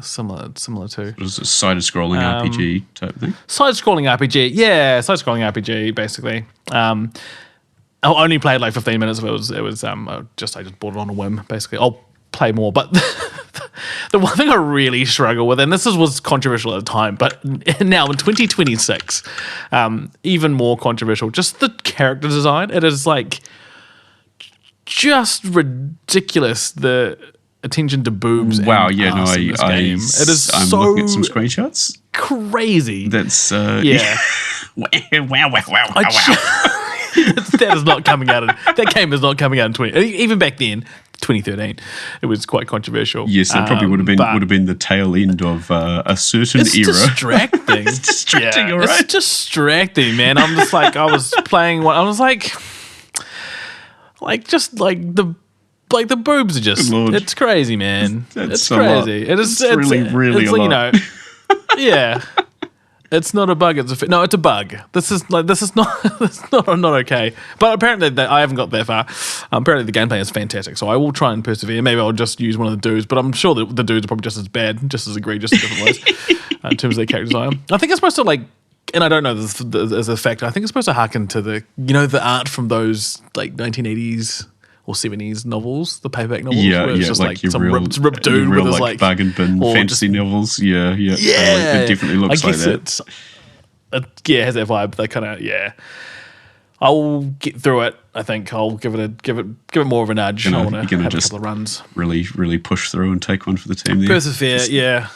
similar to? It's a side-scrolling RPG type thing. Side-scrolling RPG, yeah. Side-scrolling RPG, basically. I only played like 15 minutes of it. I just bought it on a whim, basically. I'll play more, but the one thing I really struggle with, and this was controversial at the time, but now in 2026, even more controversial, just the character design. It is like just ridiculous, the attention to boobs. Wow, and yeah, no, ass in this game. It is I'm so looking at some screenshots. Crazy. That's yeah. wow. That is not coming out. That game is not coming out in 20. Even back then, 2013, it was quite controversial. Yes, it probably would have been the tail end of a certain era. It's distracting. It's distracting, all right? It's distracting, man. I'm just like, I was playing one. I was like the boobs are just. Lord. It's crazy, man. It's crazy. It's really a lot. Yeah. It's not a bug. It's a bug. This is not okay. But apparently, I haven't got that far. Apparently, the gameplay is fantastic. So I will try and persevere. Maybe I'll just use one of the dudes. But I'm sure that the dudes are probably just as bad, just as egregious in different ways in terms of their character design. I think it's supposed to and I don't know this as a fact. I think it's supposed to harken to the art from those like 1980s or 70s novels, the paperback novels. Yeah, where it's just like some real, ripped dude with his like bargain bin fantasy novels. Yeah. It definitely looks like that. It has that vibe. They kind of I'll get through it. I think I'll give it more of a nudge. I want to have a couple of runs. Really push through and take one for the team there. Persevere, yeah.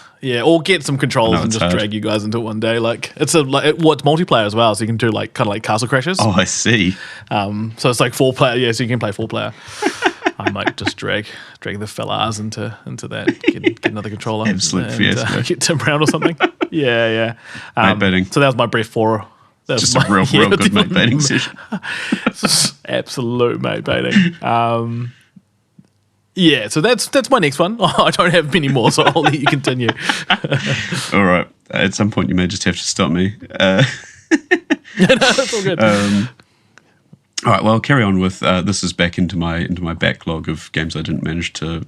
Or get some controls and just drag you guys into it one day. Like it's multiplayer as well, so you can do kind of like Castle Crashers. Oh, I see. So it's like 4 player. Yeah, so you can play 4 player. I might just drag the fellas into that. Get another controller. Absolute fiasco. Get Tim Brown or something. Yeah. Mate baiting. So that was my brief for. Just a real good mate baiting session. Absolute mate baiting. Yeah, so that's my next one. I don't have many more, so I'll let you continue. All right. At some point, you may just have to stop me. No, that's all good. All right. Well, I'll carry on with this. Is back into my backlog of games I didn't manage to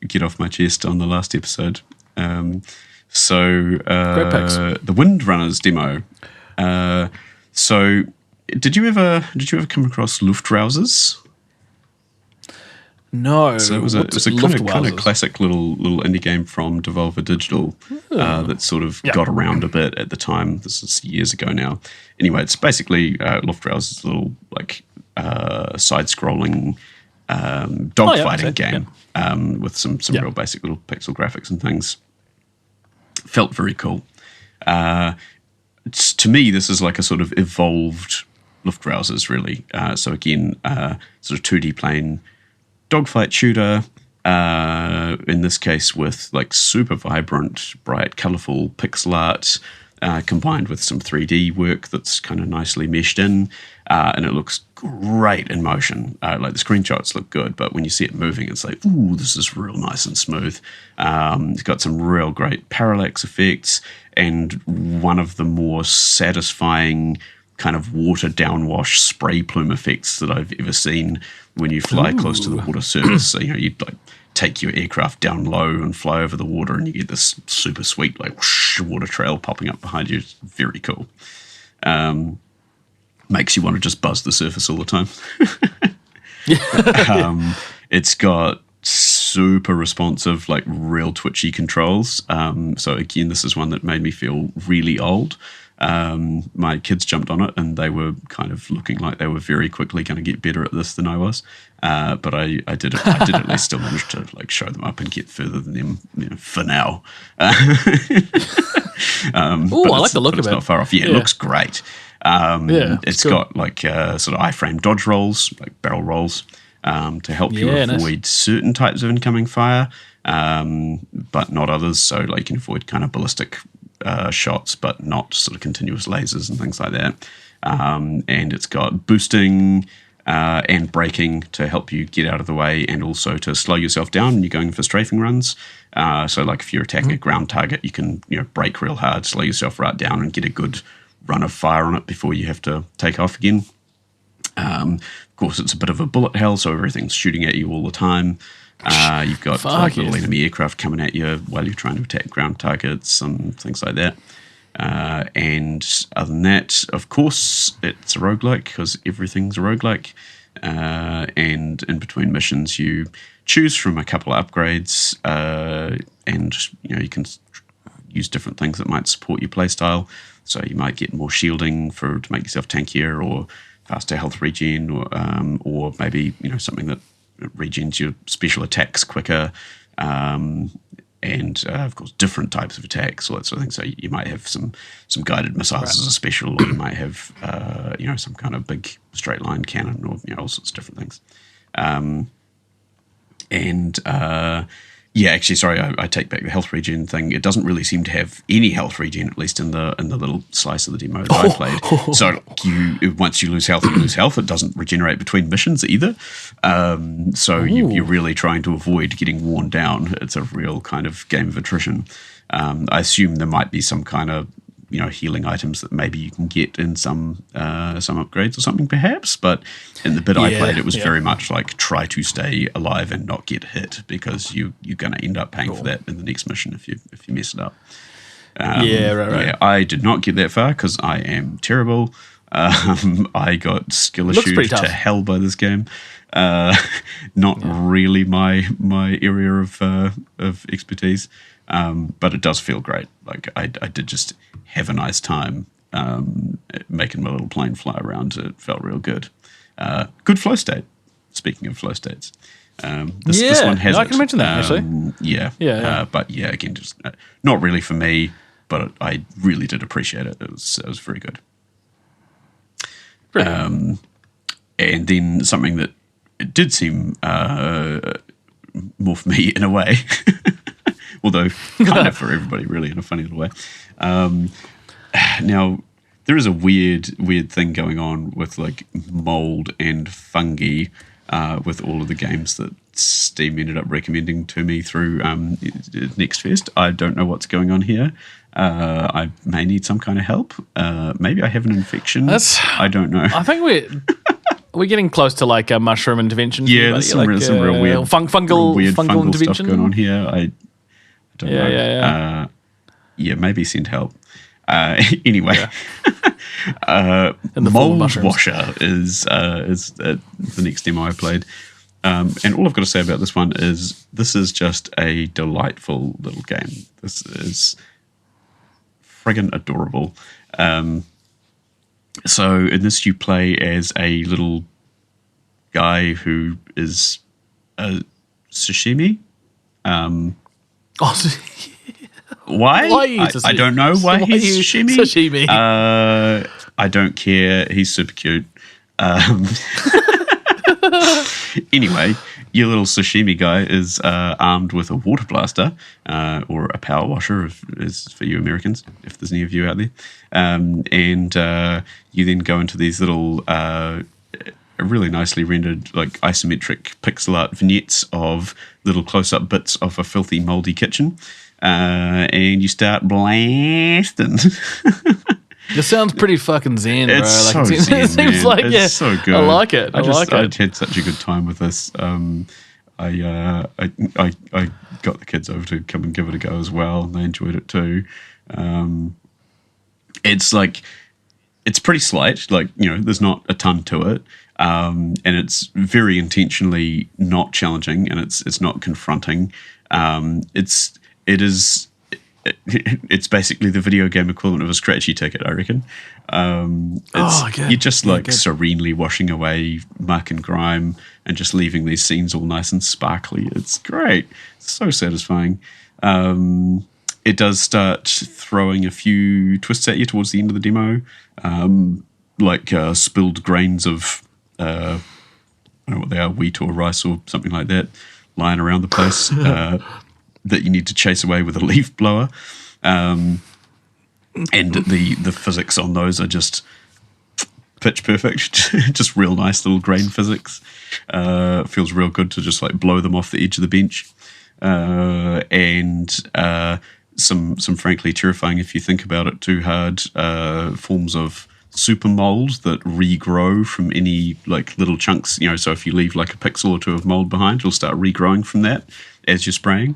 get off my chest on the last episode. So the Windrunners demo. So did you ever come across Luftrausers? No. So it was a kind of classic little indie game from Devolver Digital that sort of got around a bit at the time. This is years ago now. Anyway, it's basically Luftrausers, little like side-scrolling dogfighting game with some real basic little pixel graphics and things. Felt very cool. To me, this is like a sort of evolved Luftrausers, really. So again, sort of 2D plane dogfight shooter. In this case, with like super vibrant, bright, colourful pixel art, combined with some 3D work that's kind of nicely meshed in, and it looks great in motion. Like the screenshots look good, but when you see it moving, it's like, ooh, this is real nice and smooth. It's got some real great parallax effects, and one of the more satisfying kind of water downwash spray plume effects that I've ever seen when you fly close to the water surface. So, you'd like take your aircraft down low and fly over the water, and you get this super sweet like whoosh, water trail popping up behind you. It's very cool. Makes you want to just buzz the surface all the time. It's got super responsive, like real twitchy controls. So again, this is one that made me feel really old. My kids jumped on it and they were kind of looking like they were very quickly going to get better at this than I was. But I did at least still manage to like show them up and get further than them, for now. I like the look of it. It's not far off. Yeah, it looks great. It's got like sort of iframe dodge rolls, like barrel rolls, to help you avoid certain types of incoming fire, but not others. So like you can avoid kind of ballistic shots, but not sort of continuous lasers and things like that. And it's got boosting and braking to help you get out of the way, and also to slow yourself down when you're going for strafing runs. So like if you're attacking a ground target, you can brake real hard, slow yourself right down, and get a good run of fire on it before you have to take off again. Of course, it's a bit of a bullet hell, so everything's shooting at you all the time. You've got little enemy aircraft coming at you while you're trying to attack ground targets and things like that. And other than that, of course, it's a roguelike because everything's a roguelike. And in between missions, you choose from a couple of upgrades, and you can use different things that might support your playstyle. So you might get more shielding to make yourself tankier, or faster health regen, or maybe something that regens your special attacks quicker, and of course different types of attacks, all that sort of thing. So you might have some guided missiles as a special, or you might have some kind of big straight line cannon, or all sorts of different things. Actually, sorry, I take back the health regen thing. It doesn't really seem to have any health regen, at least in the little slice of the demo that I played. So once you lose health, you lose health. It doesn't regenerate between missions either. So you're really trying to avoid getting worn down. It's a real kind of game of attrition. I assume there might be some kind of healing items that maybe you can get in some upgrades or something perhaps, but in the bit I played, it was very much like try to stay alive and not get hit, because you're going to end up paying for that in the next mission if you mess it up. Right. Yeah, I did not get that far because I am terrible. I got skill issued to hell by this game. Not really my area of expertise, but it does feel great. Like I did just have a nice time making my little plane fly around. It felt real good. Good flow state. Speaking of flow states, this one has. I can mention that actually. But again, just not really for me. But I really did appreciate it. It was very good. And then something that it did seem more for me in a way, although kind of for everybody really in a funny little way. Now, there is a weird thing going on with like mold and fungi with all of the games that Steam ended up recommending to me through Next Fest. I don't know what's going on here. I may need some kind of help. Maybe I have an infection. I don't know. I think we're getting close to like a mushroom intervention. Yeah, there's some real weird fungal intervention stuff going on here. I don't know. Maybe send help. Anyway, Mouthwasher is the next demo I played. And all I've got to say about this one is this is just a delightful little game. This is friggin' adorable. So in this you play as a little guy who is a sashimi. Why? I don't know why he's sashimi. I don't care. He's super cute. Anyway, your little sashimi guy is armed with a water blaster or a power washer, is for you Americans, if there's any of you out there. And you then go into these little really nicely rendered, like isometric pixel art vignettes of little close-up bits of a filthy, moldy kitchen. And you start blasting. This sounds pretty fucking zen, bro. It's like, so zen, it seems man. like, it's so good. I like it. I had such a good time with this. I got the kids over to come and give it a go as well, and they enjoyed it too. It's pretty slight. Like, there's not a ton to it, and it's very intentionally not challenging, and it's not confronting. It's basically the video game equivalent of a scratchy ticket, I reckon. You're just serenely washing away muck and grime and just leaving these scenes all nice and sparkly. It's great. It's so satisfying. It does start throwing a few twists at you towards the end of the demo, like spilled grains of, I don't know what they are, wheat or rice or something like that, lying around the place. That you need to chase away with a leaf blower. And the physics on those are just pitch perfect. Just real nice little grain physics. Feels real good to just blow them off the edge of the bench. And some frankly terrifying, if you think about it too hard, forms of super mold that regrow from any little chunks. So if you leave a pixel or two of mold behind, it'll start regrowing from that as you're spraying.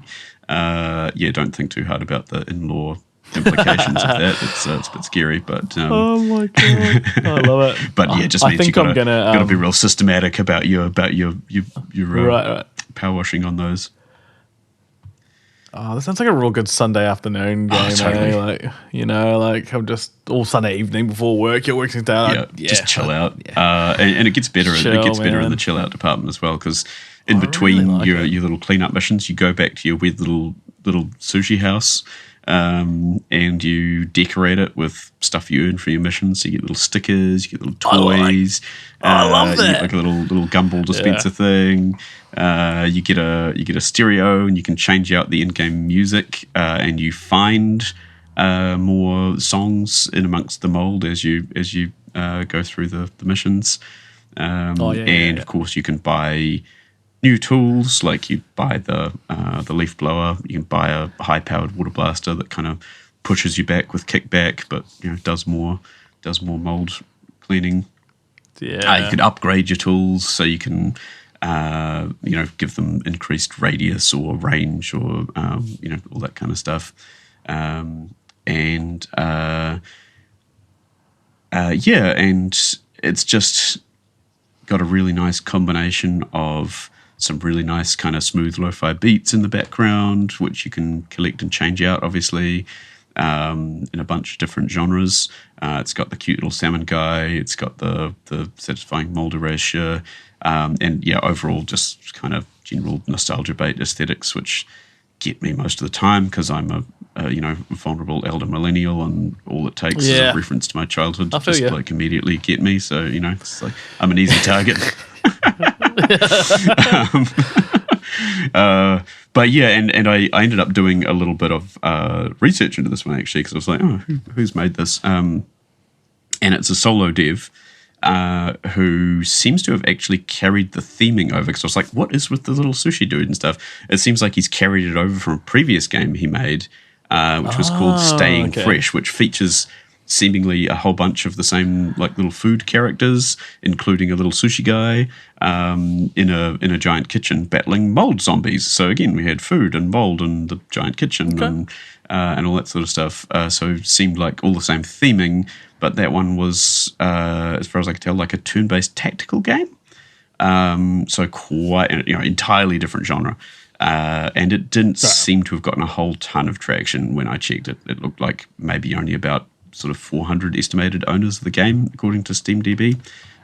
Don't think too hard about the in-law implications of that. It's a bit scary, but oh my god, I love it. But it just means you gotta be real systematic about your right. power washing on those. Oh, this sounds like a real good Sunday afternoon game. Totally. I'm just all Sunday evening before work. You're working down. Just chill out. And it gets better. It gets better in the chill out department as well, because in between your little cleanup missions, you go back to your weird little sushi house, and you decorate it with stuff you earn for your missions. So you get little stickers, you get little toys. I love that. You get a little gumball dispenser thing. You get a stereo, and you can change out the in-game music, and you find more songs in amongst the mold as you go through the missions. Of course, you can buy new tools, like you buy the leaf blower. You can buy a high-powered water blaster that kind of pushes you back with kickback, but does more mold cleaning. Yeah, you could upgrade your tools so you can give them increased radius or range or all that kind of stuff. And it's just got a really nice combination of some really nice kind of smooth lo-fi beats in the background, which you can collect and change out, obviously, in a bunch of different genres. It's got the cute little salmon guy. It's got the satisfying mold erasure. Overall just kind of general nostalgia bait aesthetics, which get me most of the time because I'm a vulnerable elder millennial, and all it takes is a reference to my childhood to just immediately get me. So it's like I'm an easy target. And I ended up doing a little bit of research into this one, actually, because I was like, who's made this? And it's a solo dev who seems to have actually carried the theming over, because I was like, what is with the little sushi dude and stuff? It seems like he's carried it over from a previous game he made, which was called Staying Fresh, which features seemingly a whole bunch of the same little food characters, including a little sushi guy in a giant kitchen battling mold zombies. So again, we had food and mold and the giant kitchen and all that sort of stuff. So it seemed like all the same theming, but that one was, as far as I could tell, like a turn-based tactical game. So quite entirely different genre. And it didn't seem to have gotten a whole ton of traction when I checked it. It looked like maybe only about sort of 400 estimated owners of the game, according to SteamDB.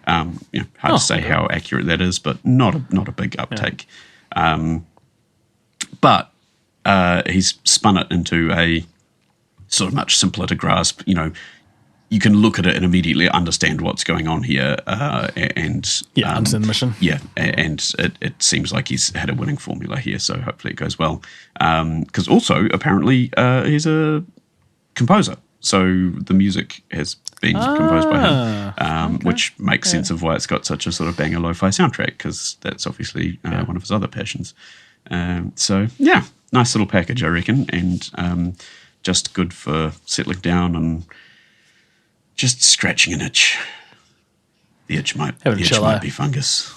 Hard to say how accurate that is, but not a big uptake. But he's spun it into a sort of much simpler to grasp. You can look at it and immediately understand what's going on here, and understand the mission. Yeah, and it seems like he's had a winning formula here, so hopefully it goes well. Because also apparently he's a composer, so the music has been composed by him, which makes sense of why it's got such a sort of banger lo-fi soundtrack, because that's obviously one of his other passions. So yeah, nice little package, I reckon, and just good for settling down and just scratching an itch. The itch might be fungus.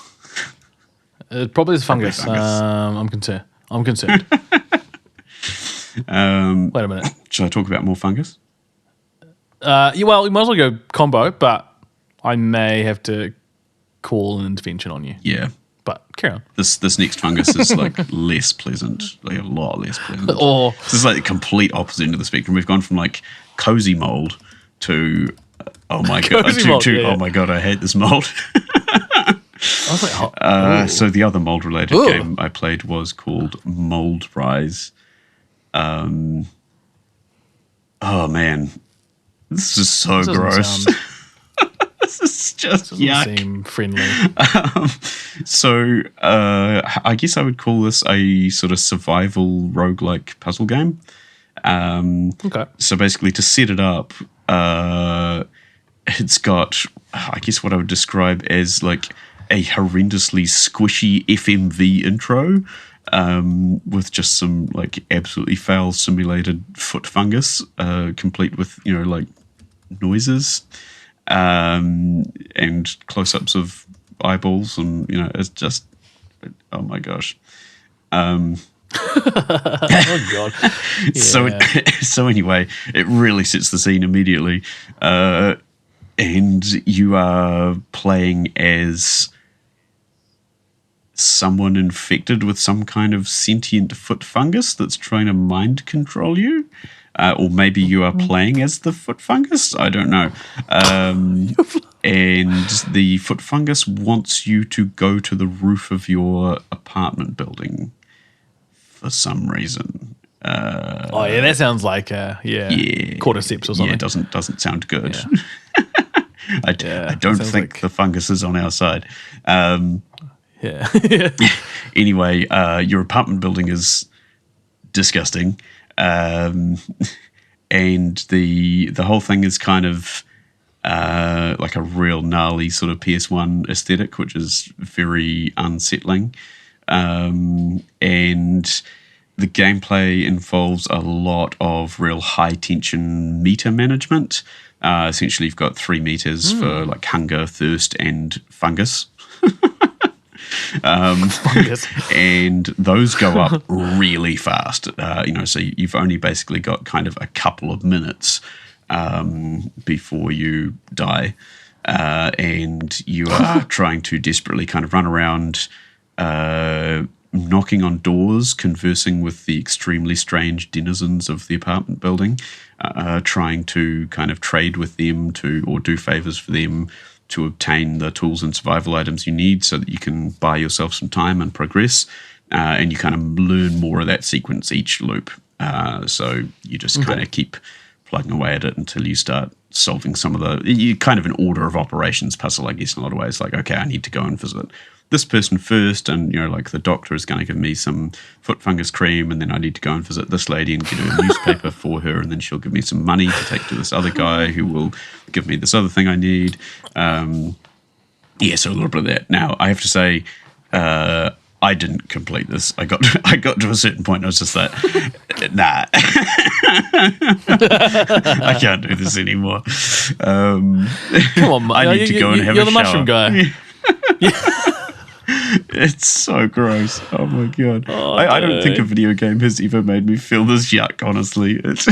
It probably is fungus. I'm concerned. Wait a minute. Should I talk about more fungus? Well, you might as well go combo, but I may have to call an intervention on you. Yeah. But carry on. This next fungus is like less pleasant, like a lot less pleasant. This is like the complete opposite end of the spectrum. We've gone from like cozy mold to oh my god, oh my god, I hate this mold. I was like, so the other mold related game I played was called Mold Rise. Oh man, this is so gross. This is just yuck. Doesn't seem friendly. So I guess I would call this a sort of survival roguelike puzzle game. Okay. So basically, to set it up, it's got, I guess, what I would describe as like a horrendously squishy FMV intro, with just some like absolutely foul simulated foot fungus, complete with like noises, and close-ups of eyeballs, and it's just, oh my gosh. Oh god. Yeah. So anyway, it really sets the scene immediately, and you are playing as someone infected with some kind of sentient foot fungus that's trying to mind control you, or maybe you are playing as the foot fungus. I don't know. And the foot fungus wants you to go to the roof of your apartment building for some reason. That sounds like cordyceps or something. Yeah, it doesn't sound good. Yeah. I don't think like the fungus is on our side. Yeah. Anyway, your apartment building is disgusting, and the whole thing is kind of like a real gnarly sort of PS1 aesthetic, which is very unsettling. And the gameplay involves a lot of real high tension meter management. Essentially, you've got 3 meters for like hunger, thirst, and fungus. And those go up really fast. So you've only basically got kind of a couple of minutes before you die, and you are trying to desperately kind of run around, knocking on doors, conversing with the extremely strange denizens of the apartment building, trying to kind of trade with them or do favors for them to obtain the tools and survival items you need so that you can buy yourself some time and progress, and you kind of learn more of that sequence each loop. So you just kind of keep plugging away at it until you start solving some of you kind of an order of operations puzzle, I guess, in a lot of ways. Like, okay, I need to go and visit this person first, and like the doctor is going to give me some foot fungus cream, and then I need to go and visit this lady and get her a newspaper for her, and then she'll give me some money to take to this other guy who will give me this other thing I need. So a little bit of that. Now, I have to say, I didn't complete this. I got to a certain point, and I was just like, nah, I can't do this anymore. Come on, I need to go and have a shower. You're the mushroom guy. It's so gross. Oh my god. I don't think a video game has ever made me feel this yuck, honestly. It's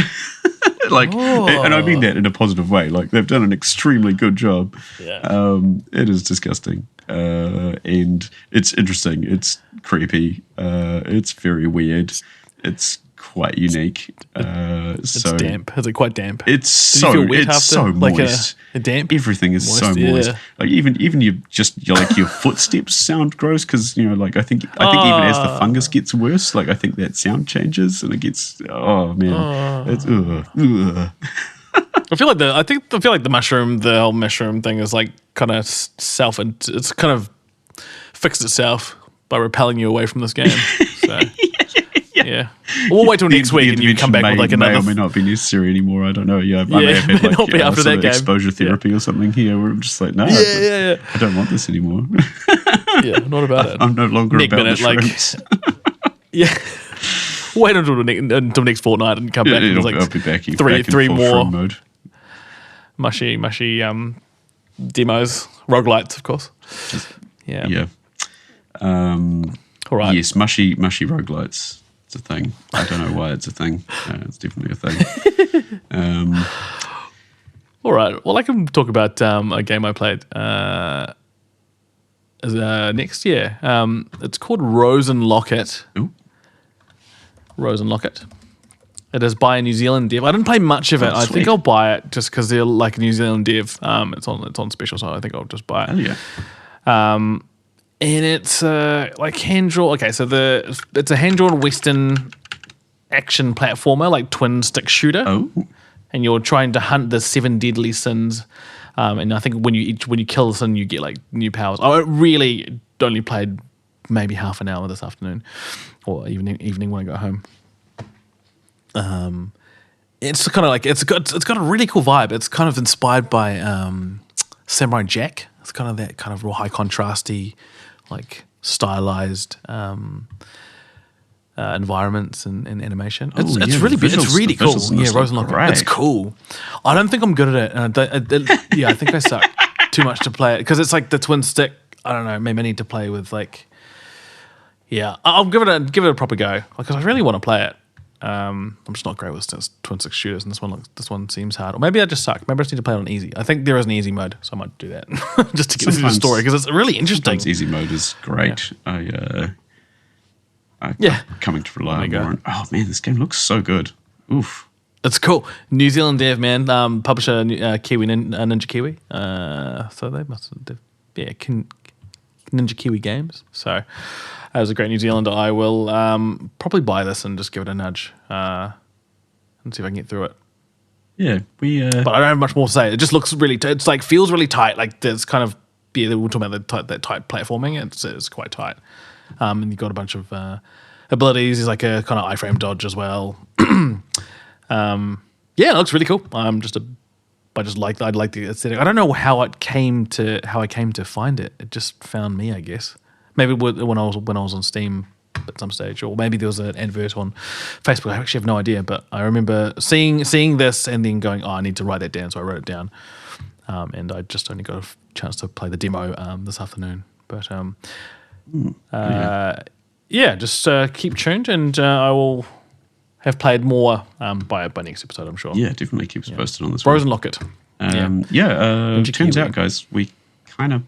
like, and I mean that in a positive way. Like, they've done an extremely good job. Yeah. It is disgusting. And it's interesting. It's creepy. It's very weird. It's quite unique. It's damp. Is it quite damp? It's Did so you feel wet it's after? so Like moist. a damp. Everything is Moist, so moist. yeah. Like even your footsteps sound gross because like I think even as the fungus gets worse, like I think that sound changes and it gets it's I feel like the whole mushroom thing is like kind of it's kind of fixed itself by repelling you away from this game. So yeah. We'll wait till next week and you come back with like another. May or may not be necessary anymore. I don't know. Yeah, I may have had like not be after that game. exposure therapy or something here where I'm just like, no, I don't want this anymore. Yeah, not about it. I'm no longer Nick about Bennett, the shrooms. Yeah. Wait until next fortnight and come back. And like I'll be back. Three more shroom mode. mushy demos, roguelites, of course. Yeah. All right. Yes, mushy roguelites. It's a thing. I don't know why it's a thing. It's definitely a thing. All right. Well, I can talk about a game I played next year. It's called Rose and Locket. Ooh. Rose and Locket. It is by a New Zealand dev. I didn't play much of it. I think I'll buy it just because they're like a New Zealand dev. It's on special, so I think I'll just buy it. Hell yeah. And it's like hand drawn. Okay, so it's a hand drawn Western action platformer, like twin stick shooter. Oh. And you're trying to hunt the 7 deadly sins. And I think when you kill a sin, you get like new powers. I really only played maybe half an hour this afternoon, or evening when I got home. It's kind of like it's got a really cool vibe. It's kind of inspired by Samurai Jack. It's kind of that kind of real high contrasty, like stylized environments and animation. It's really good. It's really cool. Yeah, Rose and Locket. It's cool. I don't think I'm good at it. And I think I suck too much to play it because it's like the twin stick. I don't know. Maybe I need to play with like. Yeah, I'll give it a proper go because I really want to play it. I'm just not great with twin stick shooters, and this one seems hard. Or maybe I just suck. Maybe I just need to play it on easy. I think there is an easy mode, so I might do that just to get through the story because it's really interesting. Sometimes easy mode is great. Yeah. I'm coming to rely more on. Oh man, this game looks so good. Oof. It's cool. New Zealand dev, man. Publisher Kiwi Ninja Kiwi. So they must have, Ninja Kiwi Games. So as a great New Zealander, I will probably buy this and just give it a nudge and see if I can get through it. Yeah, but I don't have much more to say. It just looks really. It's like feels really tight. Like there's kind of we're talking about that tight platforming. It's quite tight. And you've got a bunch of abilities. There's like a kind of iframe dodge as well. It looks really cool. I like the aesthetic. I don't know how I came to find it. It just found me, I guess. Maybe when I was on Steam at some stage, or maybe there was an advert on Facebook. I actually have no idea, but I remember seeing this and then going, "Oh, I need to write that down." So I wrote it down, and I just only got a chance to play the demo this afternoon. But just keep tuned, and I will have played more by next episode, I'm sure. Yeah, definitely keep us posted on this. Rose and Locket. Turns out, guys, we kind of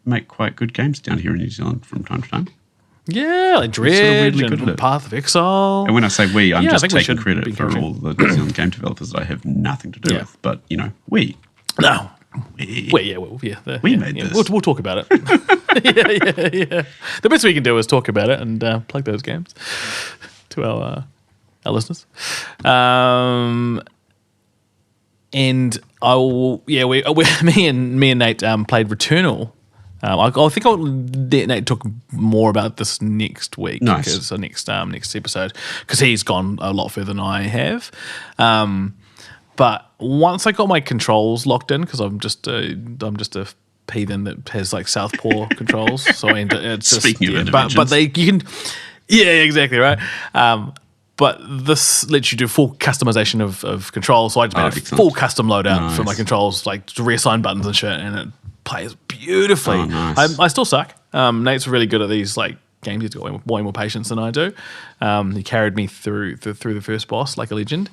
make quite good games down here in New Zealand from time to time. Yeah, like Dredge and Path of Exile. And when I say we, I'm just taking credit for all the New Zealand game developers that I have nothing to do with. But, we. No. We made this. We'll talk about it. Yeah. The best we can do is talk about it and plug those games to our listeners. And I will. Yeah, me and Nate played Returnal. I think I'll let Nate talk more about this next week. Nice. Because next episode, because he's gone a lot further than I have. But once I got my controls locked in, because I'm just a heathen that has like Southpaw controls. So it's just, speaking of interventions. but you can, exactly right. But this lets you do full customization of controls. So I just made a full custom loadout for my controls, like to reassign buttons and shit, and it plays beautifully. Oh, nice. I still suck. Nate's really good at these like games. He's got way more patience than I do. He carried me through the first boss like a legend.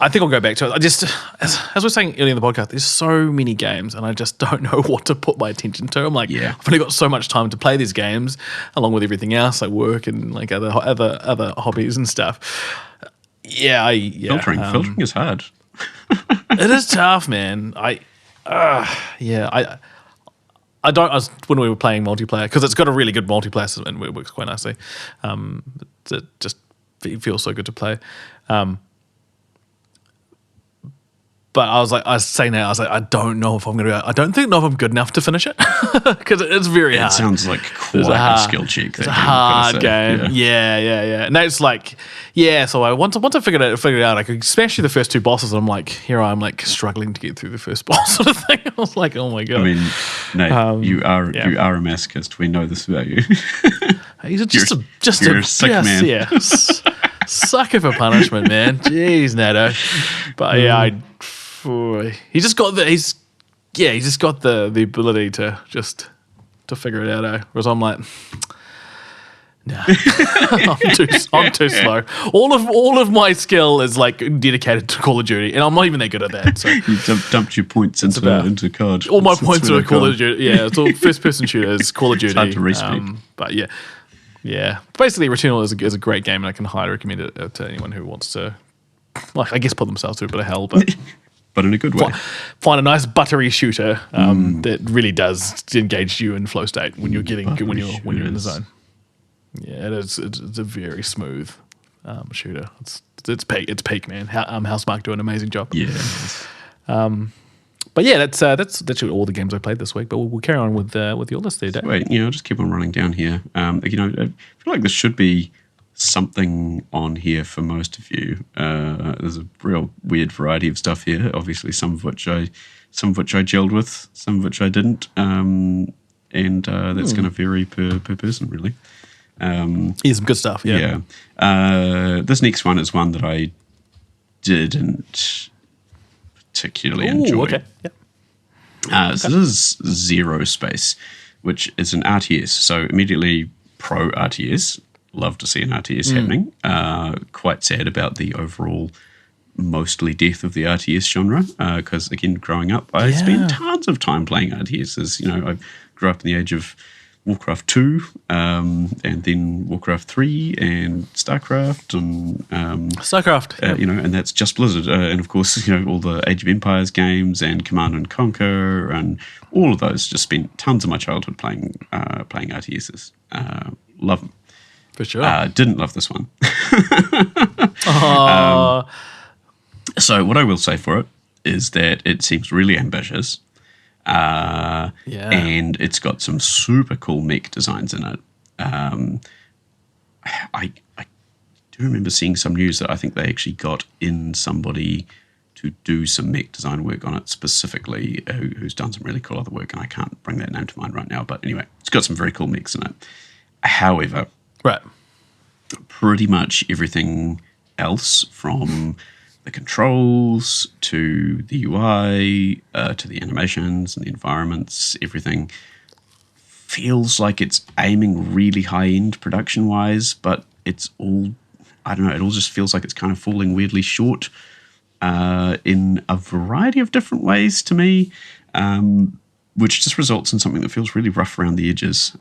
I think I'll go back to it. I just, as we were saying earlier in the podcast, there's so many games, and I just don't know what to put my attention to. I'm like, I've only got so much time to play these games, along with everything else, like work and like other hobbies and stuff. Filtering is hard. It is tough, man. When we were playing multiplayer, because it's got a really good multiplayer system and it works quite nicely. It feels so good to play. But I was saying that, I don't know if I'm going to. I don't know if I'm good enough to finish it because it's very hard. It sounds like quite a skill check. It's a hard game. Yeah. And that's like, So once I figured it out, I could smash through the first two bosses. And I'm like, here I'm like struggling to get through the first boss sort of thing. I was like, oh my god. I mean, Nate, you are a masochist. We know this about you. He's just a sick man. Yeah. Sucker for punishment, man. Jeez, Nato. But he's just got the ability to figure it out. Whereas I'm like, no, I'm too slow. All of my skill is like dedicated to Call of Duty, and I'm not even that good at that. So you dumped your points into COD. All my points are Call of Duty. Yeah, it's all first-person shooters, Call of Duty. It's hard to respeak. But yeah. Basically, Returnal is a great game, and I can highly recommend it to anyone who wants to, like, I guess, put themselves through a bit of hell, but in a good way. Find a nice buttery shooter that really does engage you in flow state when you're when you're in the zone. Yeah, it is. It's a very smooth shooter. It's peak, man. Housemarque do an amazing job. Yeah. But yeah, that's all the games I played this week. But we'll carry on with your list there, Dave. Wait, I'll just keep on running down here. I feel like there should be something on here for most of you. There's a real weird variety of stuff here. Obviously, some of which I gelled with, some of which I didn't, and that's going to vary per person, really. Some good stuff. Yeah. This next one is one that I didn't particularly enjoy. Okay. Yeah. So this is Zero Space, which is an RTS. So immediately pro RTS. Love to see an RTS happening. Quite sad about the overall mostly death of the RTS genre, because again, growing up, I spent tons of time playing RTSs. I grew up in the age of Warcraft 2, and then Warcraft 3 and StarCraft and and that's just Blizzard, and of course, all the Age of Empires games and Command and Conquer and all of those. Just spent tons of my childhood playing RTSs. Love them. For sure. Didn't love this one. So what I will say for it is that it seems really ambitious. And it's got some super cool mech designs in it. I do remember seeing some news that I think they actually got in somebody to do some mech design work on it specifically, who's done some really cool other work, and I can't bring that name to mind right now. But anyway, it's got some very cool mechs in it. However, pretty much everything else, from the controls to the UI to the animations and the environments, everything feels like it's aiming really high-end production-wise, but it's all, I don't know, it all just feels like it's kind of falling weirdly short in a variety of different ways to me, which just results in something that feels really rough around the edges.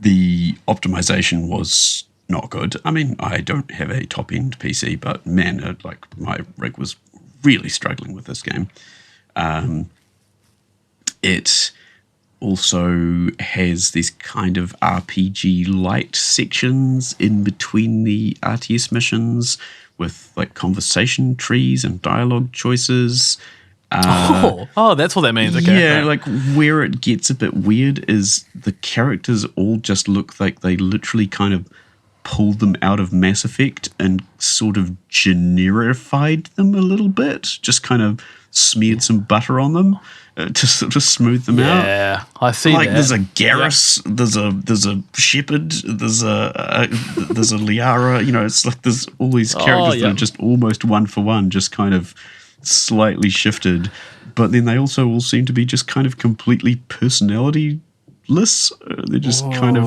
The optimization was not good. I mean, I don't have a top-end PC, but man, my rig was really struggling with this game. It also has these kind of RPG-light sections in between the RTS missions with like conversation trees and dialogue choices. That's what that means. Okay. Yeah, like where it gets a bit weird is the characters all just look like they literally kind of pulled them out of Mass Effect and sort of generified them a little bit, just kind of smeared some butter on them to sort of smooth them out. Yeah, I see. Like there's a Garrus, there's a Shepherd, there's a Liara. It's like there's all these characters that are just almost one for one, just kind of slightly shifted, but then they also all seem to be just kind of completely personality-less. They're just kind of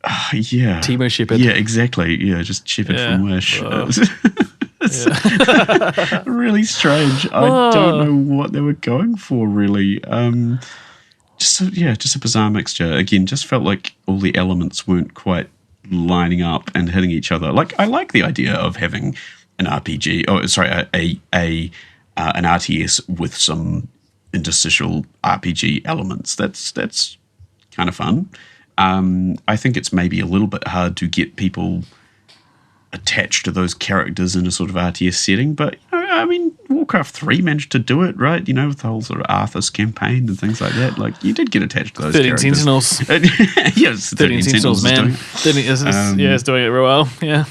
Timo Shepard. Yeah, exactly. Yeah, just Shepard from Wish. Really strange. I don't know what they were going for, really. Just a bizarre mixture. Again, just felt like all the elements weren't quite lining up and hitting each other. Like, I like the idea of having an RPG. Oh, sorry, an RTS with some interstitial RPG elements. That's kind of fun. I think it's maybe a little bit hard to get people attached to those characters in a sort of RTS setting, but I mean, Warcraft 3 managed to do it, right? You know, with the whole sort of Arthas campaign and things like that. Like, you did get attached to those 13 characters. Sentinels. Yes, 13 Sentinels, man. It's doing it real well, yeah.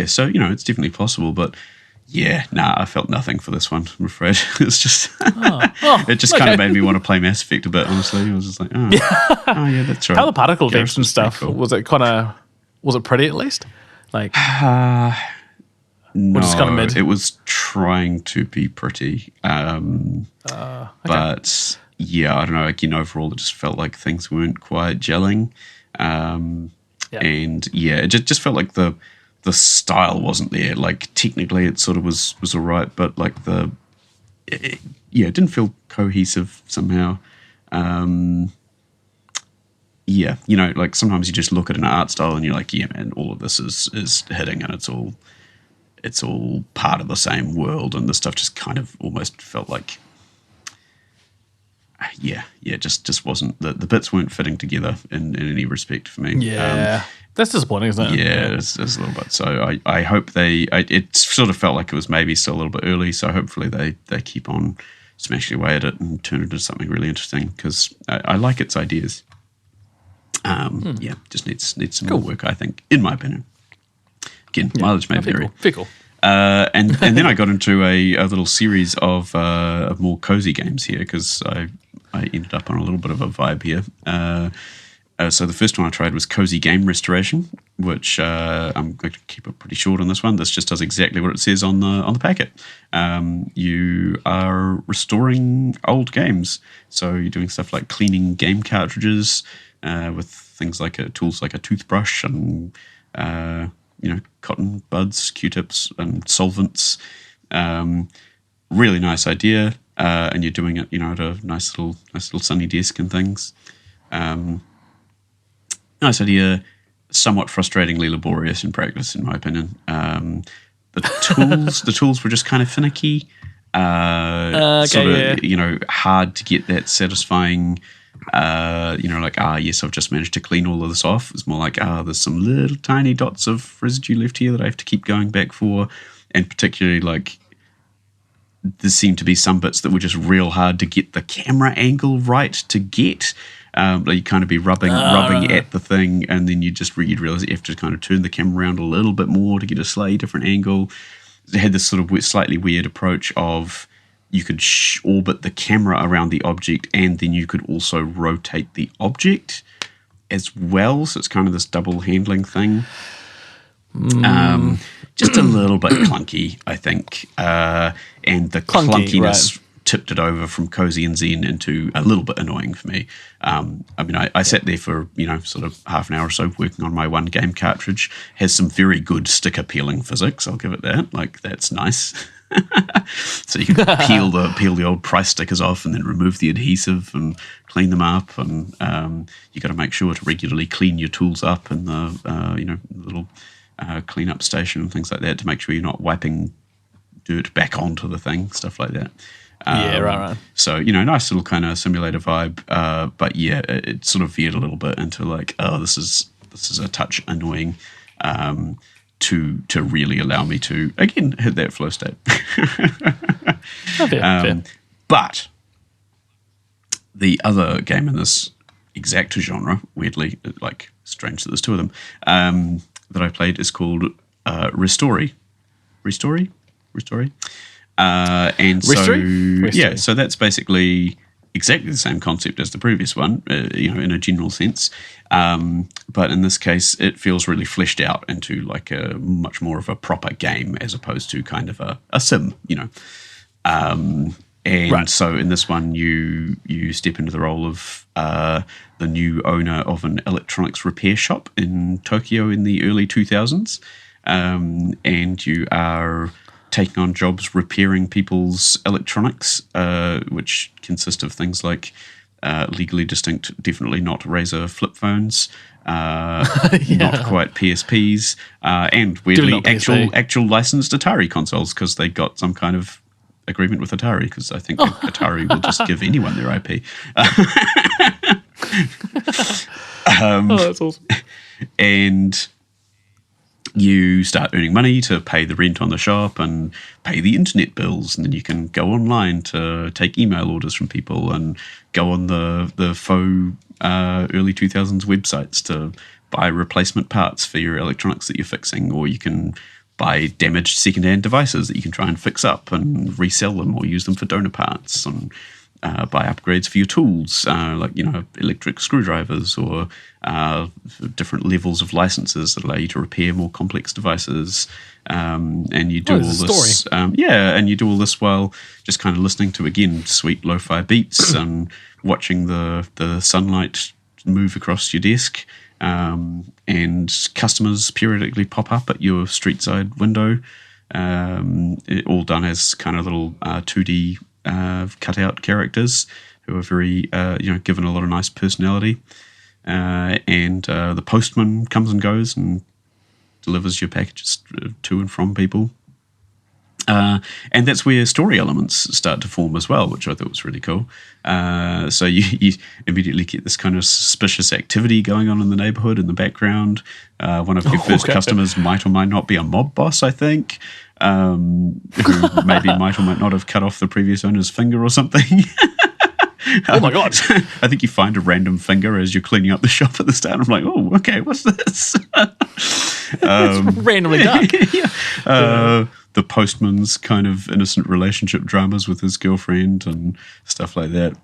So, you know, it's definitely possible, but yeah, I felt nothing for this one, I'm afraid. It's just, it just kind of made me want to play Mass Effect a bit, honestly. I was just like, oh yeah, that's right. How the particle depths and stuff, cool. was it pretty at least? Like, no, just kind of mid? It was trying to be pretty. Okay. But yeah, I don't know. Again, overall, it just felt like things weren't quite gelling. And yeah, it just felt like the style wasn't there. Like, technically, it sort of was all right, but like it didn't feel cohesive somehow. Yeah, you know, like sometimes you just look at an art style and you're like, yeah, man, all of this is hitting and it's all part of the same world, and this stuff just kind of almost felt like, just wasn't, the bits weren't fitting together in any respect for me. Yeah, that's disappointing, isn't it? Yeah, it's a little bit. So I hope it sort of felt like it was maybe still a little bit early, so hopefully they keep on smashing away at it and turn it into something really interesting, because I like its ideas. Yeah, just needs some more work, I think, in my opinion. Again, mileage may vary. Fickle. And then I got into a little series of more cozy games here, because I ended up on a little bit of a vibe here. So the first one I tried was Cozy Game Restoration, which I'm going to keep it pretty short on this one. This just does exactly what it says on the packet. You are restoring old games. So you're doing stuff like cleaning game cartridges with things like tools like a toothbrush and cotton buds, Q-tips, and solvents. Really nice idea, and you're doing it, at a nice little sunny desk and things. Nice idea, somewhat frustratingly laborious in practice, in my opinion. The tools were just kind of finicky. Hard to get that satisfying. Yes, I've just managed to clean all of this off. It's more like, there's some little tiny dots of residue left here that I have to keep going back for, and particularly like there seemed to be some bits that were just real hard to get the camera angle right to get. Like you kind of be rubbing at the thing, and then you'd realize that you have to kind of turn the camera around a little bit more to get a slightly different angle. It had this sort of slightly weird approach of you could orbit the camera around the object, and then you could also rotate the object as well. So it's kind of this double handling thing. Just a little bit clunky, I think. And the clunkiness tipped it over from cozy and zen into a little bit annoying for me. I sat there for, sort of half an hour or so working on my one game cartridge. Has some very good sticker peeling physics, I'll give it that. Like, that's nice. So you can peel the old price stickers off and then remove the adhesive and clean them up, and you got to make sure to regularly clean your tools up in the little cleanup station and things like that to make sure you're not wiping dirt back onto the thing, stuff like that. Right. So, nice little kind of simulator vibe, but yeah, it sort of veered a little bit into like, this is a touch annoying. To really allow me to, again, hit that flow state. Fair. But the other game in this exact genre, weirdly, like strange that there's two of them, that I played is called Restory. And Restory? So that's basically exactly the same concept as the previous one, in a general sense. But in this case, it feels really fleshed out into like a much more of a proper game as opposed to kind of a sim, So in this one, you step into the role of the new owner of an electronics repair shop in Tokyo in the early 2000s. And you are taking on jobs repairing people's electronics, which consist of things like legally distinct, definitely not Razer flip phones, not quite PSPs, and weirdly actual licensed Atari consoles, because they got some kind of agreement with Atari, because I think Atari will just give anyone their IP. That's awesome. And you start earning money to pay the rent on the shop and pay the internet bills, and then you can go online to take email orders from people and go on the faux early 2000s websites to buy replacement parts for your electronics that you're fixing, or you can buy damaged second-hand devices that you can try and fix up and resell them, or use them for donor parts, and buy upgrades for your tools, like electric screwdrivers, or different levels of licenses that allow you to repair more complex devices. And you do all this, and you do all this while just kind of listening to, again, sweet lo-fi beats and watching the sunlight move across your desk. And customers periodically pop up at your street side window. It all done as kind of little 2D cutout characters who are very, given a lot of nice personality. And the postman comes and goes and delivers your packages to and from people. And that's where story elements start to form as well, which I thought was really cool. So you immediately get this kind of suspicious activity going on in the neighborhood in the background. One of your first customers might or might not be a mob boss, I think, who maybe might or might not have cut off the previous owner's finger or something. Oh my God. I think you find a random finger as you're cleaning up the shop at the start. I'm like, oh, okay, what's this? It's randomly dark. The postman's kind of innocent relationship dramas with his girlfriend and stuff like that.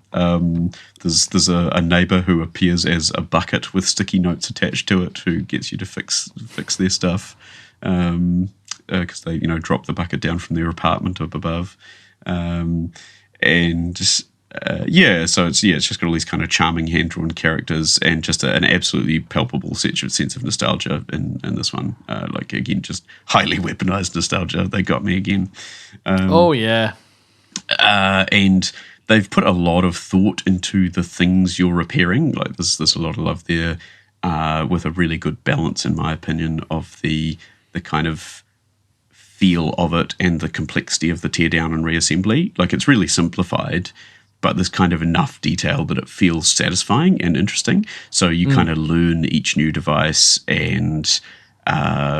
There's a neighbor who appears as a bucket with sticky notes attached to it, who gets you to fix their stuff, because they drop the bucket down from their apartment up above, so it's just got all these kind of charming hand-drawn characters, and just an absolutely palpable sense of nostalgia in this one. Like, again, just highly weaponized nostalgia. They got me again. And they've put a lot of thought into the things you're repairing. Like, there's a lot of love there, with a really good balance, in my opinion, of the kind of feel of it and the complexity of the teardown and reassembly. Like, it's really simplified, but there's kind of enough detail that it feels satisfying and interesting. So you kind of learn each new device and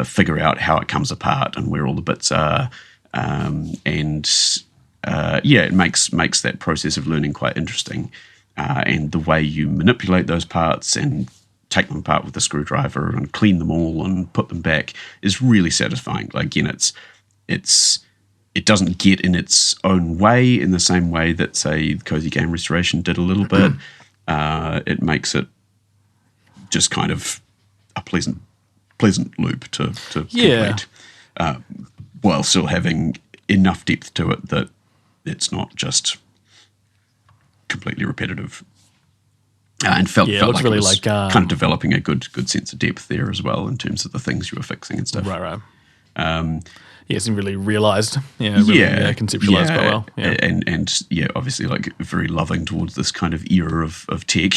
figure out how it comes apart and where all the bits are. It makes that process of learning quite interesting. And the way you manipulate those parts and take them apart with a screwdriver and clean them all and put them back is really satisfying. Like, again, it doesn't get in its own way in the same way that, say, Cozy Game Restoration did a little bit. It makes it just kind of a pleasant loop to complete, while still having enough depth to it that it's not just completely repetitive. And felt like really it was kind of developing a good sense of depth there as well, in terms of the things you were fixing and stuff. Right. It's really realised. Conceptualised quite well. Yeah. And obviously, like, very loving towards this kind of era of tech.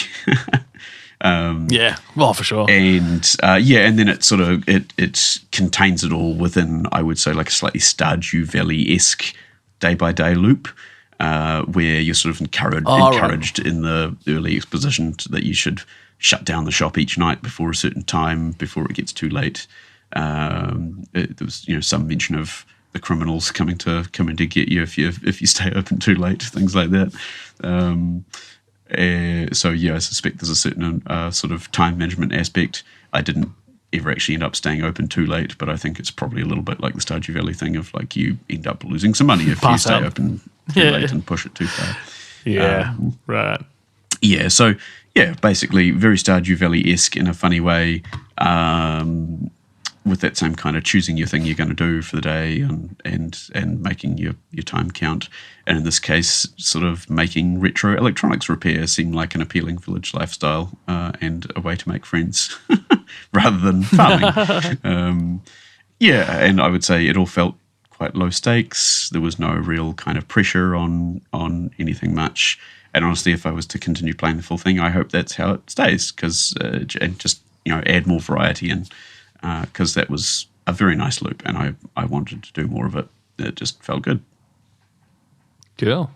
For sure. And and then it sort of it contains it all within, I would say, like a slightly Stardew Valley-esque day-by-day loop, where you're sort of encouraged in the early exposition that you should shut down the shop each night before a certain time, before it gets too late. There was some mention of the criminals coming to get you if you stay open too late, things like that. I suspect there's a certain sort of time management aspect. I didn't ever actually end up staying open too late, but I think it's probably a little bit like the Stardew Valley thing of, like, you end up losing some money if you stay open too late and push it too far. Right. Yeah, so basically very Stardew Valley-esque in a funny way, with that same kind of choosing your thing you're going to do for the day and making your time count. And in this case, sort of making retro electronics repair seem like an appealing village lifestyle, and a way to make friends rather than farming. And I would say it all felt quite low stakes. There was no real kind of pressure on anything much. And honestly, if I was to continue playing the full thing, I hope that's how it stays, because and just add more variety in, because that was a very nice loop, and I wanted to do more of it. It just felt good. Cool.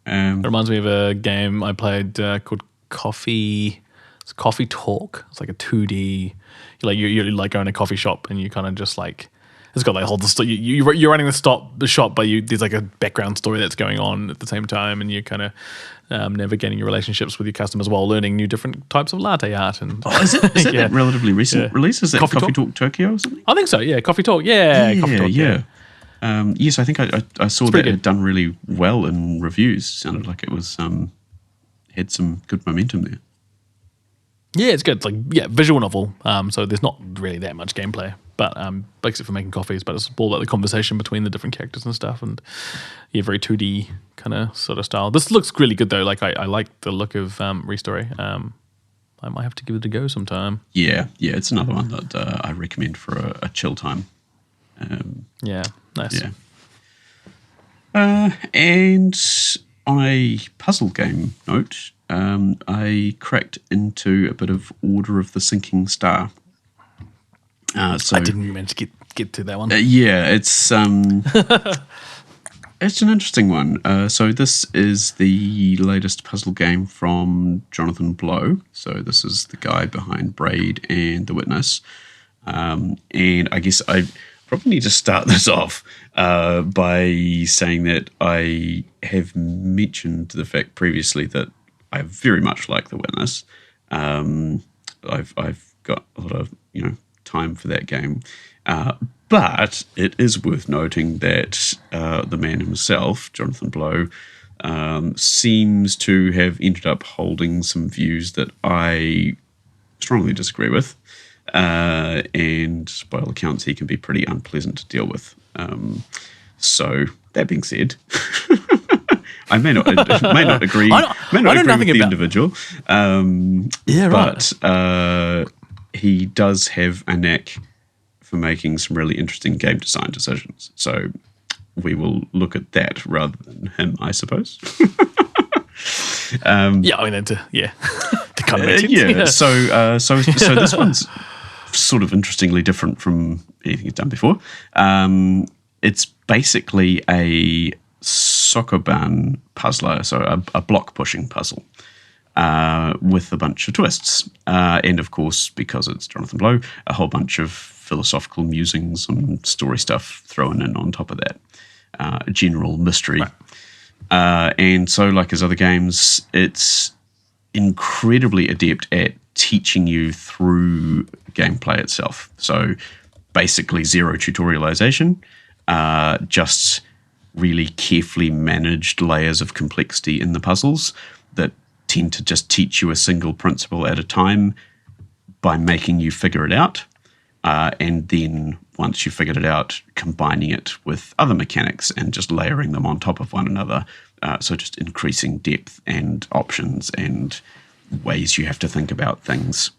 It reminds me of a game I played called Coffee. It's Coffee Talk. It's like a 2D. You like go in a coffee shop and you kind of just like, it's got like hold the you're running the shop, but there's like a background story that's going on at the same time, and you're kind of navigating your relationships with your customers while learning new different types of latte art. And is it a relatively recent release? Is that Coffee Talk Tokyo or something? I think so. Yeah, Coffee Talk. Yeah, Coffee Talk. Yeah. Yes, I think I saw that it had done really well in reviews. Sounded like it was had some good momentum there. Yeah, it's good. It's like visual novel. So there's not really that much gameplay, but except for making coffees. But it's all about the conversation between the different characters and stuff, and very 2D kind of sort of style. This looks really good though. Like I like the look of Restory. I might have to give it a go sometime. Yeah, it's another one that I recommend for a chill time. Nice. And on a puzzle game note, I cracked into a bit of Order of the Sinking Star. So I didn't manage to get to that one. It's it's an interesting one. So this is the latest puzzle game from Jonathan Blow. So this is the guy behind Braid and The Witness. And I guess I probably need to start this off by saying that I have mentioned the fact previously that I very much like The Witness. I've got a lot of time for that game, but it is worth noting that the man himself, Jonathan Blow, seems to have ended up holding some views that I strongly disagree with, and by all accounts, he can be pretty unpleasant to deal with. So that being said. I may not agree. May not agree with the individual. But he does have a knack for making some really interesting game design decisions. So we will look at that rather than him, I suppose. To kind of make sense. So this one's sort of interestingly different from anything he's done before. It's basically a Sokoban puzzler, so a block pushing puzzle with a bunch of twists. And of course, because it's Jonathan Blow, a whole bunch of philosophical musings and story stuff thrown in on top of that. General mystery. Right. And so, like his other games, it's incredibly adept at teaching you through gameplay itself. So basically zero tutorialization, just really carefully managed layers of complexity in the puzzles that tend to just teach you a single principle at a time by making you figure it out. And then once you figured it out, combining it with other mechanics and just layering them on top of one another. So just increasing depth and options and ways you have to think about things.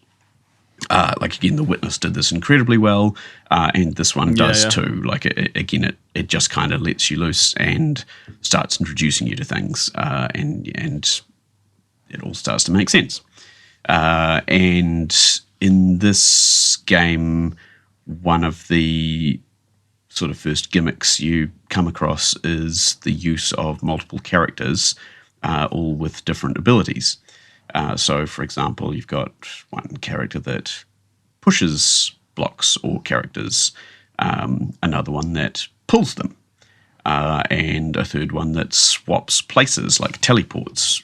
Like again, The Witness did this incredibly well, and this one does too. Like it just kind of lets you loose and starts introducing you to things, and it all starts to make sense. And in this game, one of the sort of first gimmicks you come across is the use of multiple characters, all with different abilities. So, for example, you've got one character that pushes blocks or characters, another one that pulls them, and a third one that swaps places, like teleports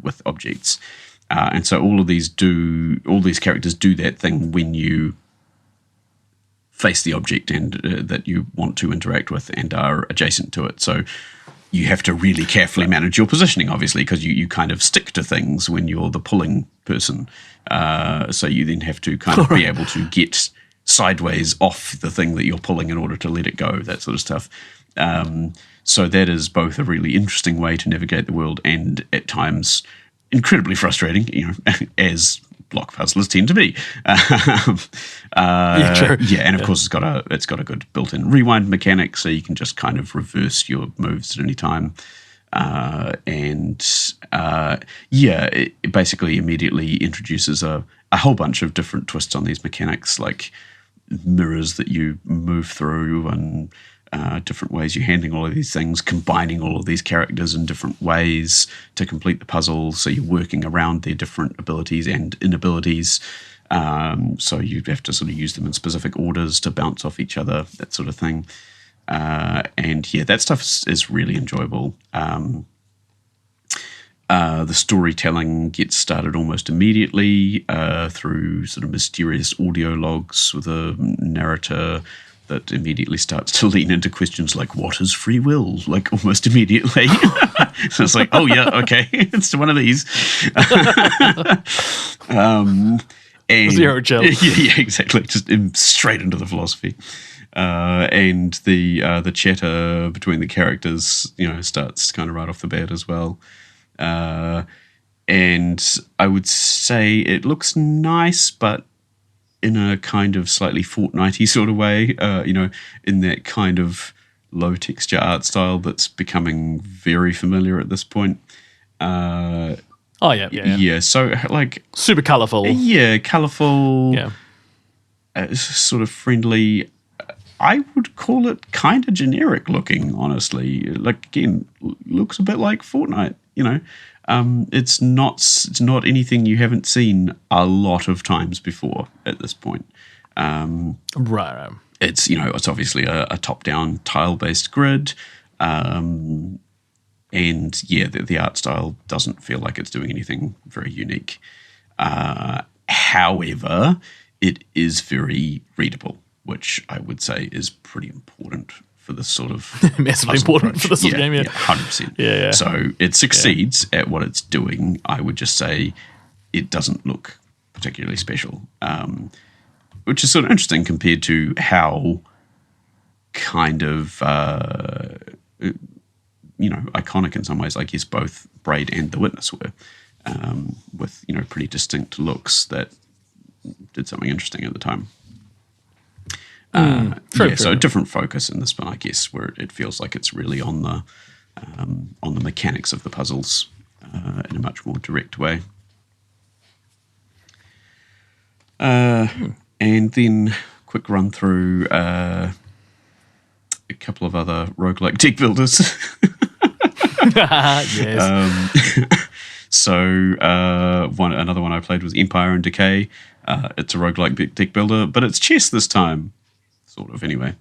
with objects. And so all these characters do that thing when you face the object and that you want to interact with and are adjacent to it. So you have to really carefully manage your positioning, obviously, because you kind of stick to things when you're the pulling person. So you then have to kind of be able to get sideways off the thing that you're pulling in order to let it go, that sort of stuff. So that is both a really interesting way to navigate the world and at times incredibly frustrating, as block puzzlers tend to be. True. And of course it's got a good built-in rewind mechanic, so you can just kind of reverse your moves at any time. It basically immediately introduces a whole bunch of different twists on these mechanics, like mirrors that you move through and different ways you're handling all of these things, combining all of these characters in different ways to complete the puzzle. So you're working around their different abilities and inabilities. So you have to sort of use them in specific orders to bounce off each other, that sort of thing. That stuff is really enjoyable. The storytelling gets started almost immediately through sort of mysterious audio logs with a narrator that immediately starts to lean into questions like, what is free will? Like, almost immediately. So it's like, oh, yeah, okay, it's one of these. Zero chill. Yeah, exactly. Just straight into the philosophy. And the chatter between the characters, starts kind of right off the bat as well. And I would say it looks nice, but in a kind of slightly Fortnite-y sort of way, in that kind of low texture art style that's becoming very familiar at this point. Yeah. So like super colourful. Yeah, colourful. Yeah. Sort of friendly. I would call it kind of generic looking, honestly. Like, again, looks a bit like Fortnite, It's not anything you haven't seen a lot of times before at this point. Right. It's, it's obviously a top-down tile-based grid. The art style doesn't feel like it's doing anything very unique. However, it is very readable, which I would say is pretty important for this sort of massively important for this sort of game. Yeah, 100%. Yeah. So it succeeds at what it's doing. I would just say it doesn't look particularly special, which is sort of interesting compared to how kind of iconic in some ways, I guess, both Braid and The Witness were, with pretty distinct looks that did something interesting at the time. True. So a different focus in this one, I guess, where it feels like it's really on the mechanics of the puzzles in a much more direct way. And then quick run through a couple of other roguelike deck builders. Yes. Another one I played was Empire and Decay. It's a roguelike deck builder, but it's chess this time. Sort of, anyway.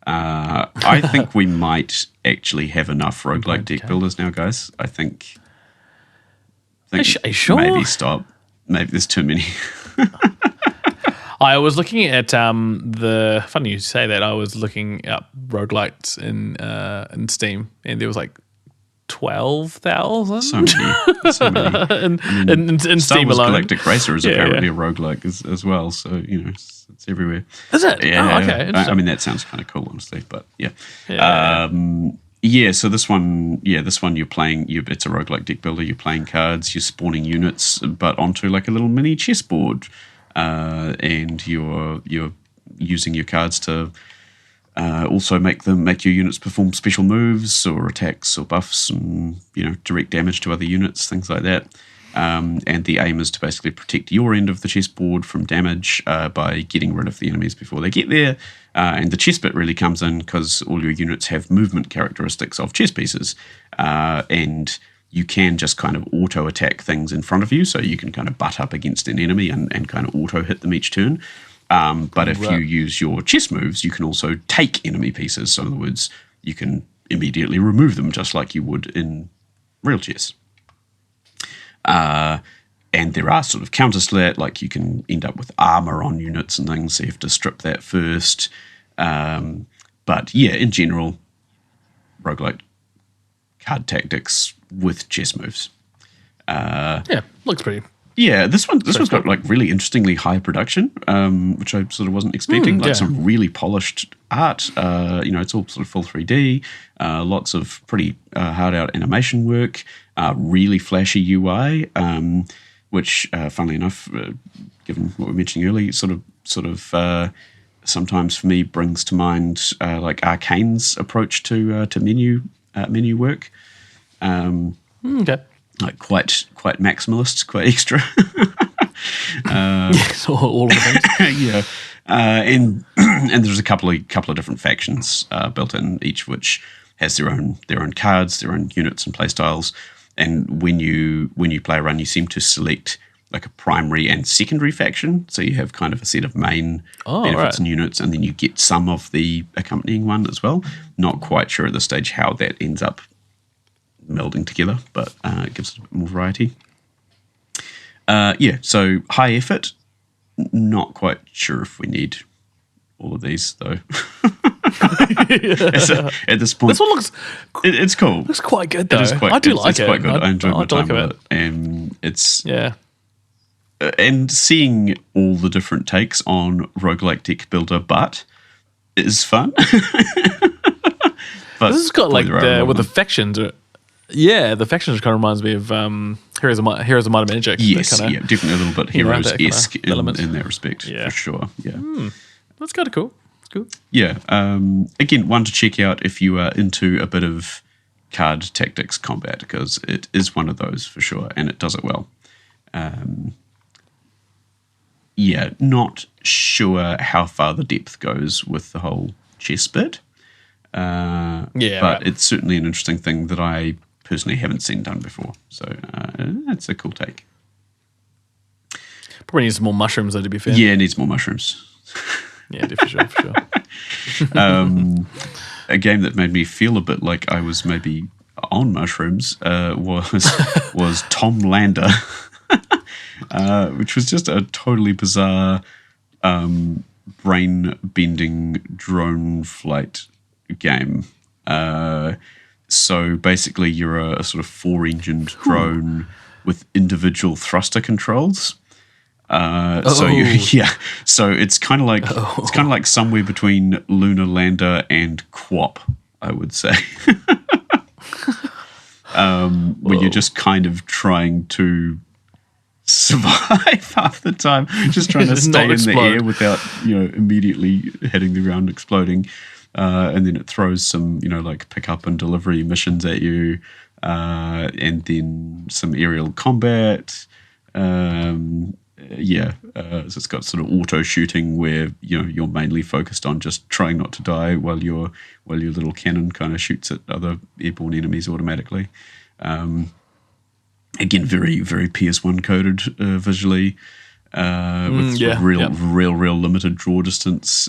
I think we might actually have enough roguelike deck builders now, guys. I think Are you sure? Maybe stop. Maybe there's too many. I was looking at funny you say that, I was looking up roguelikes in Steam, and there was like 12,000. So many. in Star Steam Wars alone. Galactic Racer is apparently a roguelike as well, so it's everywhere. Is it? Yeah. Oh, okay. I mean, that sounds kind of cool, honestly, but yeah. Yeah. So this one you're playing. It's a roguelike deck builder. You're playing cards. You're spawning units, but onto like a little mini chessboard, and you're using your cards to also make your units perform special moves or attacks or buffs, and direct damage to other units, things like that. And the aim is to basically protect your end of the chessboard from damage by getting rid of the enemies before they get there. And the chess bit really comes in because all your units have movement characteristics of chess pieces. And you can just kind of auto-attack things in front of you, so you can kind of butt up against an enemy and kind of auto-hit them each turn. But if you use your chess moves, you can also take enemy pieces. So in other words, you can immediately remove them just like you would in real chess. And there are sort of counters to that, like you can end up with armor on units and things, so you have to strip that first. But yeah, in general, roguelike card tactics with chess moves. Looks pretty. Yeah, this one's got like really interestingly high production, which I sort of wasn't expecting. Some really polished art. It's all sort of full 3D. Lots of pretty hard out animation work. Really flashy UI, which, funnily enough, given what we were mentioning earlier, sort of sometimes for me brings to mind like Arcane's approach to menu work. Okay. Like quite maximalist, quite extra. Yes, all of the things. Yeah, and there's a couple of different factions built in, each of which has their own cards, their own units and playstyles. And when you play a run, you seem to select like a primary and secondary faction. So you have kind of a set of main benefits and units, and then you get some of the accompanying one as well. Not quite sure at this stage how that ends up melding together, but it gives it a bit more variety. So high effort. Not quite sure if we need all of these though. At this point, This one looks. it's cool. Looks quite good though. It is quite, I do like it's it. quite good. I enjoyed my time like with it. And it's Yeah. And seeing all the different takes on roguelike deck builder, but it is fun. But This has got like with the factions. The factions kind of reminds me of Heroes of Might and Magic. Yes, kinda, definitely a little bit Heroes-esque in that respect, Yeah. for sure. Yeah, That's kind of cool. It's cool. yeah. Again, one to check out if you are into a bit of card tactics combat, because it is one of those for sure, and it does it well. Not sure how far the depth goes with the whole chess bit. But it's certainly an interesting thing that I personally haven't seen done before. So that's a cool take. Probably needs some more mushrooms though, to be fair. Yeah, it needs more mushrooms. Yeah, for sure. A game that made me feel a bit like I was maybe on mushrooms was Tom Lander, which was just a totally bizarre brain-bending drone flight game. So basically you're a sort of 4-engined drone with individual thruster controls. So it's kind of like somewhere between Lunar Lander and Quap, I would say. Where you're just kind of trying to survive half the time, just trying to stay in the air without immediately hitting the ground, exploding. And then it throws some, like pick-up and delivery missions at you, and then some aerial combat. So it's got sort of auto shooting where you're mainly focused on just trying not to die while your little cannon kind of shoots at other airborne enemies automatically. Again, very very PS1 coded visually, with real limited draw distance.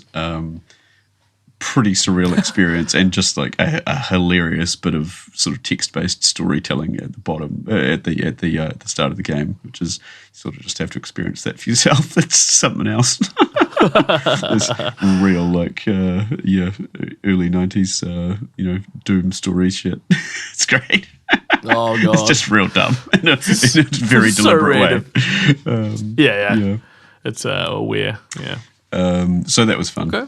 Pretty surreal experience, and just like a hilarious bit of sort of text-based storytelling at the bottom, at the start of the game, which is sort of just have to experience that for yourself. That's something else. It's real early 90s Doom story shit. It's great. Oh god, it's just real dumb in a very deliberate way. It's aware. So that was fun. Okay.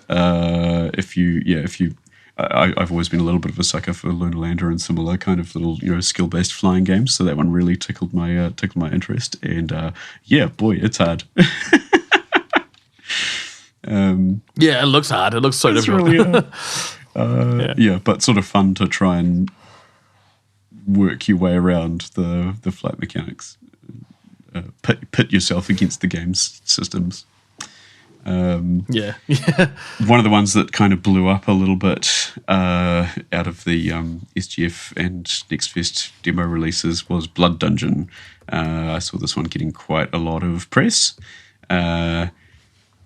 I've always been a little bit of a sucker for Lunar Lander and similar kind of little skill-based flying games. So that one really tickled my interest. And boy, it's hard. It looks hard. It looks so difficult. Really, but sort of fun to try and work your way around the flight mechanics. Pit yourself against the game's systems. One of the ones that kind of blew up a little bit out of the SGF and Next Fest demo releases was Blood Dungeon. I saw this one getting quite a lot of press, and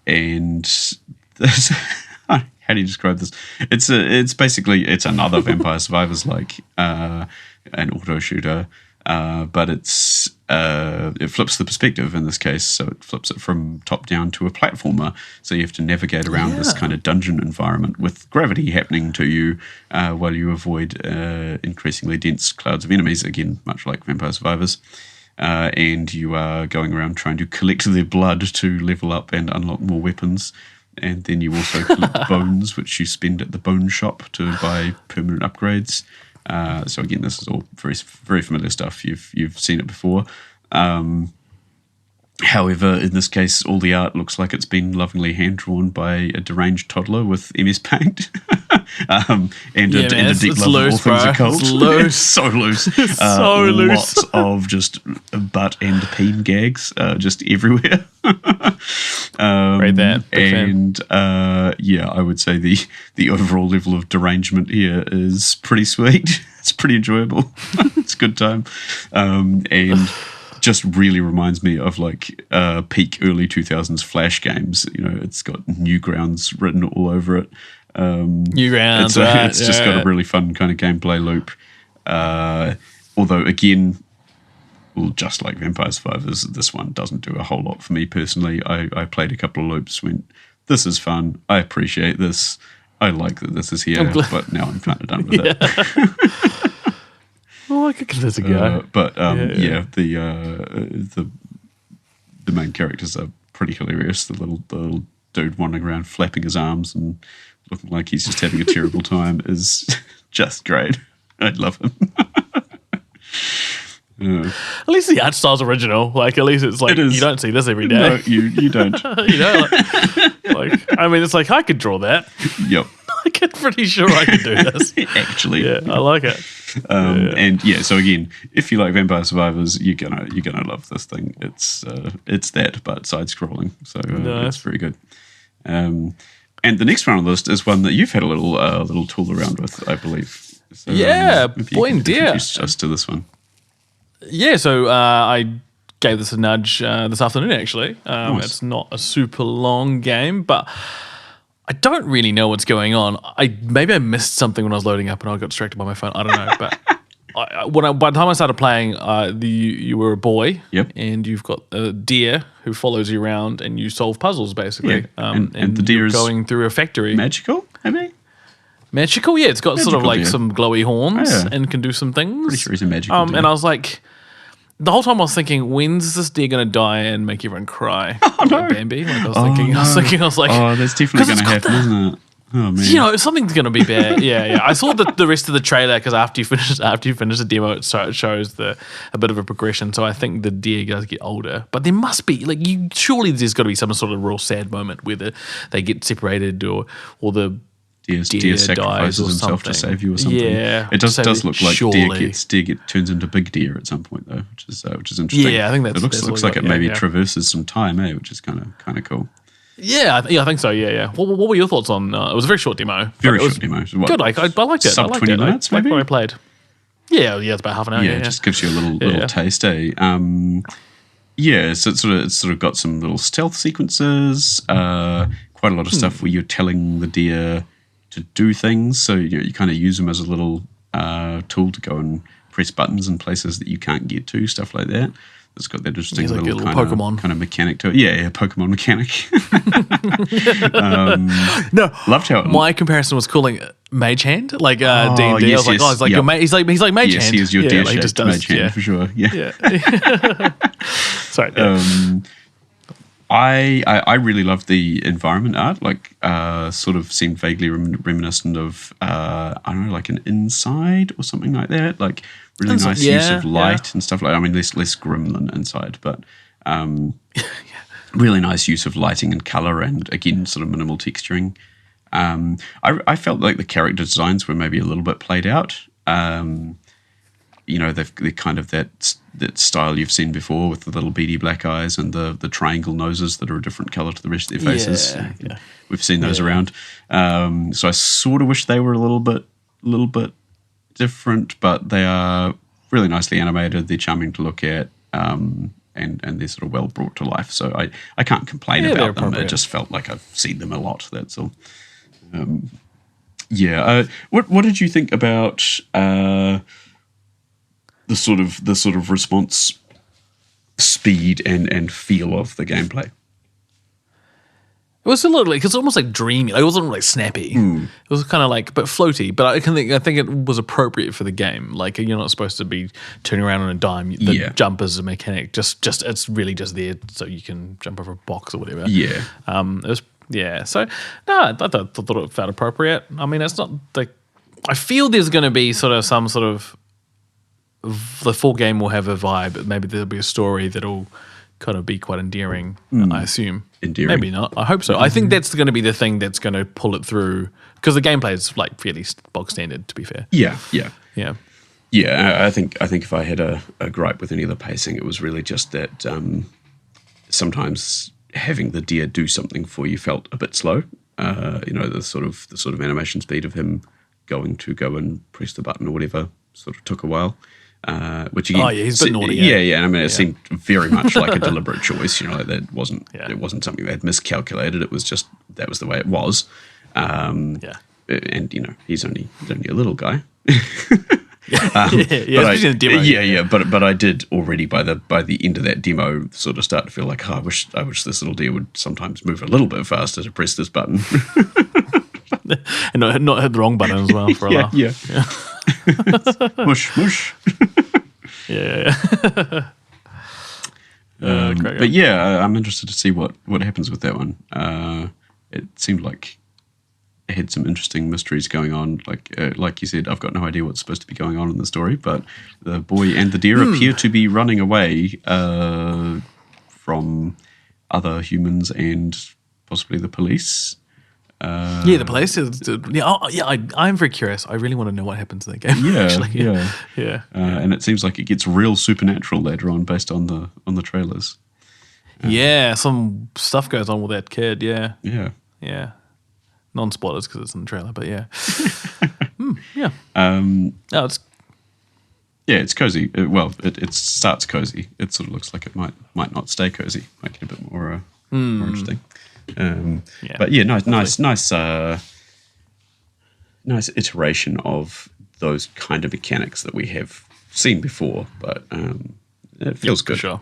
this, how do you describe this? It's basically another Vampire Survivors like an auto shooter. But it flips the perspective in this case, so it flips it from top down to a platformer. So you have to navigate around this kind of dungeon environment with gravity happening to you while you avoid increasingly dense clouds of enemies, again, much like Vampire Survivors. And you are going around trying to collect their blood to level up and unlock more weapons. And then you also collect bones, which you spend at the bone shop to buy permanent upgrades. So again, this is all very very familiar stuff. You've seen it before. However, in this case, all the art looks like it's been lovingly hand-drawn by a deranged toddler with MS Paint. And a deep love loose, of all things occult. It's loose. So loose. So loose. Lots of just butt and peen gags just everywhere. Read that. And I would say the overall level of derangement here is pretty sweet. It's pretty enjoyable. It's a good time. And just really reminds me of like peak early 2000s Flash games. You know, it's got Newgrounds written all over it. Newgrounds, it's just got a really fun kind of gameplay loop. Although again, well, just like Vampire Survivors, this one doesn't do a whole lot for me personally. I played a couple of loops, went, this is fun. I appreciate this. I like that this is here, but now I'm kind of done with it. Well, I could give this a go. The main characters are pretty hilarious. The little dude wandering around flapping his arms and looking like he's just having a terrible time is just great. I love him. At least the art style's original. Like, at least it's like, you don't see this every day. No, you don't. You know, like, I mean, it's like, I could draw that. Yep. I'm pretty sure I could do this. Actually. Yeah, I like it. And so again, if you like Vampire Survivors, you're gonna love this thing. It's that, but side-scrolling. So it's very good. And the next one on the list is one that you've had a little tool around with, I believe. So, boy and dear. Introduce us to this one. Yeah, so I gave this a nudge this afternoon, actually. Nice. It's not a super long game, but I don't really know what's going on. Maybe I missed something when I was loading up and I got distracted by my phone. I don't know, but by the time I started playing, you were a boy, yep, and you've got a deer who follows you around, and you solve puzzles basically. Yeah. And the deer is going through a factory. Magical, maybe. Magical, yeah. It's got sort of like deer. some glowy horns and can do some things. Pretty sure he's a magical deer. And I was like, the whole time I was thinking, when's this deer going to die and make everyone cry? Oh, no. Like Bambi. Like I was like, oh, that's definitely going to happen, isn't it? Oh man. You know, something's going to be bad. Yeah. I saw the rest of the trailer because after you finish the demo, it shows a bit of a progression. So I think the deer does get older. But there must be surely there's got to be some sort of real sad moment where they get separated or the deer sacrifices dies or himself something to save you or something. Yeah, it does look like surely. deer turns into big deer at some point though, which is interesting. Yeah, I think it looks like it maybe traverses some time, which is kind of cool. Yeah, I think so. Yeah. What were your thoughts on? It was a very short demo. Very short demo. Good. I liked it. Sub 20 minutes, maybe. I played. Yeah, it's about half an hour. Yeah, it just gives you a little taste, Yeah, so it's sort of got some little stealth sequences. Quite a lot of stuff where you're telling the deer to do things, so you kind of use them as a little tool to go and press buttons in places that you can't get to, stuff like that. It's got that interesting little Pokemon kind of mechanic to it. Yeah, Pokemon mechanic. No, loved how my comparison was calling Mage Hand, like D&D. I was like, he's like Mage Hand. He is your deer he just does, Mage Hand for sure. Yeah. Sorry. I really loved the environment art, sort of seemed vaguely reminiscent of, I don't know, like an Inside or something like that. Like really nice use of light and stuff like that. I mean, less grim than Inside, but really nice use of lighting and color and, again, sort of minimal texturing. I felt like the character designs were maybe a little bit played out. They're kind of that style you've seen before with the little beady black eyes and the triangle noses that are a different color to the rest of their faces. Yeah. We've seen those around. So I sort of wish they were a little bit different, but they are really nicely animated. They're charming to look at, and they're sort of well brought to life. So I can't complain about them. It just felt like I've seen them a lot. That's all. What did you think about the sort of response speed and feel of the gameplay? It was a little because it's almost like dreamy. It wasn't like snappy. It was kind of like but floaty. But I think it was appropriate for the game. Like you're not supposed to be turning around on a dime. The jump is a mechanic. Just it's really just there so you can jump over a box or whatever. Yeah. It was So no, I thought it felt appropriate. I mean, it's not like I feel there's going to be sort of some sort of the full game will have a vibe. Maybe there'll be a story that'll kind of be quite endearing, I assume. Endearing. Maybe not. I hope so. I think that's going to be the thing that's going to pull it through, because the gameplay is like fairly bog standard, to be fair. Yeah. Yeah. I think if I had a gripe with any of the pacing, it was really just that sometimes having the deer do something for you felt a bit slow. The sort of animation speed of him go and press the button or whatever sort of took a while. Which again, he's a bit naughty. Yeah. I mean, it seemed very much like a deliberate choice. Like that wasn't it wasn't something they had miscalculated. It was just that was the way it was. And he's only a little guy. Especially in the demo. But I did already by the end of that demo sort of start to feel like, I wish this little deer would sometimes move a little bit faster to press this button. And not hit the wrong button as well for a laugh. Yeah. Mush. Yeah. But yeah, I'm interested to see what happens with that one. It seemed like it had some interesting mysteries going on. Like you said, I've got no idea what's supposed to be going on in the story, but the boy and the deer appear to be running away from other humans and possibly the police. The police is. I'm very curious. I really want to know what happens in the game. Yeah. And it seems like it gets real supernatural later on, based on the trailers. Some stuff goes on with that kid. Yeah. Non-spoilers because it's in the trailer, but yeah. It's cozy. It starts cozy. It sort of looks like it might not stay cozy. Might get a bit more interesting. But yeah, nice iteration of those kind of mechanics that we have seen before. But it feels good. For sure.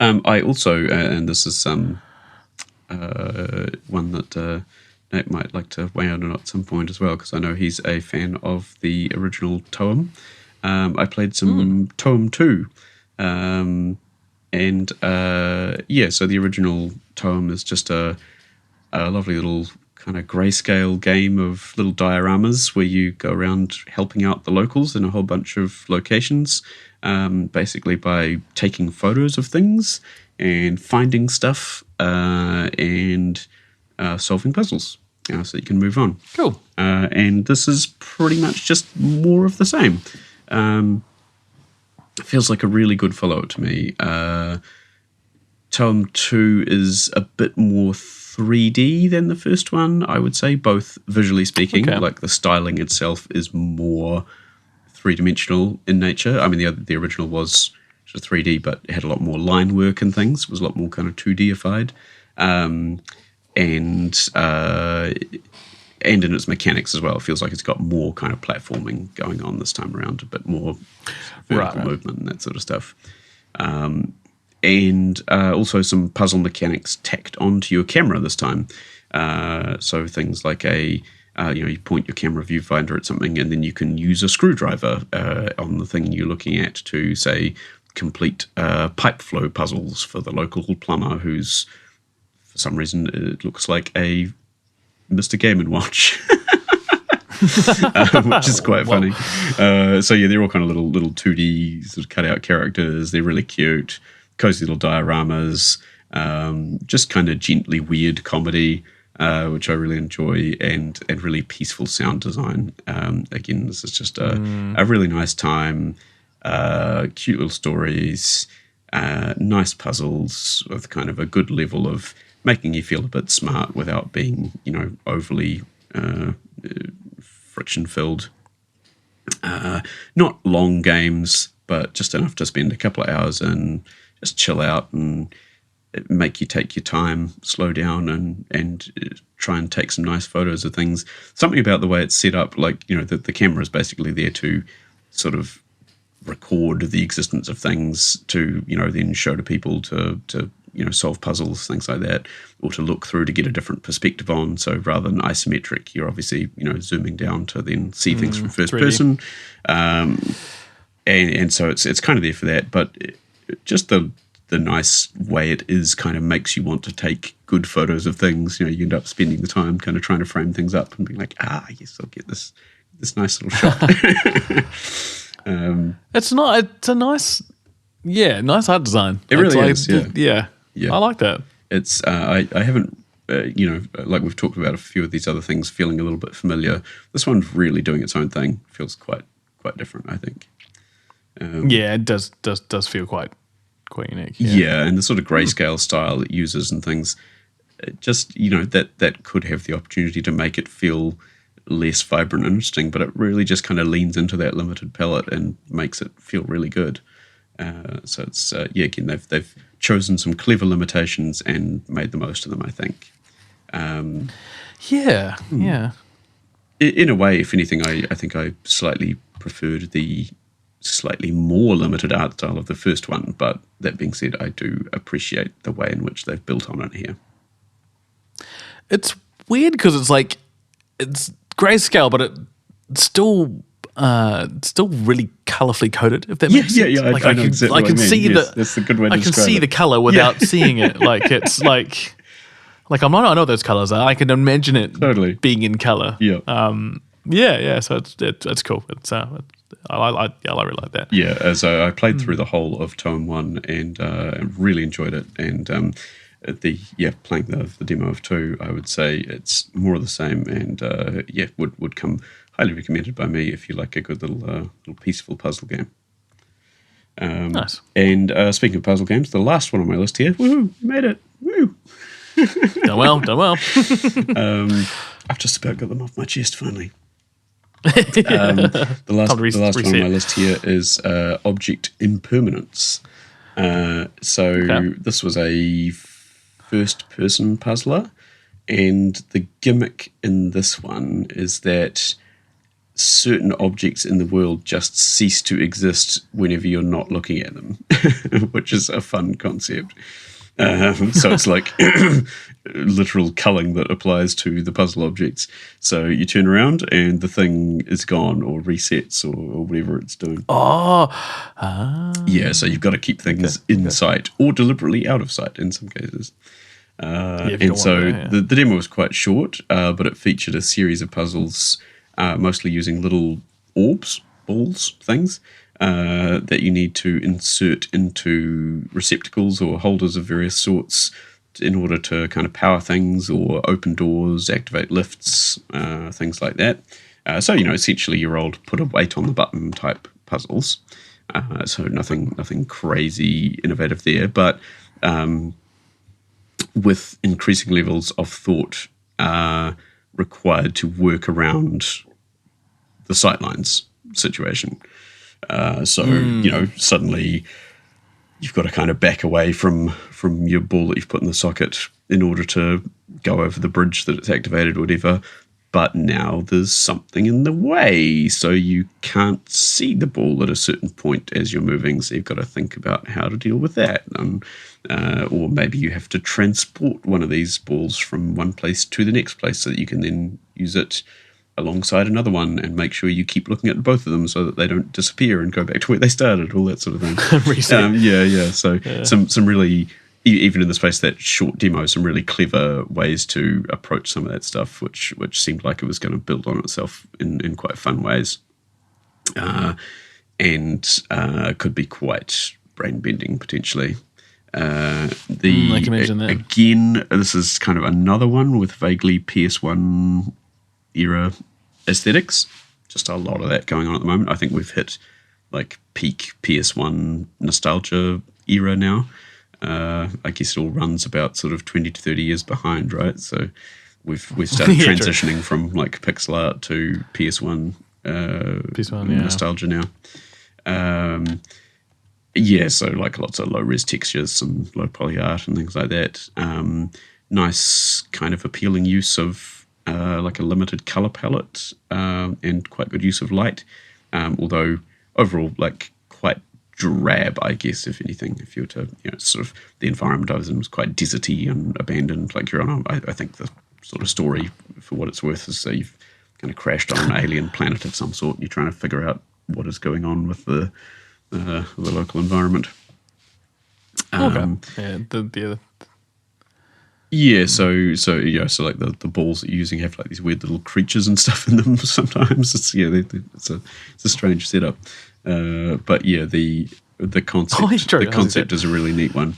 I also, and this is one that Nate might like to weigh in on at some point as well, because I know he's a fan of the original Toem. I played some Toem 2. So the original Toem is just a lovely little kind of grayscale game of little dioramas where you go around helping out the locals in a whole bunch of locations, basically by taking photos of things and finding stuff and solving puzzles, so you can move on. Cool. And this is pretty much just more of the same. It feels like a really good follow-up to me. Toem 2 is a bit more 3D than the first one, I would say, both visually speaking. Okay. Like the styling itself is more three-dimensional in nature. I mean, the original was sort of 3D, but it had a lot more line work and things. It was a lot more kind of 2D-ified. And in its mechanics as well, it feels like it's got more kind of platforming going on this time around, a bit more vertical movement and that sort of stuff. And also some puzzle mechanics tacked onto your camera this time. So things like you point your camera viewfinder at something and then you can use a screwdriver on the thing you're looking at to, say, complete pipe flow puzzles for the local plumber who's, for some reason, it looks like a Mr. Game & Watch, which is quite funny. They're all kind of little 2D sort of cut-out characters. They're really cute, cozy little dioramas, just kind of gently weird comedy, which I really enjoy, and really peaceful sound design. Again, this is just a really nice time, cute little stories, nice puzzles with kind of a good level of making you feel a bit smart without being, overly friction-filled. Not long games, but just enough to spend a couple of hours and just chill out and make you take your time, slow down, and try and take some nice photos of things. Something about the way it's set up, like, the camera is basically there to sort of record the existence of things to, then show to people to solve puzzles, things like that, or to look through to get a different perspective on. So rather than isometric, you're obviously, zooming down to then see things from first 3D. person. And so it's kind of there for that, but just the nice way it is kind of makes you want to take good photos of things. You end up spending the time kind of trying to frame things up and being like, yes, I'll get this nice little shot. It's a nice Yeah, nice art design. It really is, Yeah. I like that. It's I haven't like we've talked about a few of these other things feeling a little bit familiar. This one's really doing its own thing. Feels quite different, I think. Yeah, it does feel quite unique. Yeah, and the sort of grayscale style it uses and things, it just that could have the opportunity to make it feel less vibrant and interesting, but it really just kind of leans into that limited palette and makes it feel really good. So it's again they've chosen some clever limitations and made the most of them, I think. Yeah. In a way, if anything, I think I slightly preferred the slightly more limited art style of the first one, but that being said, I do appreciate the way in which they've built on it here. It's weird because it's like it's grayscale, but it's still really colourfully coded. If that makes sense. Yeah. Like I know exactly I can what you see mean. Yes, that's a good way to describe it. I can see the colour without seeing it. Like it's like I know what those colours are. I can imagine it totally being in colour. Yeah. Yeah. So it's cool. It's I really like that. Yeah. As I played through the whole of Tome 1 and really enjoyed it. And playing the demo of 2, I would say it's more of the same. And would come highly recommended by me if you like a good little peaceful puzzle game. Nice. And speaking of puzzle games, the last one on my list here. Woohoo! Made it! Woo! Done well. I've just about got them off my chest finally. The last one on my list here is Object Impermanence. This was a first-person puzzler, and the gimmick in this one is that certain objects in the world just cease to exist whenever you're not looking at them, which is a fun concept. So it's like literal culling that applies to the puzzle objects. So you turn around and the thing is gone or resets or whatever it's doing. Yeah, so you've got to keep things in sight or deliberately out of sight in some cases. The demo was quite short, but it featured a series of puzzles, mostly using little orbs, balls, things, that you need to insert into receptacles or holders of various sorts in order to kind of power things or open doors, activate lifts, things like that. Essentially your old put a weight on the button type puzzles. So nothing crazy innovative there, but with increasing levels of thought required to work around the sightlines situation. Suddenly you've got to kind of back away from your ball that you've put in the socket in order to go over the bridge that it's activated or whatever. But now there's something in the way, so you can't see the ball at a certain point as you're moving. So you've got to think about how to deal with that. Or maybe you have to transport one of these balls from one place to the next place so that you can then use it alongside another one and make sure you keep looking at both of them so that they don't disappear and go back to where they started, all that sort of thing. Some really, even in the space of that short demo, some really clever ways to approach some of that stuff, which seemed like it was going to build on itself in quite fun ways. And could be quite brain-bending, potentially. I can imagine that. Again, this is kind of another one with vaguely PS1 era aesthetics. Just a lot of that going on at the moment. I think we've hit like peak PS1 nostalgia era now. I guess it all runs about sort of 20 to 30 years behind, right? So we've started transitioning from like pixel art to PS1 nostalgia now. So like lots of low-res textures, some low poly art and things like that. Nice kind of appealing use of like a limited color palette and quite good use of light. Although overall, like quite drab, I guess, if anything. If you were to, sort of the environment I was in was quite deserty and abandoned. Like you're on, I think the sort of story, for what it's worth, is you've kind of crashed on an alien planet of some sort. And you're trying to figure out what is going on with the local environment. So like the balls that you're using have like these weird little creatures and stuff in them sometimes. It's a strange setup. But the the concept. Oh, he's true. The concept is a really neat one.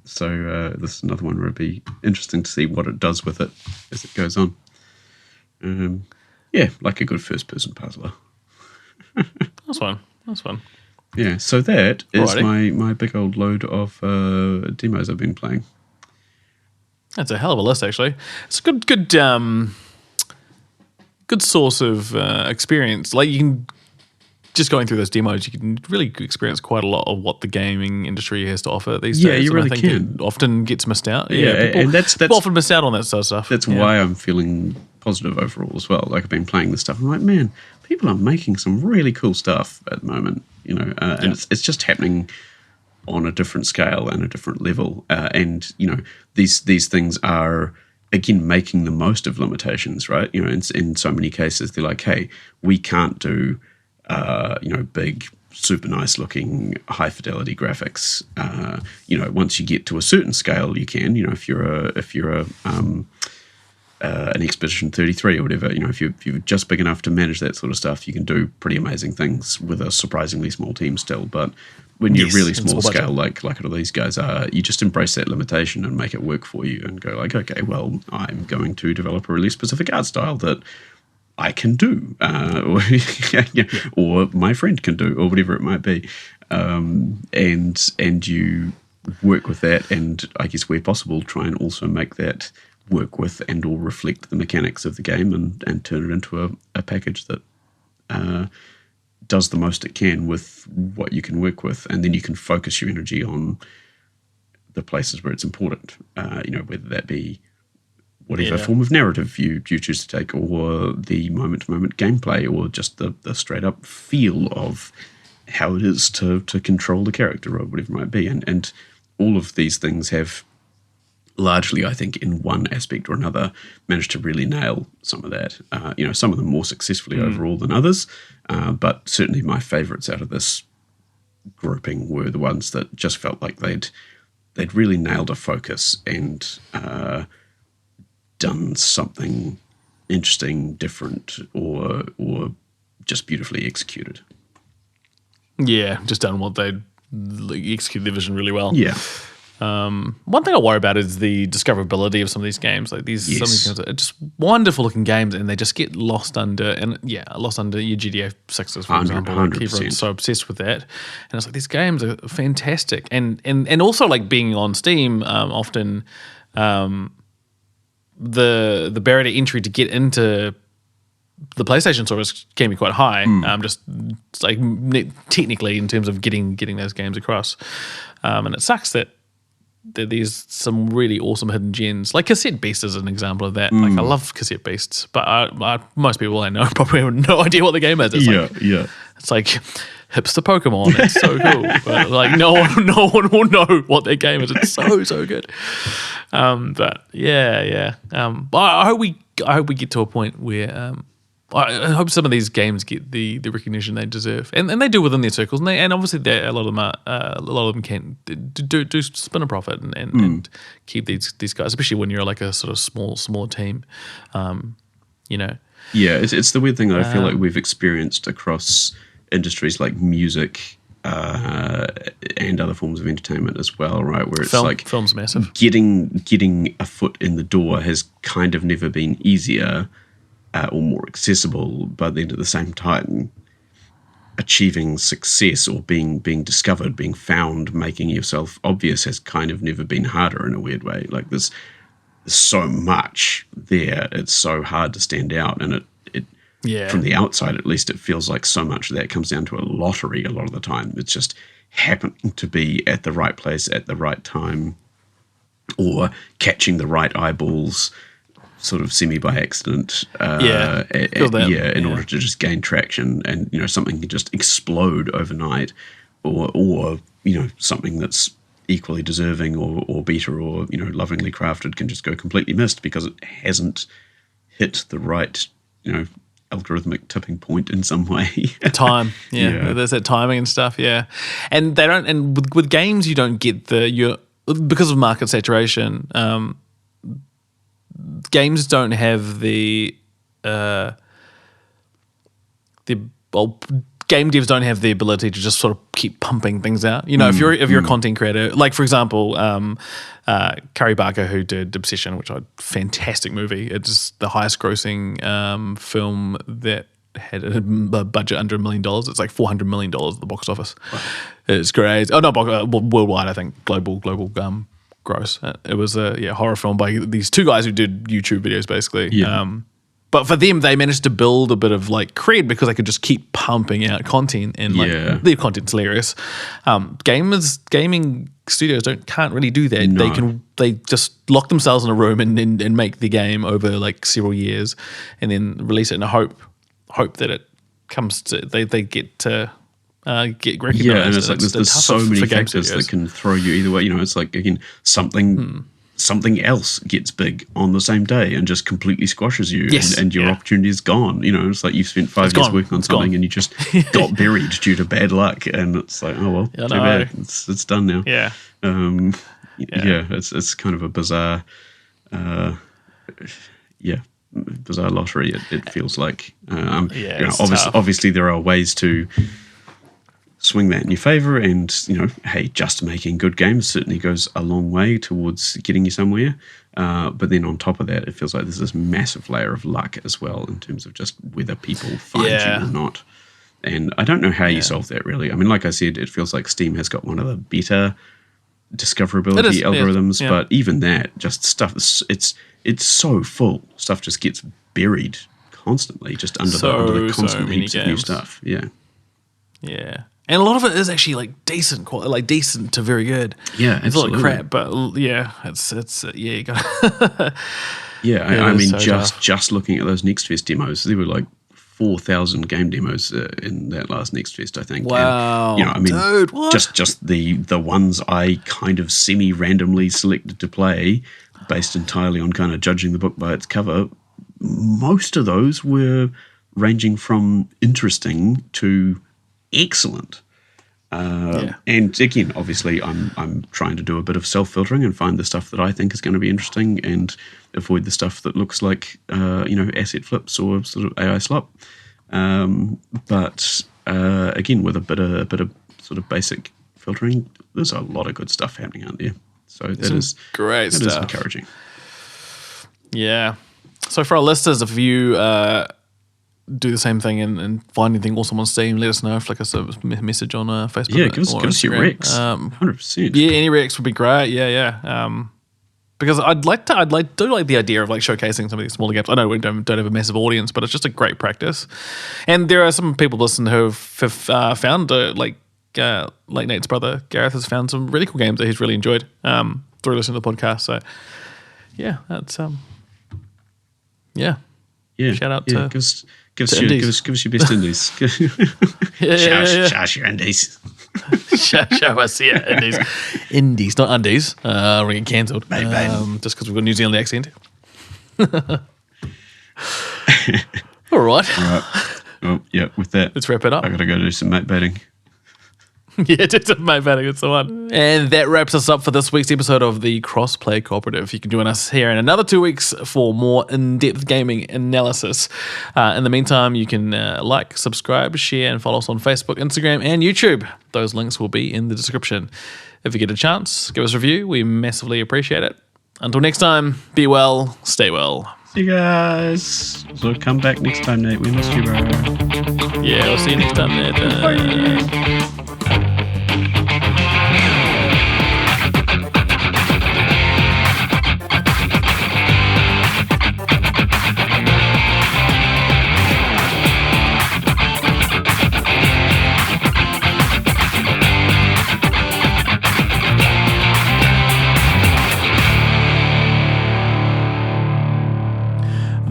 So this is another one where it'd be interesting to see what it does with it as it goes on. Yeah, like a good first-person puzzler. That's fun. Yeah, so that is Alrighty. my big old load of demos I've been playing. That's a hell of a list, actually. It's a good source of experience. Like, you can just going through those demos, you can really experience quite a lot of what the gaming industry has to offer these days. Yeah, you and really I think can. it often gets missed out. Yeah, and that's people often miss out on that sort of stuff. That's why I'm feeling positive overall as well. Like, I've been playing this stuff. I'm like, man, people are making some really cool stuff at the moment, and it's just happening on a different scale and a different level. And these things are, again, making the most of limitations, right? In so many cases, they're like, hey, we can't do big, super nice looking, high fidelity graphics. Once you get to a certain scale, you can. If you're an Expedition 33 or whatever, if you're just big enough to manage that sort of stuff, you can do pretty amazing things with a surprisingly small team still. But when you're really small scale, like a lot of these guys are, you just embrace that limitation and make it work for you and go like, okay, well, I'm going to develop a really specific art style that I can do, or my friend can do, or whatever it might be, and you work with that, and I guess where possible, try and also make that work with and or reflect the mechanics of the game, and turn it into a package that does the most it can with what you can work with, and then you can focus your energy on the places where it's important, whether that be whatever form of narrative you choose to take, or the moment-to-moment gameplay, or just the straight-up feel of how it is to control the character, or whatever it might be. And all of these things have largely, I think, in one aspect or another, managed to really nail some of that. Some of them more successfully overall than others, but certainly my favourites out of this grouping were the ones that just felt like they'd really nailed a focus and done something interesting, different, or just beautifully executed. Yeah, just done what they execute their vision really well. Yeah. One thing I worry about is the discoverability of some of these games. Like some of these games are just wonderful looking games, and they just get lost under your GTA 6s, for example. Like, everyone's so obsessed with that, and it's like these games are fantastic, and also like being on Steam, often the barrier to entry to get into the PlayStation service can be quite high. Just like technically in terms of getting those games across, and it sucks that there's some really awesome hidden gems. Like Cassette Beast is an example of that. Like, I love Cassette Beasts, but most people I know probably have no idea what the game is. It's like hipster Pokemon. It's so cool, but like no one will know what their game is. It's so good. But yeah. But I hope we get to a point where I hope some of these games get the recognition they deserve, and they do within their circles, and obviously a lot of them can do spin a profit and keep these guys, especially when you're like a sort of smaller team, Yeah, it's the weird thing that I feel like we've experienced across industries like music and other forms of entertainment as well, right? Where it's film's massive. Getting a foot in the door has kind of never been easier. Or more accessible, but then at the same time, achieving success or being discovered, being found, making yourself obvious has kind of never been harder in a weird way. Like, there's so much there; it's so hard to stand out, and it from the outside at least, it feels like so much of that comes down to a lottery a lot of the time. It's just happening to be at the right place at the right time, or catching the right eyeballs, sort of semi by accident, in order to just gain traction, and something can just explode overnight, or something that's equally deserving or better or lovingly crafted can just go completely missed because it hasn't hit the right algorithmic tipping point in some way. Time, there's that timing and stuff, and they don't. And with games, you don't get because of market saturation. Games don't have game devs don't have the ability to just sort of keep pumping things out. You know, if you're a content creator, like for example, Curry Barker, who did Obsession, which is a fantastic movie. It's the highest grossing film that had a budget under $1 million. It's like $400 million at the box office. Wow. It's great. Oh no, worldwide, I think global gross. It was a horror film by these two guys who did YouTube videos basically. Yeah. But for them, they managed to build a bit of like cred because they could just keep pumping out content, and like their content's hilarious. Gaming studios can't really do that. No. They just lock themselves in a room and make the game over like several years, and then release it in a hope that it comes to they get to get recognized. Yeah, and it's like there's so many factors that can throw you either way. You know, it's like again something else gets big on the same day and just completely squashes you, and your opportunity is gone. You know, it's like you've spent 5 years working on something and you just got buried due to bad luck, and it's like, oh well, too bad. It's done now. Yeah. It's kind of a bizarre, bizarre lottery. It feels like. Obviously there are ways to swing that in your favor, and hey, just making good games certainly goes a long way towards getting you somewhere, but then on top of that, it feels like there's this massive layer of luck as well in terms of just whether people find you or not. And I don't know how you solve that really. I mean, like I said, it feels like Steam has got one of the better discoverability algorithms, but even that, just stuff, it's so full, stuff just gets buried constantly just under the constant heaps of new stuff. And a lot of it is actually like decent quality, like decent to very good. Yeah, it's a lot of crap, but it's you got. I mean, just looking at those Next Fest demos, there were like 4,000 game demos in that last Next Fest, I think. Wow. And, dude, what? just the ones I kind of semi-randomly selected to play, based entirely on kind of judging the book by its cover. Most of those were ranging from interesting to excellent. And again, obviously I'm trying to do a bit of self-filtering and find the stuff that I think is going to be interesting and avoid the stuff that looks like asset flips or sort of AI slop. But again, with a bit of sort of basic filtering, there's a lot of good stuff happening out there. So that is great stuff. That is encouraging. Yeah. So for our listeners, if you do the same thing and find anything awesome on Steam, let us know. Flick us a message on Facebook. Yeah, give us your recs. 100%. Yeah, any recs would be great. Yeah. Because I do like the idea of like showcasing some of these smaller games. I know we don't have a massive audience, but it's just a great practice. And there are some people listening who have found like Nate's brother Gareth has found some really cool games that he's really enjoyed through listening to the podcast. So yeah, that's shout out to. Give us your best indies. Show us your indies. show us your indies. Indies, not undies. We're getting cancelled. Just because we've got a New Zealand accent. All right. Well, yeah, with that, let's wrap it up. I got to go do some mate baiting. Yeah, do some mate baiting. It's the one. And that wraps us up for this week's episode of the Crossplay Cooperative. You can join us here in another 2 weeks for more in-depth gaming analysis. In the meantime, you can like, subscribe, share, and follow us on Facebook, Instagram, and YouTube. Those links will be in the description. If you get a chance, give us a review. We massively appreciate it. Until next time, be well, stay well. See you guys. So come back next time, Nate. We missed you, bro. Yeah, we'll see you next time, Nate. Bye.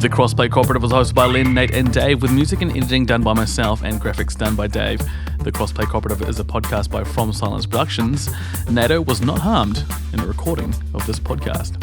The Crossplay Cooperative was hosted by Len, Nate, and Dave, with music and editing done by myself and graphics done by Dave. The Crossplay Cooperative is a podcast by From Silence Productions. NATO was not harmed in the recording of this podcast.